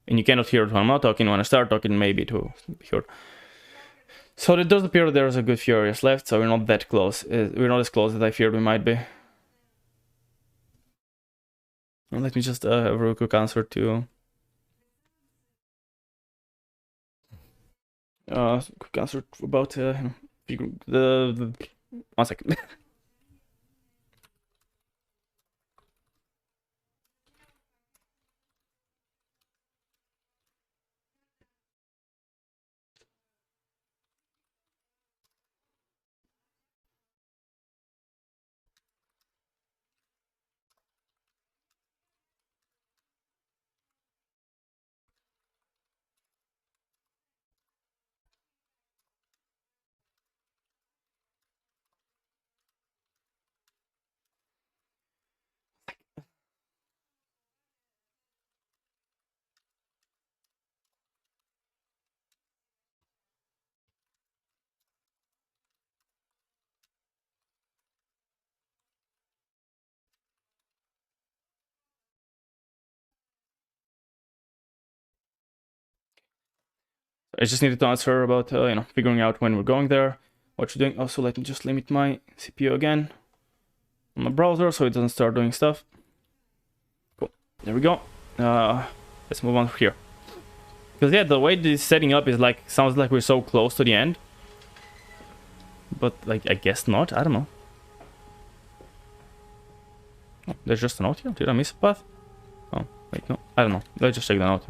and you cannot hear it when I'm not talking, when I start talking, maybe it will be heard. So it does appear there's a good few areas left, so we're not that close. We're not as close as I feared we might be. Well, let me just have a real quick answer to... quick answer about the 1 second. I just needed to answer about, you know, figuring out when we're going there, what you're doing. Also, let me just limit my CPU again on my browser so it doesn't start doing stuff. Cool. There we go. Let's move on here. Because, yeah, the way this is setting up is like, sounds like we're so close to the end. But, like, I guess not. I don't know. Oh, there's just a note here. Did I miss a path? Oh, wait, no. I don't know. Let's just check the note.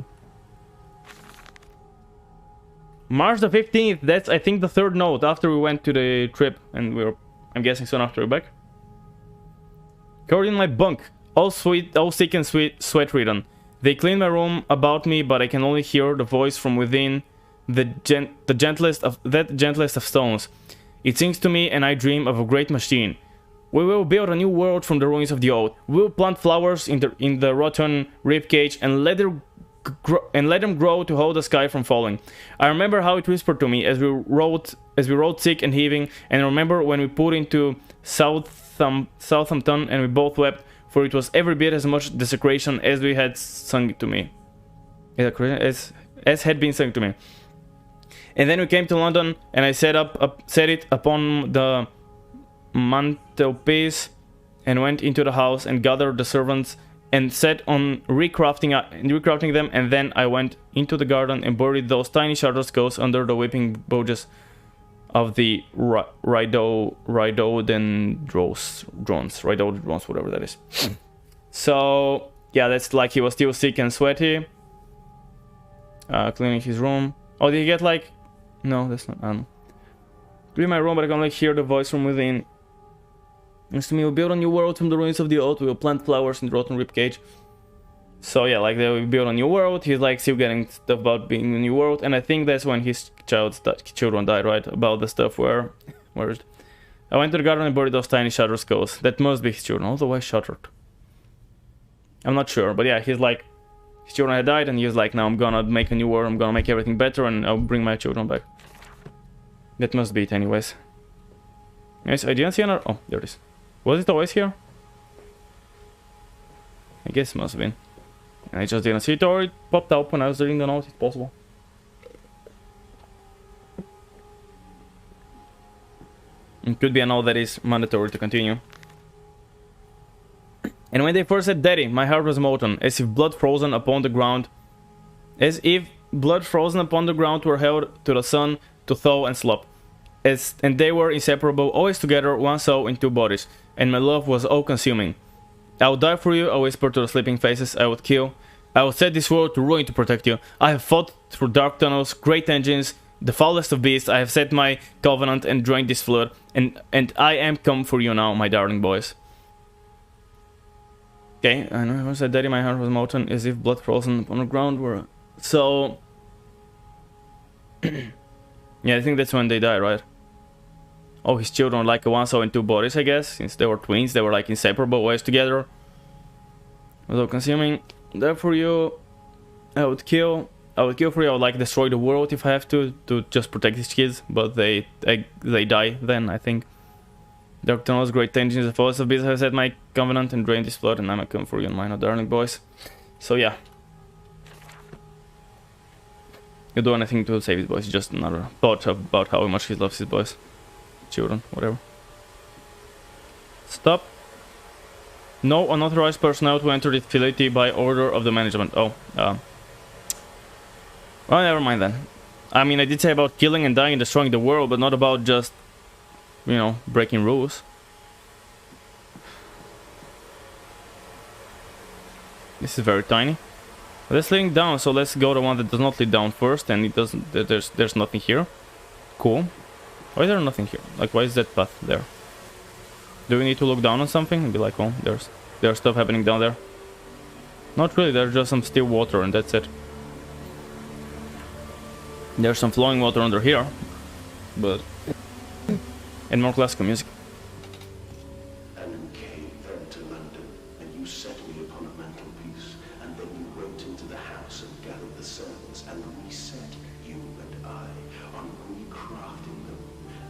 March the 15th, that's I think the third note after we went to the trip, and I'm guessing soon after we're back. Covered in my bunk, all sick and sweat ridden. They clean my room about me, but I can only hear the voice from within, the gentlest of stones. It sings to me, and I dream of a great machine. We will build a new world from the ruins of the old. We will plant flowers in the rotten ribcage and let them grow to hold the sky from falling. I remember how it whispered to me as we rode sick and heaving, and I remember when we put into Southampton and we both wept, for it was every bit as much desecration as we had sung to me. As had been sung to me. And then we came to London, and I set it upon the mantelpiece and went into the house and gathered the servants and set on recrafting them, and then I went into the garden and buried those tiny shutter skulls under the weeping boughs of the rhododendrons, whatever that is. So yeah, that's like he was still sick and sweaty. Cleaning his room. Oh, did he get like? No, that's not. I don't know. Clean my room, but I can like hear the voice from within. Next to me, we build a new world from the ruins of the old. We will plant flowers in the rotten ribcage. So yeah, like they will build a new world. He's like still getting stuff about being in a new world, and I think that's when his children died, right? About the stuff where is it? I went to the garden and buried those tiny shutter skulls. That must be his children. Although I shuttered. I'm not sure, but yeah, he's like his children had died, and he's like, now I'm gonna make a new world. I'm gonna make everything better, and I'll bring my children back. That must be it, anyways. Yes, I didn't see another. Oh, there it is. Was it always here? I guess it must have been. And I just didn't see it, or it popped up when I was reading the note. It's possible. It could be a note that is mandatory to continue. And when they first said Daddy, my heart was molten, as if blood frozen upon the ground. As if blood frozen upon the ground were held to the sun to thaw and slop. And they were inseparable, always together, one soul in two bodies. And my love was all-consuming. I would die for you, I whispered to the sleeping faces. I would kill. I would set this world to ruin to protect you. I have fought through dark tunnels, great engines, the foulest of beasts. I have set my covenant and drained this flood. And I am come for you now, my darling boys. Okay, I know I said Daddy, my heart was molten, as if blood frozen upon the ground were... So... yeah, I think that's when they die, right? Oh, his children like one soul in two bodies, I guess. Since they were twins, they were like inseparable, always together. Although consuming. Therefore you... I would kill for you. I would like destroy the world if I have to just protect these kids. But they die then, I think. Dark tunnels, great engines, the forest of beasts have set my covenant and drained this flood, and I'm a come for you and mine, darling boys. So yeah. You do anything to save his boys, just another thought about how much he loves his boys. Children, whatever. Stop. No unauthorized personnel to enter the facility by order of the management. Oh, well, never mind then. I mean, I did say about killing and dying and destroying the world, but not about just, you know, breaking rules. This is very tiny. Let's lead down, so let's go to one that does not lead down first, and it doesn't. There's nothing here. Cool. Why is there nothing here? Like, why is that path there? Do we need to look down on something and be like, oh, there's stuff happening down there? Not really. There's just some still water, and that's it. There's some flowing water under here, but and more classical music. And you came then to London, and you set me upon a mantelpiece, and then you went into the house and gathered the servants, and reset you and I on recrafting them,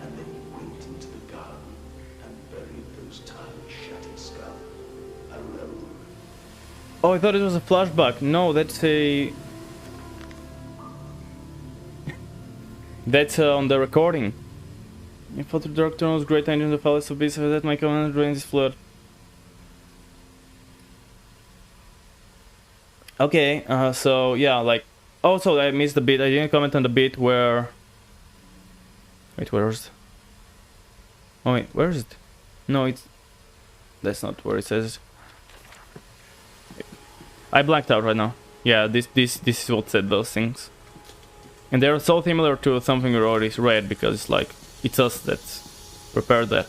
and then you went into the garden and buried those tiny shattered skulls alone. Oh, I thought it was a flashback. No, that's a... that's on the recording. I fought through dark tunnels, great engines, the foulest of beasts have set my covenant, drained this flood. Okay, so yeah, like... Also, I missed the bit. I didn't comment on the bit where... Wait, where is it? Oh wait, where is it? No, it's... That's not where it says. I blacked out right now. Yeah, this is what said those things. And they're so similar to something we already read, because it's like, it's us that's prepared that.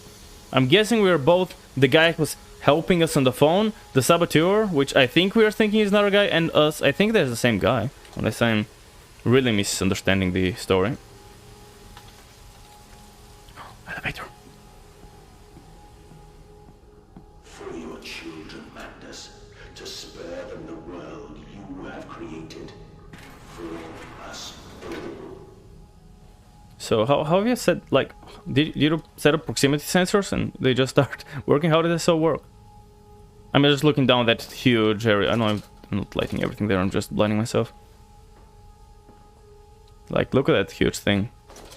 I'm guessing we're both the guy who was helping us on the phone, the saboteur, which I think we are thinking is another guy, and us. I think there's the same guy, unless I'm really misunderstanding the story. Elevator. For your children, Magnus, to spare them the world you have created. For us all. So how have you set, like, did you set up proximity sensors and they just start working? How did this all work? I'm just looking down that huge area. I know I'm not lighting everything there, I'm just blinding myself. Like, look at that huge thing.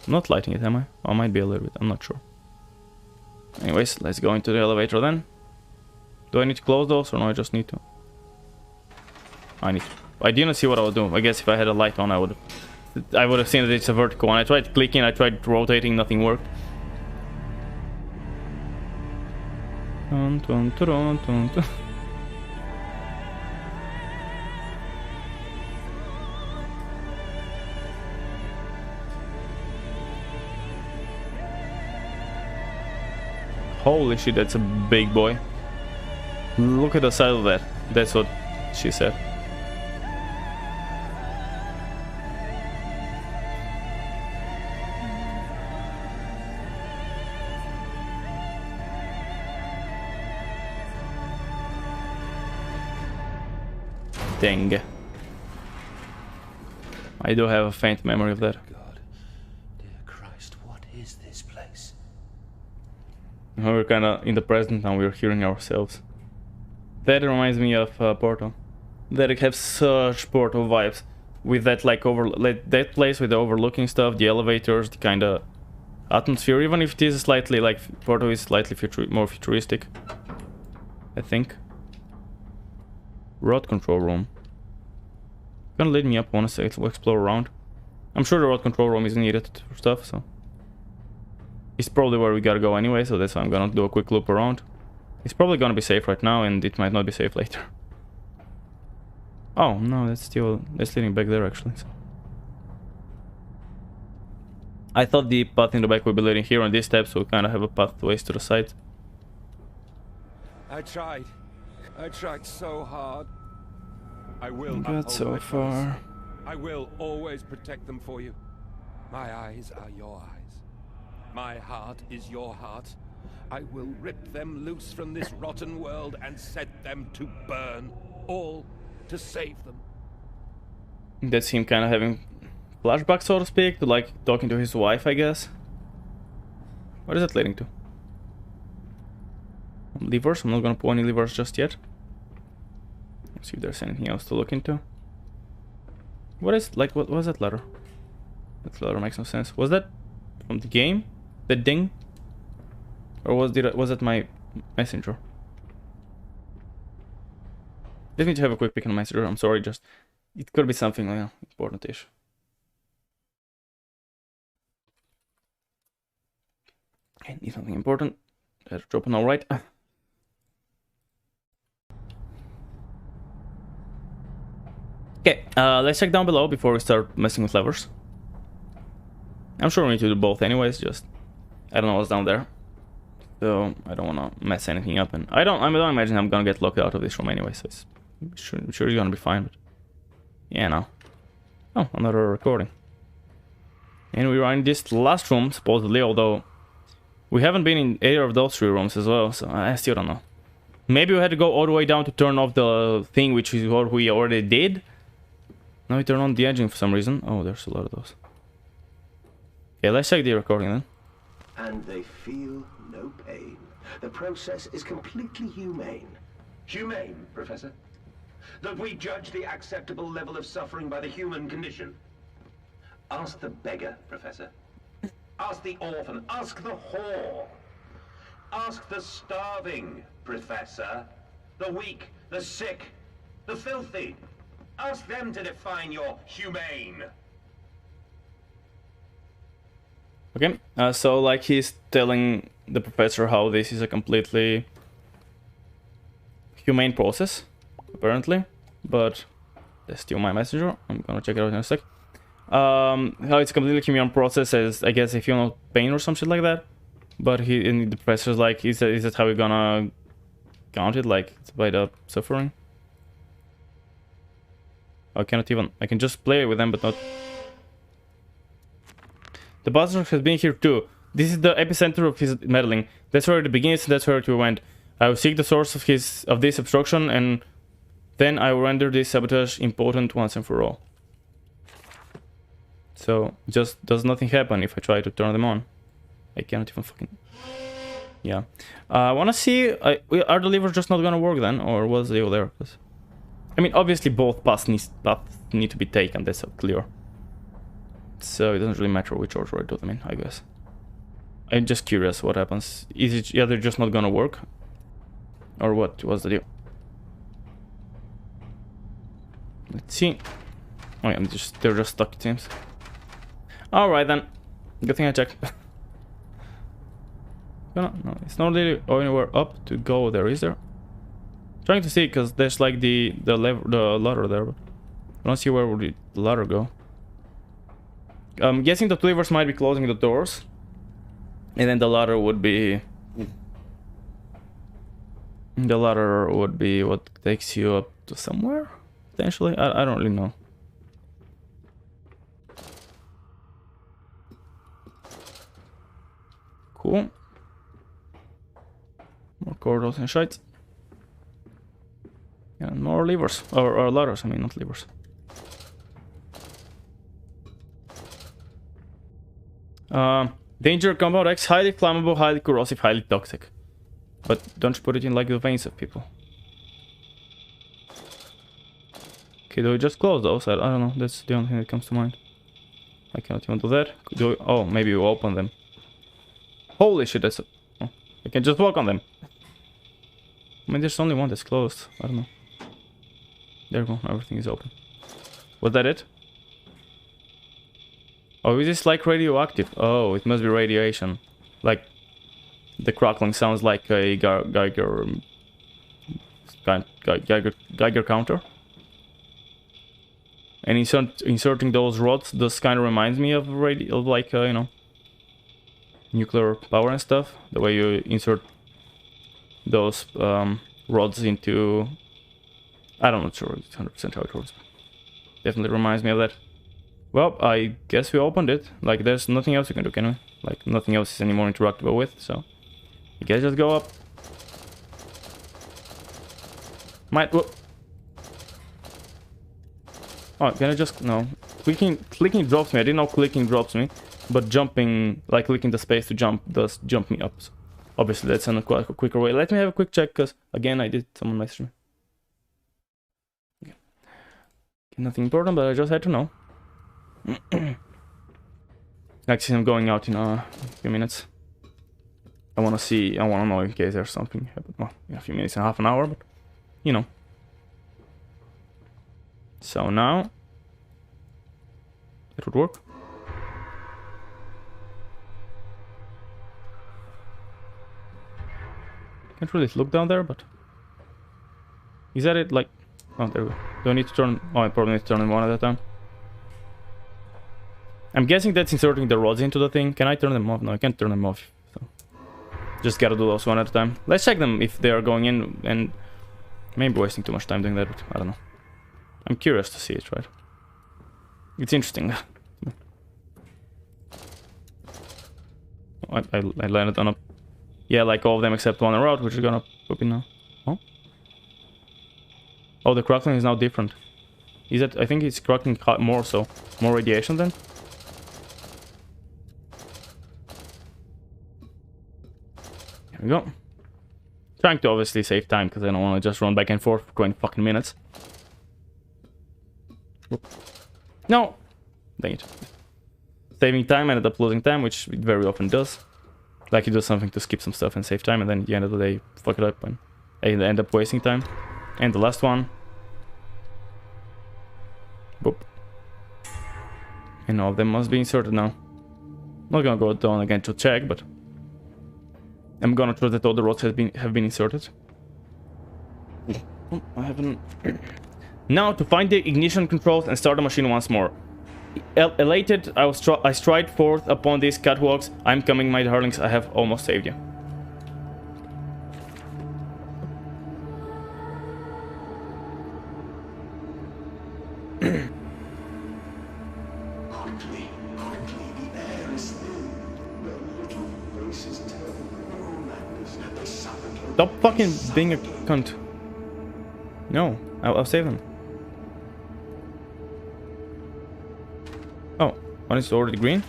I'm not lighting it, am I? Oh, I might be a little bit, I'm not sure. Anyways, let's go into the elevator then. Do I need to close those or no, I just need to? I need to. I didn't see what I would do. I guess if I had a light on I would I would have seen that it's a vertical one. I tried clicking, I tried rotating, nothing worked. Dun, dun, dun, dun, dun. Holy shit, that's a big boy. Look at the size of that. That's what she said. Dang. I do have a faint memory of that. God, dear Christ, what is this place? We're kind of in the present now, we're hearing ourselves. That reminds me of Portal. That it has such Portal vibes. With that like that place with the overlooking stuff, the elevators, the kind of atmosphere, even if it is slightly like Portal is slightly more futuristic, I think. Rod control room. Gonna lead me up, wanna say to explore around. I'm sure the rod control room is needed for stuff, so it's probably where we gotta go anyway, so that's why I'm gonna do a quick loop around. It's probably gonna be safe right now, and it might not be safe later. Oh no, that's leading back there actually. So. I thought the path in the back would be leading here on these steps, so we kind of have a pathways to the side. I tried so hard. I will Got uphold so my far. promise. I will always protect them for you. My eyes are your eyes. My heart is your heart. I will rip them loose from this rotten world and set them to burn. All to save them. That's him kind of having flashback, so to speak, to like talking to his wife, I guess. What is that leading to? Levers? I'm not gonna pull any levers just yet. Let's see if there's anything else to look into. What is, like, what was that letter? That letter makes no sense. Was that from the game? The ding? Or was it my messenger? Let me have a quick pick on messenger. I'm sorry, just it could be something like important-ish. I need something important. Let's drop an alright. Okay, let's check down below before we start messing with levers. I'm sure we need to do both anyways, just I don't know what's down there. So I don't wanna mess anything up, and I don't imagine I'm gonna get locked out of this room anyway, so I'm sure it's gonna be fine, but yeah, no. Oh, another recording. And we are in this last room, supposedly, although we haven't been in either of those three rooms as well, so I still don't know. Maybe we had to go all the way down to turn off the thing, which is what we already did. Now we turn on the engine for some reason. Oh, there's a lot of those. Okay, let's check the recording then. And they feel no pain. The process is completely humane. Humane, Professor? That we judge the acceptable level of suffering by the human condition. Ask the beggar, Professor. Ask the orphan. Ask the whore. Ask the starving, Professor. The weak, the sick, the filthy. Ask them to define your humane. Okay, so like he's telling the professor how this is a completely humane process, apparently, but that's still my messenger. I'm gonna check it out in a sec. How it's a completely humane process is, I guess, if you know pain or some shit like that. But the professor's like, is that how we're gonna count it? Like, it's by the suffering? I cannot even, I can just play with them, but not. The bastard has been here too. This is the epicenter of his meddling. That's where it begins, that's where it went. I will seek the source of this obstruction, and then I will render this sabotage impotent once and for all. So, just does nothing happen if I try to turn them on. I cannot even fucking... Yeah. I wanna see... are the levers just not gonna work then? Or was the deal there? I mean, obviously both paths need to be taken, that's so clear. So it doesn't really matter which order I do them in, I guess. I'm just curious what happens. Is it either just not gonna work? Or what was the deal? Let's see. Oh yeah, they're just stuck, it seems. Alright then. Good thing I checked. No, it's not really anywhere up to go there, is there? Trying to see, because there's like the ladder there, but I don't see where would the ladder go. I'm guessing the two levers might be closing the doors, and then the ladder would be what takes you up to somewhere, potentially. I don't really know. Cool. More corridors and shite. And more levers. Or ladders, I mean, not levers. Danger compound X, highly flammable, highly corrosive, highly toxic. But don't you put it in like the veins of people. Okay, do we just close those? I don't know, that's the only thing that comes to mind. I cannot even do that. Oh, maybe we open them. Holy shit, that's... Oh, I can just walk on them. I mean, there's only one that's closed. I don't know. There we go, everything is open. Was that it? Oh, is this like radioactive? Oh, it must be radiation. Like, the crackling sounds like a Geiger counter. And inserting those rods, this kind of reminds me of like, you know, nuclear power and stuff. The way you insert those rods into... I don't know, sure it's 100% how it works. Definitely reminds me of that. Well, I guess we opened it. Like, there's nothing else you can do, can we? Like, nothing else is anymore interactable with, so... I guess just go up. Might... Whoop. Oh, can I just... No. Clicking drops me. I didn't know clicking drops me. But jumping... Like, clicking the space to jump does jump me up. So obviously, that's a quicker way. Let me have a quick check, because, again, I did someone message me. Okay. Nothing important, but I just had to know. Actually, I'm going out in a few minutes. I want to know in case there's something happen. Well, in a few minutes and half an hour, but you know. So now it would work. Can't really look down there, but is that it? Like, oh, there we go. Do I need to turn? Oh, I probably need to turn them one at a time. I'm guessing that's inserting the rods into the thing. Can I turn them off? No, I can't turn them off. So just gotta do those one at a time. Let's check them if they are going in, and maybe wasting too much time doing that, but I don't know. I'm curious to see it, right? It's interesting. I landed on a... Yeah, like all of them except one route, which is gonna pop in now. Oh? Oh, the crackling is now different. Is it? I think it's crackling more, so more radiation then? Here we go. Trying to obviously save time because I don't want to just run back and forth for 20 fucking minutes. Whoop. No! Dang it. Saving time ended up losing time, which it very often does. Like you do something to skip some stuff and save time, and then at the end of the day, fuck it up and I end up wasting time. And the last one. Boop. And all of them must be inserted now. Not gonna go down again to check, but I'm gonna trust that all the rods have been inserted. Oh, I haven't. Now to find the ignition controls and start the machine once more. Elated, I stride forth upon these catwalks. I'm coming, my darlings. I have almost saved you. Stop fucking being a cunt. No, I'll save them. Oh, one is already green.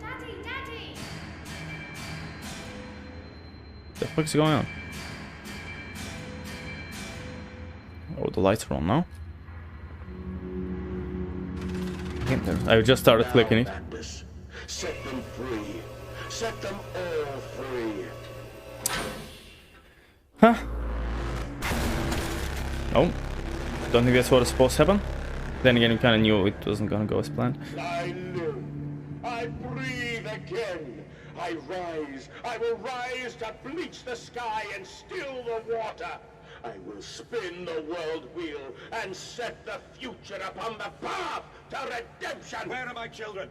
Daddy, Daddy! What the fuck is going on? Oh, the lights are on now. I just started clicking it. Set them free. Set them all free. Huh? Oh, don't think that's what is supposed to happen. then again, you kind of knew it wasn't gonna go as planned. I live. I breathe again. I rise. I will rise to bleach the sky and still the water. I will spin the world wheel and set the future upon the path to redemption. Where are my children?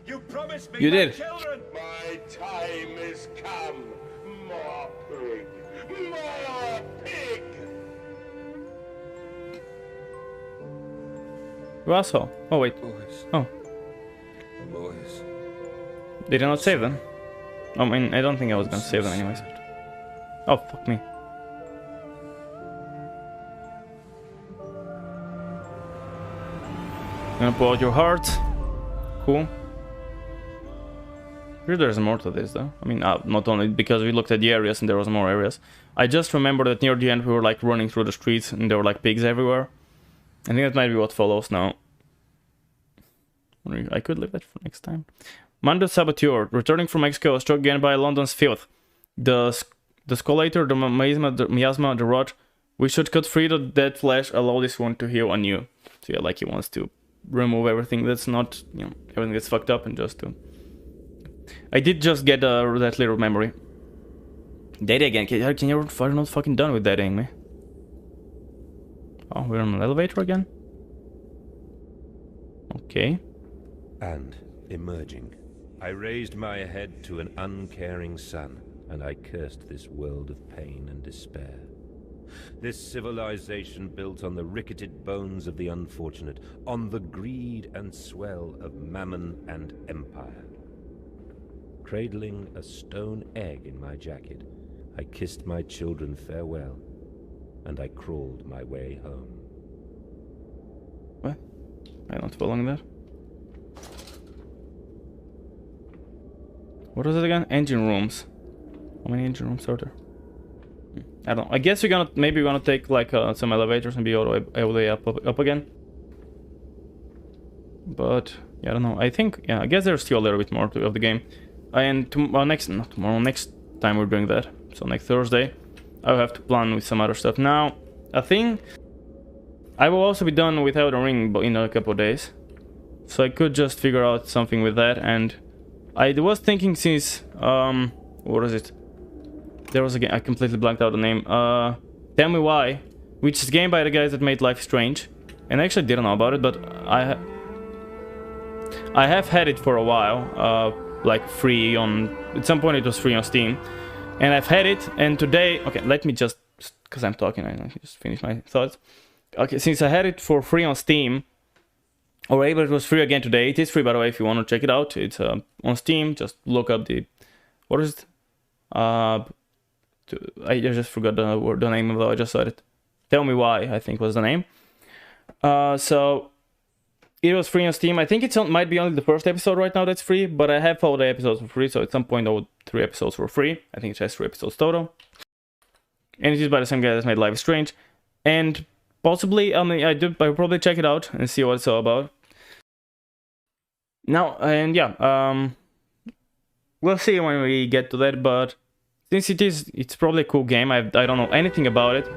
You promised me You my did. children! My time is come. More pig. More pig. You asshole. Oh, wait. Boys. Oh. Boys. Did I not save them? I mean, I don't think I was gonna save them anyways. Oh, fuck me. Gonna pull out your heart. Cool. Sure, there's more to this though. I mean, not only because we looked at the areas and there was more areas. I just remember that near the end we were like running through the streets and there were like pigs everywhere. I think that might be what follows now. I could leave that for next time. Mando Saboteur, returning from Mexico, struck again by London's filth. The Scolator, the Miasma, the Rot. We should cut free the dead flesh, allow this one to heal anew. So yeah, like he wants to remove everything that's not, you know, everything that's fucked up and just to... I did just get that little memory. Daddy again, can you not fucking done with daddying me? Oh, we're on an elevator again? Okay. And, emerging, I raised my head to an uncaring sun, and I cursed this world of pain and despair. This civilization built on the ricketed bones of the unfortunate, on the greed and swell of mammon and empire. Cradling a stone egg in my jacket, I kissed my children farewell, and I crawled my way home. What? I'm not following that. What was it again? Engine rooms. How many engine rooms are there? I don't know. I guess maybe we're gonna take like some elevators and be all the way up again. But yeah, I don't know. I think, yeah, I guess there's still a little bit more of the game. And next time we're doing that. So next Thursday, I'll have to plan with some other stuff. Now, I think I will also be done with Elden Ring in a couple of days. So I could just figure out something with that. And I was thinking since, what is it? There was a game, I completely blanked out the name. Tell Me Why, which is a game by the guys that made Life is Strange. And I actually didn't know about it, but I have had it for a while, like free on, at some point it was free on Steam. And I've had it, and today, okay, let me just, because I'm talking, I can just finish my thoughts. Okay, since I had it for free on Steam, or able it was free again today. It is free, by the way, if you want to check it out. It's on Steam, just look up the, what is it? I just forgot the name of it, I just saw it. Tell Me Why, I think was the name. So it was free on Steam. I think it might be only the first episode right now that's free, but I have all the episodes for free, so at some point 3 episodes were free. I think it has 3 episodes total. And it is by the same guy that made Life is Strange. And possibly, I mean, I'll probably check it out and see what it's all about. Now, and yeah, we'll see when we get to that, but since it's probably a cool game. I don't know anything about it.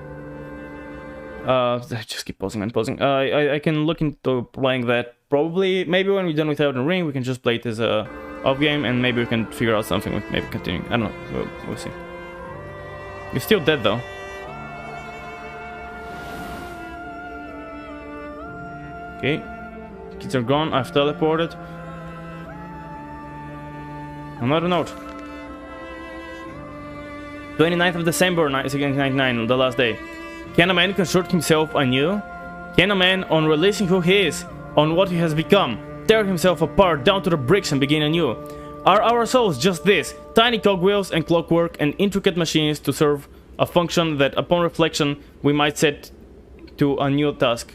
I just keep pausing and pausing. I can look into playing that. Probably, maybe when we're done with Elden Ring, we can just play it as a off game, and maybe we can figure out something with maybe continuing. I don't know. We'll see. You're still dead though. Okay. Kids are gone. I've teleported. Another note. 29th of December 1999, the last day. Can a man construct himself anew? Can a man, on releasing who he is, on what he has become, tear himself apart down to the bricks and begin anew? Are our souls just this, tiny cogwheels and clockwork and intricate machines to serve a function that, upon reflection, we might set to a new task?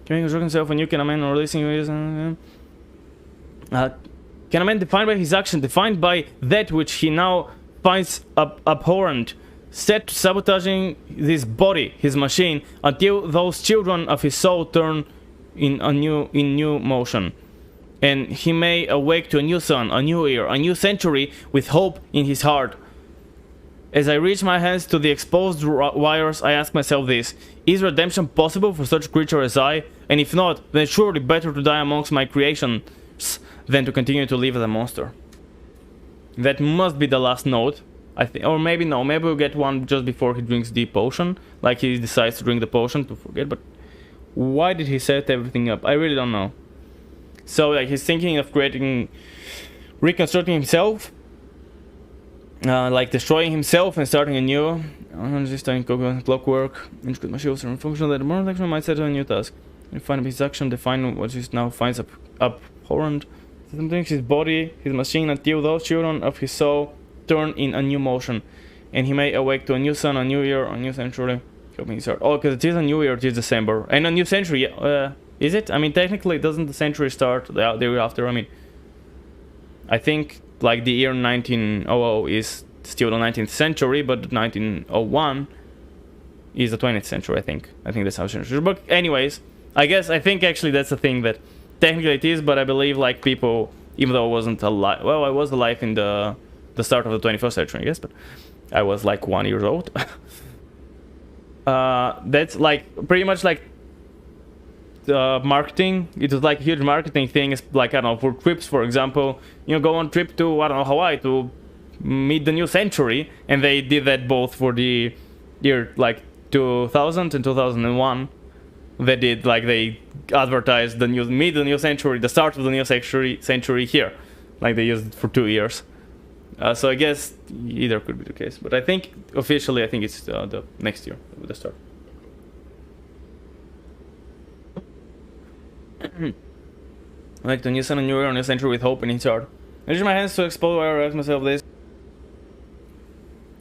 Can a man construct himself anew? Can a man, on releasing who he is... can a man, defined by his action, defined by that which he now finds abhorrent, set to sabotaging his body, his machine, until those children of his soul turn in new motion, and he may awake to a new sun, a new year, a new century, with hope in his heart, As I reach my hands to the exposed wires, I ask myself this: is redemption possible for such a creature as I? And if not, then surely better to die amongst my creations than to continue to live as a monster. That must be the last note, I think. Or maybe no, maybe we'll get one just before he drinks the potion. Like he decides to drink the potion to forget, but why did he set everything up? I really don't know. So like he's thinking of reconstructing himself. Like destroying himself and starting anew. Just starting clockwork. Intricate machines are functional that more action might set a new task. Refine his action, define what he now finds abhorrent. Something his body, his machine, until those children of his soul turn in a new motion. And he may awake to a new sun, a new year, a new century. Hoping his heart. Oh, because it is a new year, it is December. And a new century, is it? I mean, technically, doesn't the century start the year after? I mean, I think like the year 1900 is still the 19th century, but 1901 is the 20th century, I think. I think that's how century. But anyways, I think actually that's the thing that technically it is, but I believe like people, even though I wasn't alive, well, I was alive in the start of the 21st century, I guess, but I was like 1 year old. That's like pretty much like marketing. It was like a huge marketing thing. It's like, I don't know, for trips, for example, you know, go on trip to, I don't know, Hawaii to meet the new century, and they did that both for the year like 2000 and 2001. They did like, they advertised the new century, the start of the new century here, like they used it for 2 years. So I guess either could be the case, but I think officially I think it's the next year with the start. Like the new sun, a new year, a new century with hope in his heart. I use my hands to explode where I ask myself this.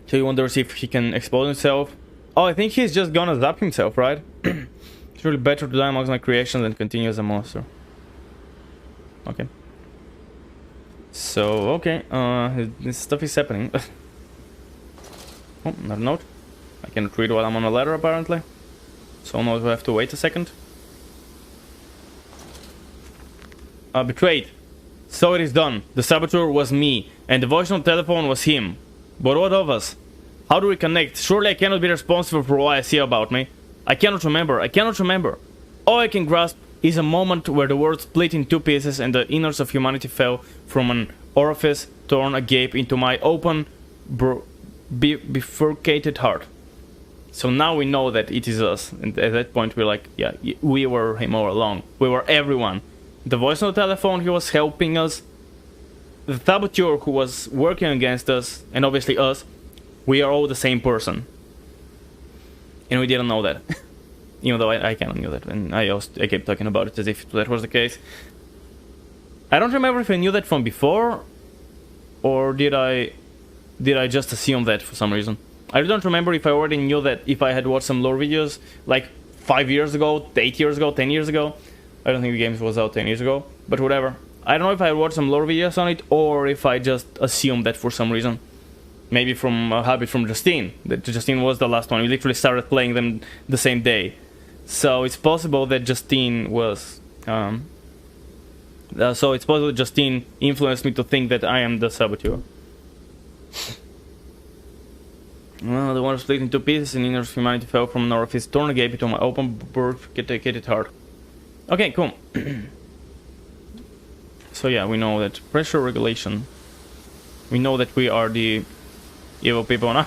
So he wonders if he can explode himself. Oh, I think he's just gonna zap himself, right? It's really better to die amongst my creations than continue as a monster. Okay. So, okay, this stuff is happening. Oh, another note. I cannot read while I'm on a ladder, apparently. So now we have to wait a second. Betrayed. So it is done. The saboteur was me, and the voice on the telephone was him. But what of us? How do we connect? Surely I cannot be responsible for what I see about me. I cannot remember. I cannot remember. All I can grasp is a moment where the world split in two pieces and the innards of humanity fell from an orifice torn agape into my open, bifurcated heart. So now we know that it is us, and at that point we're like, yeah, we were him all along. We were everyone. The voice on the telephone, he was helping us. The saboteur who was working against us, and obviously us, we are all the same person. And we didn't know that. Even though I kind of knew that, and I kept talking about it as if that was the case. I don't remember if I knew that from before, or did I just assume that for some reason. I don't remember if I already knew that, if I had watched some lore videos like 5 years ago, 8 years ago, 10 years ago. I don't think the game was out 10 years ago, but whatever. I don't know if I watched some lore videos on it, or if I just assumed that for some reason. Maybe from a habit from Justine, that Justine was the last one. We literally started playing them the same day. So it's possible that Justine was... so it's possible that Justine influenced me to think that I am the saboteur. Well, the one split in two pieces and innards of humanity fell from an orifice torn agape into my open, bifurcated heart. Okay, cool. So yeah, we know that pressure regulation. We know that we are the evil people, nah?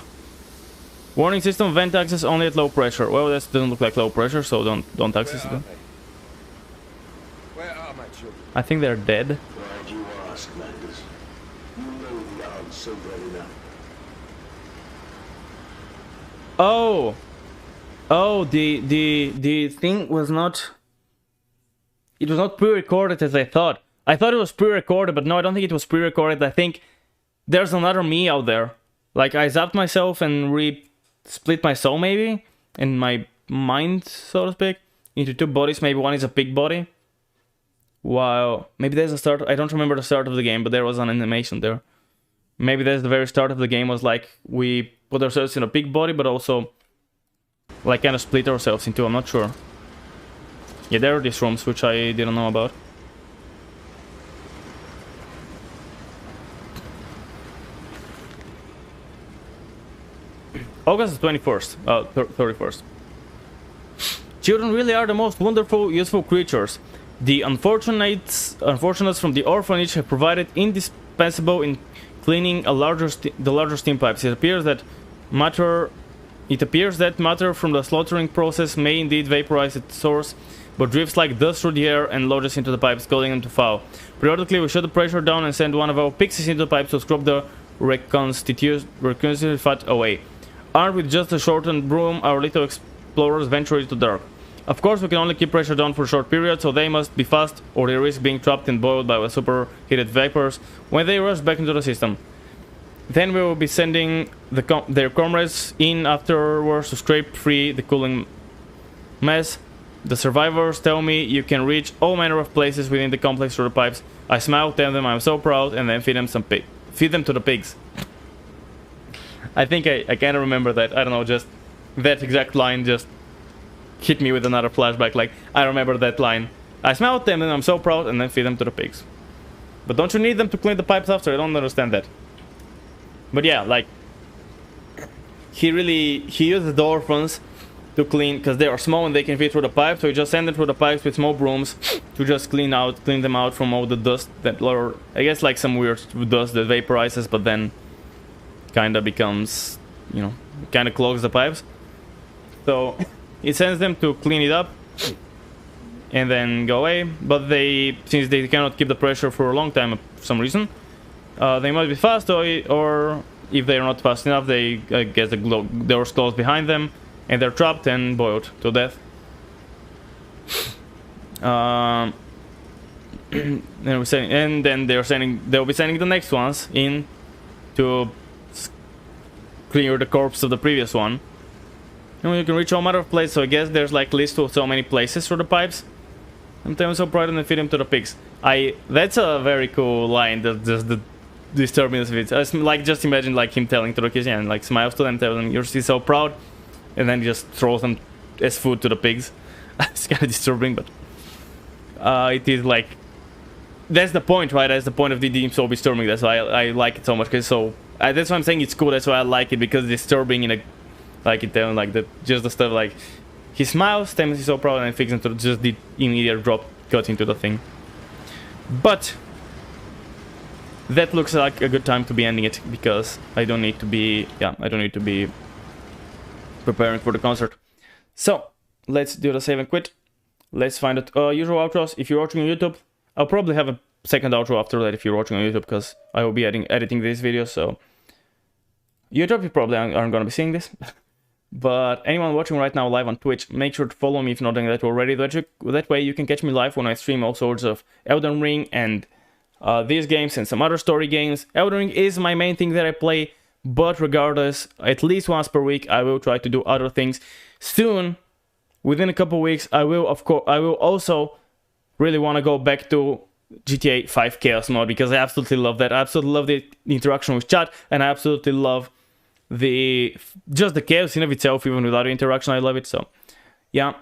Warning system, vent access only at low pressure. Well, that doesn't look like low pressure, so don't access it. Where are my children? I think they're dead. Glad you asked, Landers. You know the answer well enough. Oh! Oh, the thing was not... It was not pre-recorded as I thought. I thought it was pre-recorded, but no, I don't think it was pre-recorded. I think there's another me out there. Like, I zapped myself and split my soul, maybe? And my mind, so to speak, into two bodies. Maybe one is a pig body. Wow. Maybe there's a start. I don't remember the start of the game, but there was an animation there. Maybe that's the very start of the game, was like, we put ourselves in a pig body, but also, like, kind of split ourselves in two. I'm not sure. Yeah, there are these rooms, which I didn't know about. August 21st, 31st. Children really are the most wonderful, useful creatures. The unfortunates from the orphanage have provided indispensable in cleaning the larger steam pipes. It appears that matter from the slaughtering process may indeed vaporize its source, but drifts like dust through the air and lodges into the pipes, causing them to foul. Periodically, we shut the pressure down and send one of our pixies into the pipes to scrub the reconstituted fat away. Armed with just a shortened broom, our little explorers venture into the dark. Of course, we can only keep pressure down for a short period, so they must be fast, or they risk being trapped and boiled by the superheated vapors when they rush back into the system. Then we will be sending their comrades in afterwards to scrape free the cooling mess. The survivors tell me you can reach all manner of places within the complex through the pipes. I smile, tell them I'm so proud, and then feed them to the pigs. I think I kind of remember that. I don't know, just that exact line just hit me with another flashback. Like, I remember that line. I smile at them and I'm so proud, and then feed them to the pigs. But don't you need them to clean the pipes after? I don't understand that. But yeah, like, he uses the orphans to clean, because they are small and they can fit through the pipes, so he just send them through the pipes with small brooms to just clean them out from all the dust that, or I guess like some weird dust that vaporizes, but then kinda becomes, you know, kinda clogs the pipes. So he sends them to clean it up and then go away, but since they cannot keep the pressure for a long time for some reason, they must be fast, or if they are not fast enough, they get the doors closed behind them and they're trapped and boiled to death. And then they'll be sending the next ones in to clear the corpse of the previous one. And you can reach all manner of places, so I guess there's like list of so many places through the pipes. I'm so proud and feed him to the pigs. That's a very cool line, just the disturbingness of it. Like, just imagine like him telling to the kids, yeah, and like smiles to them, telling them you're so proud, and then just throws them as food to the pigs. It's kind of disturbing, but it is like, that's the point, right? That's the point of the game, so disturbing. That's why I like it so much. Cause that's why I'm saying it's cool. That's why I like it, because it's disturbing in a, like it telling like just the stuff like he smiles, tells he's so proud, and then fixes into just the immediate drop cut into the thing. But that looks like a good time to be ending it, because I don't need to be preparing for the concert. So let's do the save and quit. Let's find it. Usual outros. If you're watching on YouTube, I'll probably have a second outro after that if you're watching on YouTube, because I will be editing this video. So YouTube, you probably aren't gonna be seeing this. But anyone watching right now live on Twitch, make sure to follow me if you're not doing that already. That way you can catch me live when I stream all sorts of Elden Ring and these games and some other story games. Elden Ring is my main thing that I play, but regardless, at least once per week I will try to do other things. Soon, within a couple weeks, I will also really want to go back to GTA 5 Chaos mode, because I absolutely love that. I absolutely love the interaction with chat, and I absolutely love just the chaos in of itself. Even without the interaction, I love it. So yeah,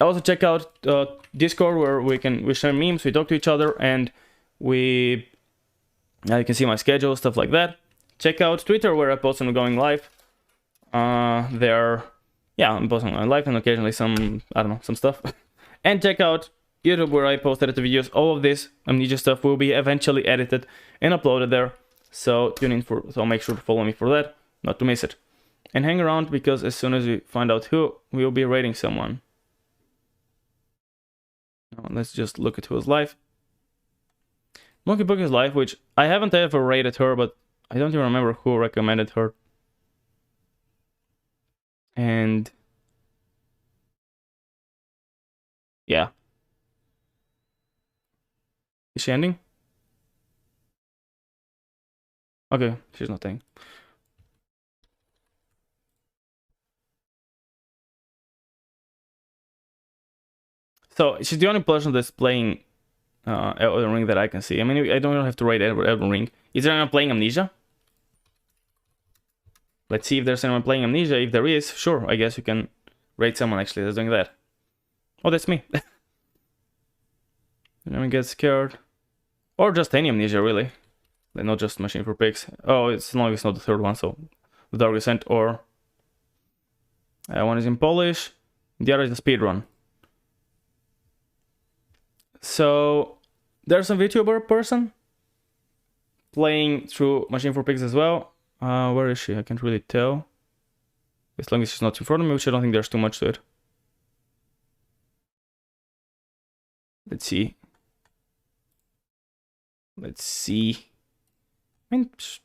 also check out Discord, where we share memes, we talk to each other, and you can see my schedule, stuff like that. Check out Twitter, where I post when I'm going live. I'm posting on live and occasionally some stuff. And check out YouTube, where I post edited videos. All of this Amnesia stuff will be eventually edited and uploaded there. So so make sure to follow me for that, not to miss it. And hang around, because as soon as we find out who, we will be rating someone. Now, let's just look at who is live. Monkey Book is live, which I haven't ever rated her, but I don't even remember who recommended her. And yeah. Is she ending? Okay, she's not ending. So she's the only person that's playing Elden Ring that I can see. I mean, I don't have to rate Elden Ring. Is there anyone playing Amnesia? Let's see if there's anyone playing Amnesia. If there is, sure, I guess you can rate someone actually that's doing that. Oh, that's me. Let me get scared. Or just any Amnesia, really. Not just Machine for Pigs. Oh, as long as it's not the third one, so The Dark Descent or One is in Polish, the other is the speedrun. So there's a VTuber person playing through Machine for Pigs as well. Where is she? I can't really tell. As long as she's not in front of me, which I don't think there's too much to it. Let's see. Let's see. I mean, sure,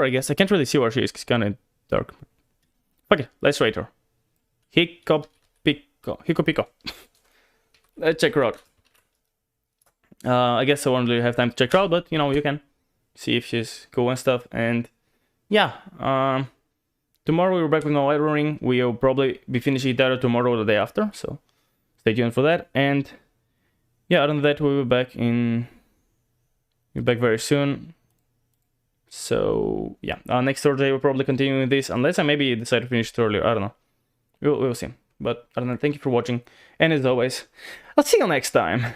I guess. I can't really see where she is. It's kind of dark. Okay, let's rate her. Hicco Pico. Let's check her out. I guess I won't really have time to check her out, but you know, you can see if she's cool and stuff. And yeah, tomorrow we're back with no light running. We'll probably be finishing it either tomorrow or the day after, so stay tuned for that. And yeah, other than that, we'll be back very soon. So yeah, next Thursday we'll probably continue with this, unless I maybe decide to finish it earlier. I don't know. We'll see. But other than that, thank you for watching, and as always, I'll see you next time.